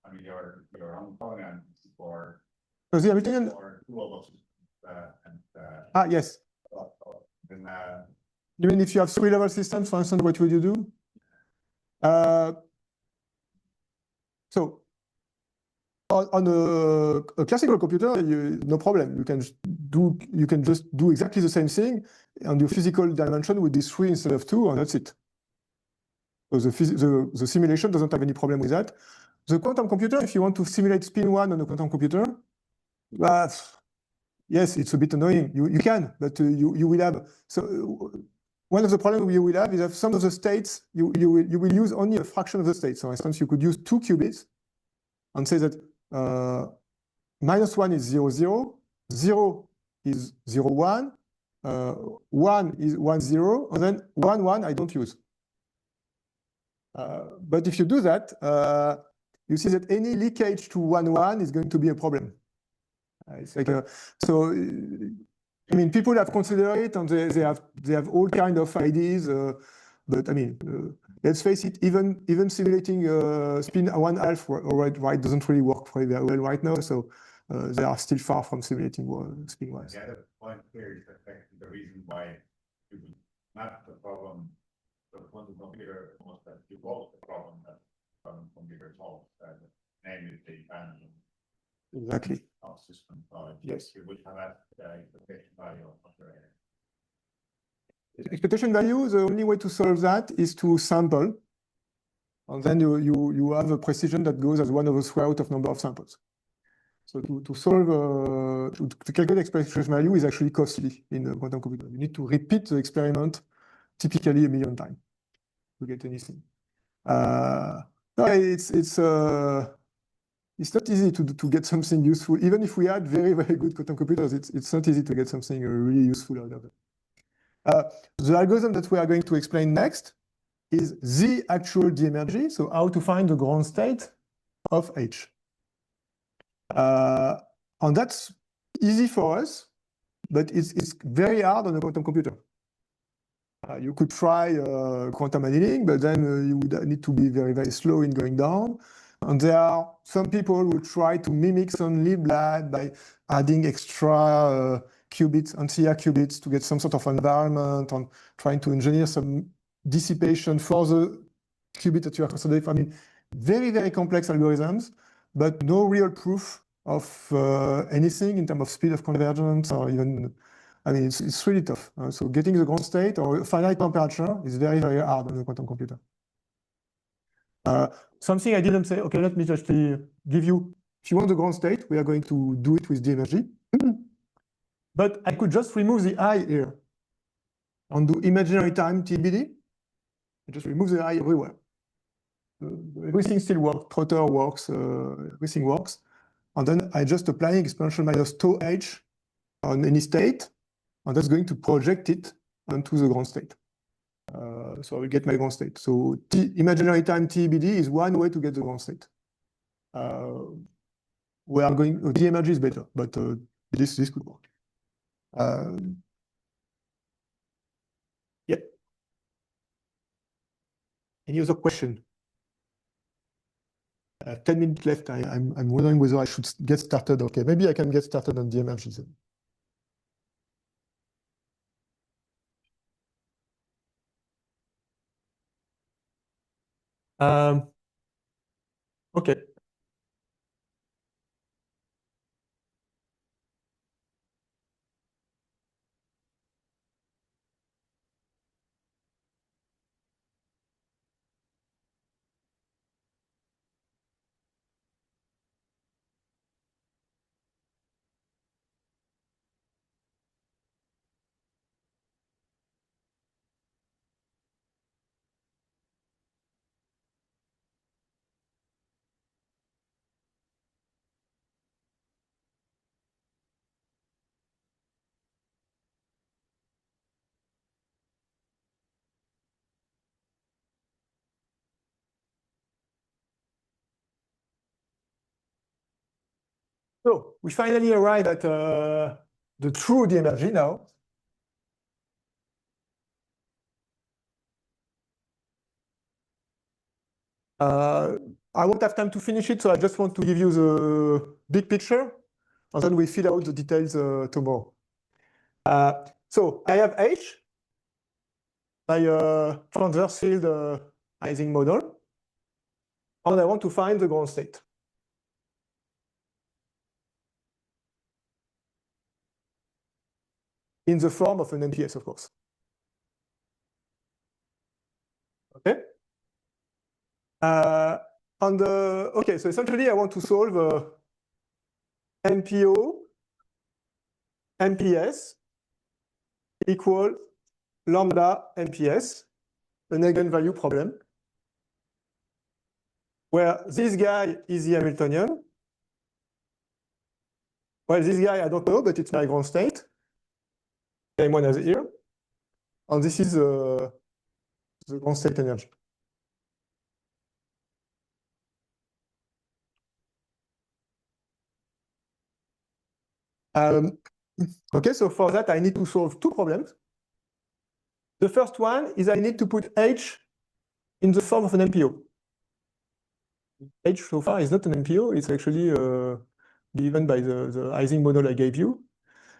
I mean your Hamiltonian for the Hamiltonian or two of us yes. Then You mean if you have three-level systems, for instance, what would you do? So on a classical computer, no problem. You can just do exactly the same thing, and your physical dimension would be 3 instead of 2, and that's it. So the simulation doesn't have any problem with that. The quantum computer, if you want to simulate spin 1 on a quantum computer, yes, it's a bit annoying. You can, but you will have. So one of the problems you will have is that some of the states you will use only a fraction of the states. So, for instance, you could use 2 qubits and say that -1 is 0, 0, 0 is 0, 1, 1 is 1, 0, and then 1, 1 I don't use. But if you do that, you see that any leakage to 1, 1 is going to be a problem. It's like so. I mean, people have considered it, and they have all kind of ideas. But I mean, let's face it. Even simulating spin 1/2 right doesn't really work very well right now. So they are still far from simulating spin wise. the other point here is that the reason why you would not the problem the quantum computer was that you solved the problem that quantum computer solves, namely the abandonment Exactly. of system. Yes. You would have expectation value of the area. Expectation value, the only way to solve that is to sample. And then you have a precision that goes as 1/3 of number of samples. So to solve, to calculate expectation value is actually costly in a quantum computer. You need to repeat the experiment typically 1,000,000 times to get anything. No, it's not easy to get something useful. Even if we had very, very good quantum computers, it's not easy to get something really useful out of it. The algorithm that we are going to explain next is the actual D energy, so how to find the ground state of H. And that's easy for us, but it's very hard on a quantum computer. You could try quantum annealing, but then you would need to be very, very slow in going down. And there are some people who try to mimic some LibLab by adding extra qubits, ancilla qubits, to get some sort of environment, and trying to engineer some dissipation for the qubit that you are considering. I mean, very, very complex algorithms, but no real proof of anything in terms of speed of convergence or even. I mean, it's really tough. So getting the ground state or finite temperature is very, very hard on a quantum computer. Something I didn't say, okay, let me just give you, if you want the ground state, we are going to do it with the energy. But I could just remove the I here and do imaginary time TBD. I just remove the I everywhere. Everything still works, Trotter works, everything works. And then I just applying exponential minus tau h on any state, and that's going to project it onto the ground state. So I will get my ground state. So imaginary time TBD is one way to get the ground state. We are going, the energy is better, but this could work. Yeah. Any other question? 10 minutes left. I'm wondering whether I should get started. Okay, maybe I can get started on the energy then. Okay. So we finally arrive at the true D energy now. I won't have time to finish it, so I just want to give you the big picture, and then we fill out the details tomorrow. So I have H, my transverse field Ising model, and I want to find the ground state. In the form of an MPS, of course. Okay. Okay, so essentially I want to solve MPO MPS equal lambda MPS, an eigenvalue problem, where this guy is the Hamiltonian. Well, this guy I don't know, but it's my ground state. Same one as here. And this is the ground state energy. Okay, so for that, I need to solve two problems. The first one is I need to put H in the form of an MPO. H so far is not an MPO, it's actually given by the Ising model I gave you.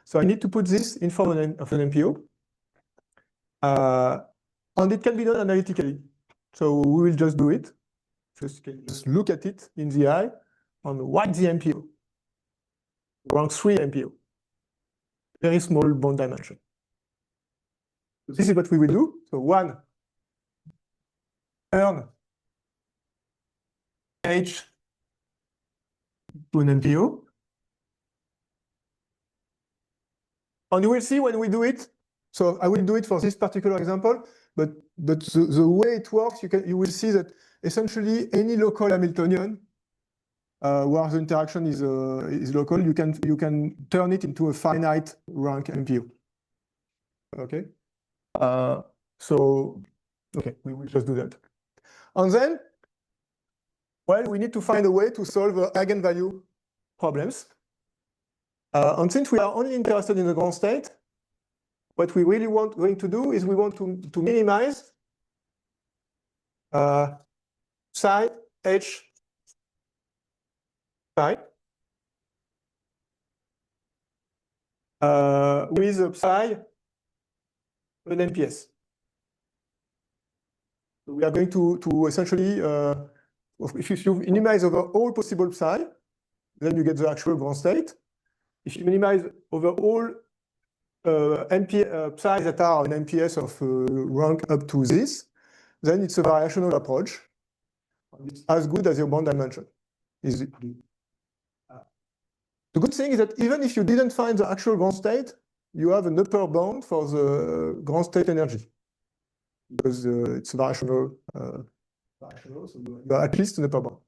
So I need to put this in form of an MPO. And it can be done analytically. So we will just do it. Just look at it in the eye and what's the MPO? Rank 3 MPO. Very small bond dimension. So this is what we will do. So one, turn H to an MPO. And you will see when we do it. So I will do it for this particular example, but the way it works, you will see that essentially any local Hamiltonian where the interaction is local, you can turn it into a finite rank MPO. Okay. So okay, we will just do that. And then, well, we need to find a way to solve eigenvalue problems. And since we are only interested in the ground state, what we really going to do is we want to minimize psi H psi with a psi an MPS. So we are going to essentially, if you minimize over all possible psi, then you get the actual ground state. If you minimize over all psi that are an MPS of rank up to this, then it's a variational approach. It's as good as your bond dimension. The good thing is that even if you didn't find the actual ground state, you have an upper bound for the ground state energy. Because it's variational, so you are at least an upper bound.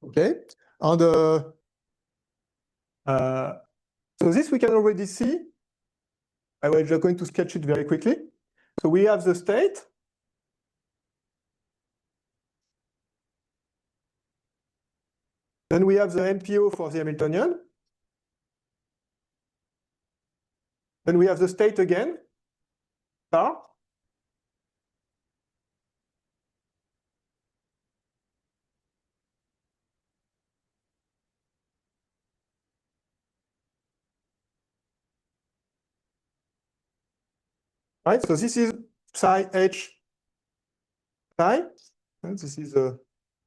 Okay, and so this we can already see. I was just going to sketch it very quickly. So we have the state. Then we have the MPO for the Hamiltonian. Then we have the state again. Star. Right, so this is psi H psi, and this is a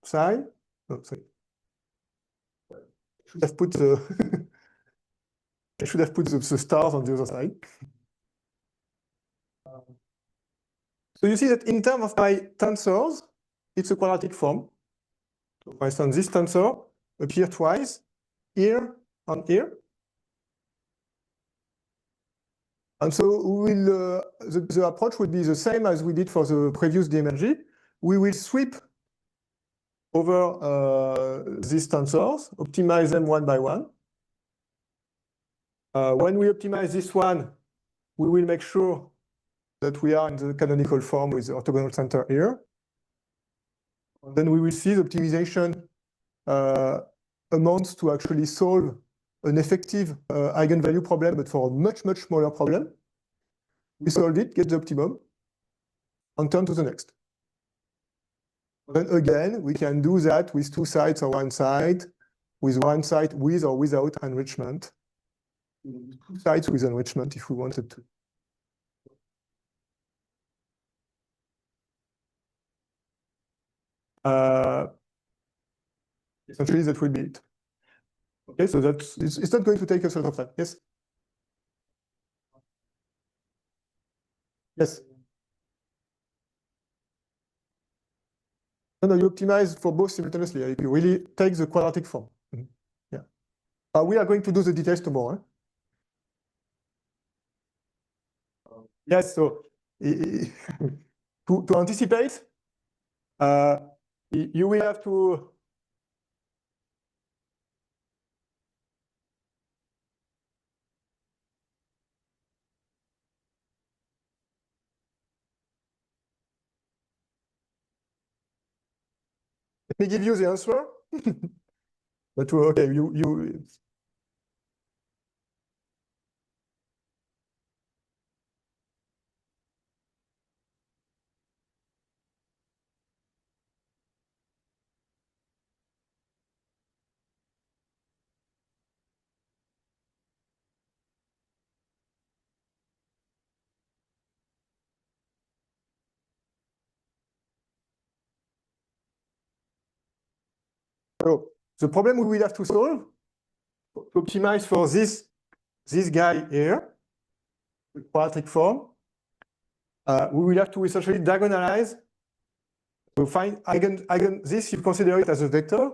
psi. Oh, sorry. I should have put the I should have put the stars on the other side. So you see that in terms of my tensors, it's a quadratic form. So for instance, this tensor appears twice, here and here. And so we will, the approach would be the same as we did for the previous DMNG. We will sweep over these tensors, optimize them one by one. When we optimize this one, we will make sure that we are in the canonical form with the orthogonal center here. And then we will see the optimization up amounts to actually solve an effective eigenvalue problem, but for a much, much smaller problem. We solve it, get the optimum, and turn to the next. Then again, we can do that with two sides or one side, with one side with or without enrichment. Two sides with enrichment if we wanted to. Essentially, that will be it. Okay, so that's it's not going to take us a lot of time. Yes? Yes. No, you optimize for both simultaneously. You really take the quadratic form. Yeah. We are going to do the details tomorrow. Yes, so to anticipate, you will have to let me give you the answer. But okay, you so the problem we will have to solve to optimize for this guy here, the quadratic form, we will have to essentially diagonalize to find this you consider it as a vector,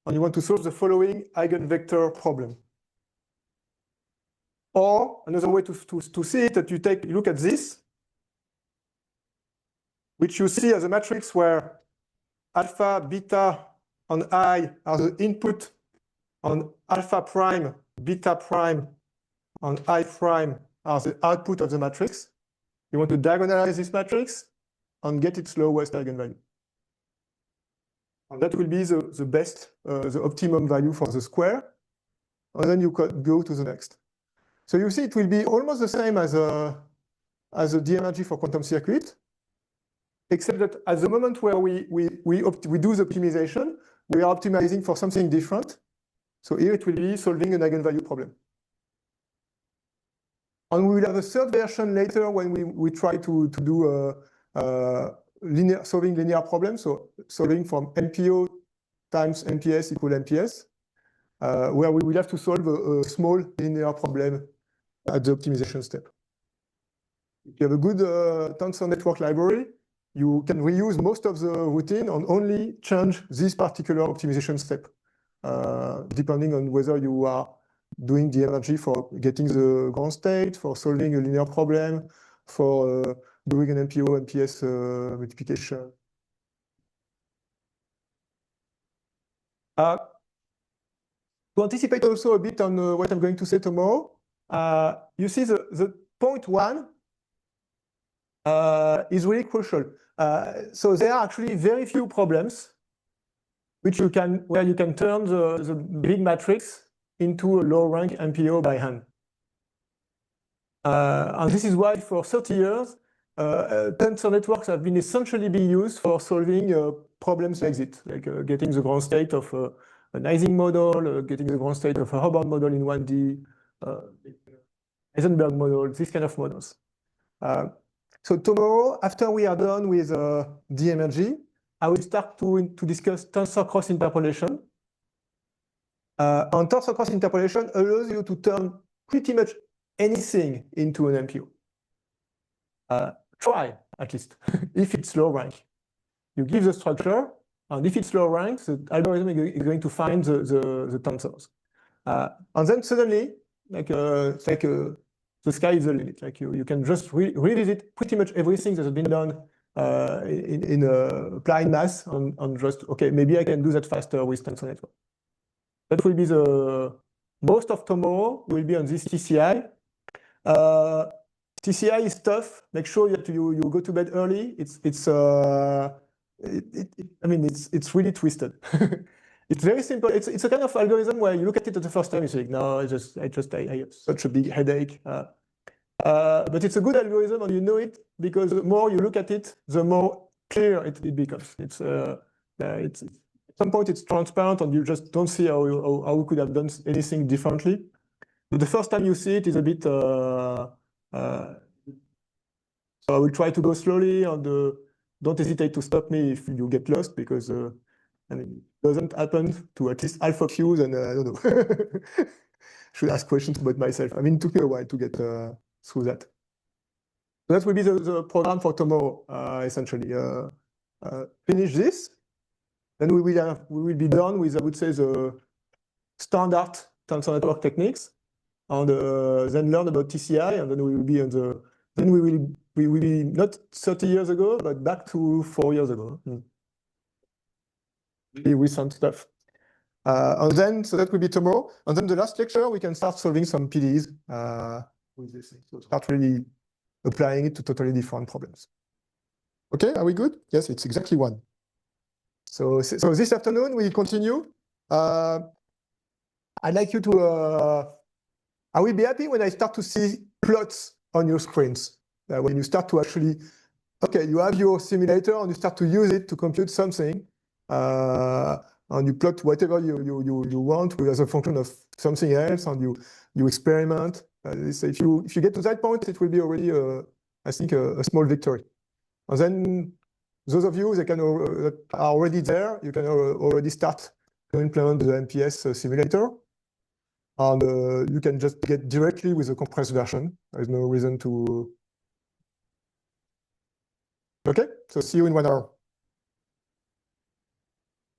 and you want to solve the following eigenvector problem. Or another way to see it, that you look at this, which you see as a matrix where alpha, beta, and I are the input, and alpha prime, beta prime, and I prime are the output of the matrix. You want to diagonalize this matrix and get its lowest eigenvalue. And that will be the best, the optimum value for the square. And then you could go to the next. So you see it will be almost the same as a d-energy for quantum circuit, except that at the moment where we do the optimization, we are optimizing for something different. So here it will be solving an eigenvalue problem. And we will have a third version later when we try to do solving linear problems, so solving from MPO times MPS equal MPS, where we will have to solve a small linear problem at the optimization step. If you have a good tensor network library, you can reuse most of the routine and only change this particular optimization step, depending on whether you are doing the energy for getting the ground state, for solving a linear problem, for doing an MPO, MPS multiplication. To anticipate also a bit on what I'm going to say tomorrow, you see the point one is really crucial. So there are actually very few problems where you can turn the big matrix into a low rank MPO by hand. And this is why for 30 years, tensor networks have been essentially being used for solving problems like this, like getting the ground state of an Ising model, getting the ground state of a Hubbard model in 1D, Heisenberg model, these kind of models. So tomorrow, after we are done with d-energy, I will start to discuss tensor cross interpolation. And tensor cross interpolation allows you to turn pretty much anything into an MPO. Try, at least, if it's low rank. You give the structure, and if it's low rank, the algorithm is going to find the tensors. And then suddenly, it's like the sky is the limit. Like you can just revisit pretty much everything that has been done in applied math and just, okay, maybe I can do that faster with tensor network. That will be most of tomorrow will be on this TCI. TCI is tough. Make sure that you go to bed early. I mean, it's really twisted. It's very simple. It's a kind of algorithm where you look at it the first time, you think, no, I have such a big headache. But it's a good algorithm, and you know it because the more you look at it, the more clear it becomes. It's at some point it's transparent, and you just don't see how we could have done anything differently. But the first time you see it is a bit. So I will try to go slowly, and don't hesitate to stop me if you get lost, because I mean, it doesn't happen to at least half of you, and I don't know. Should ask questions about myself. I mean, it took me a while to get through that. So that will be the program for tomorrow, essentially. Finish this, then we will be done with, I would say, the standard tensor network techniques, and then learn about TCI, and then we will be on the. Then we will be not 30 years ago, but back to 4 years ago. Recent stuff. And then, so that will be tomorrow. And then the last lecture, we can start solving some PDEs with this thing. So start really applying it to totally different problems. Okay, are we good? Yes, it's exactly 1. So this afternoon, we continue. I'd like you to, I will be happy when I start to see plots on your screens. When you start to actually, okay, you have your simulator and you start to use it to compute something, and you plot whatever you want as a function of something else, and you experiment. If you get to that point, it will be already, I think, a small victory. And then those of you that are already there, you can already start to implement the MPS simulator. And you can just get directly with the compressed version. There's no reason to. Okay, so see you in 1 hour.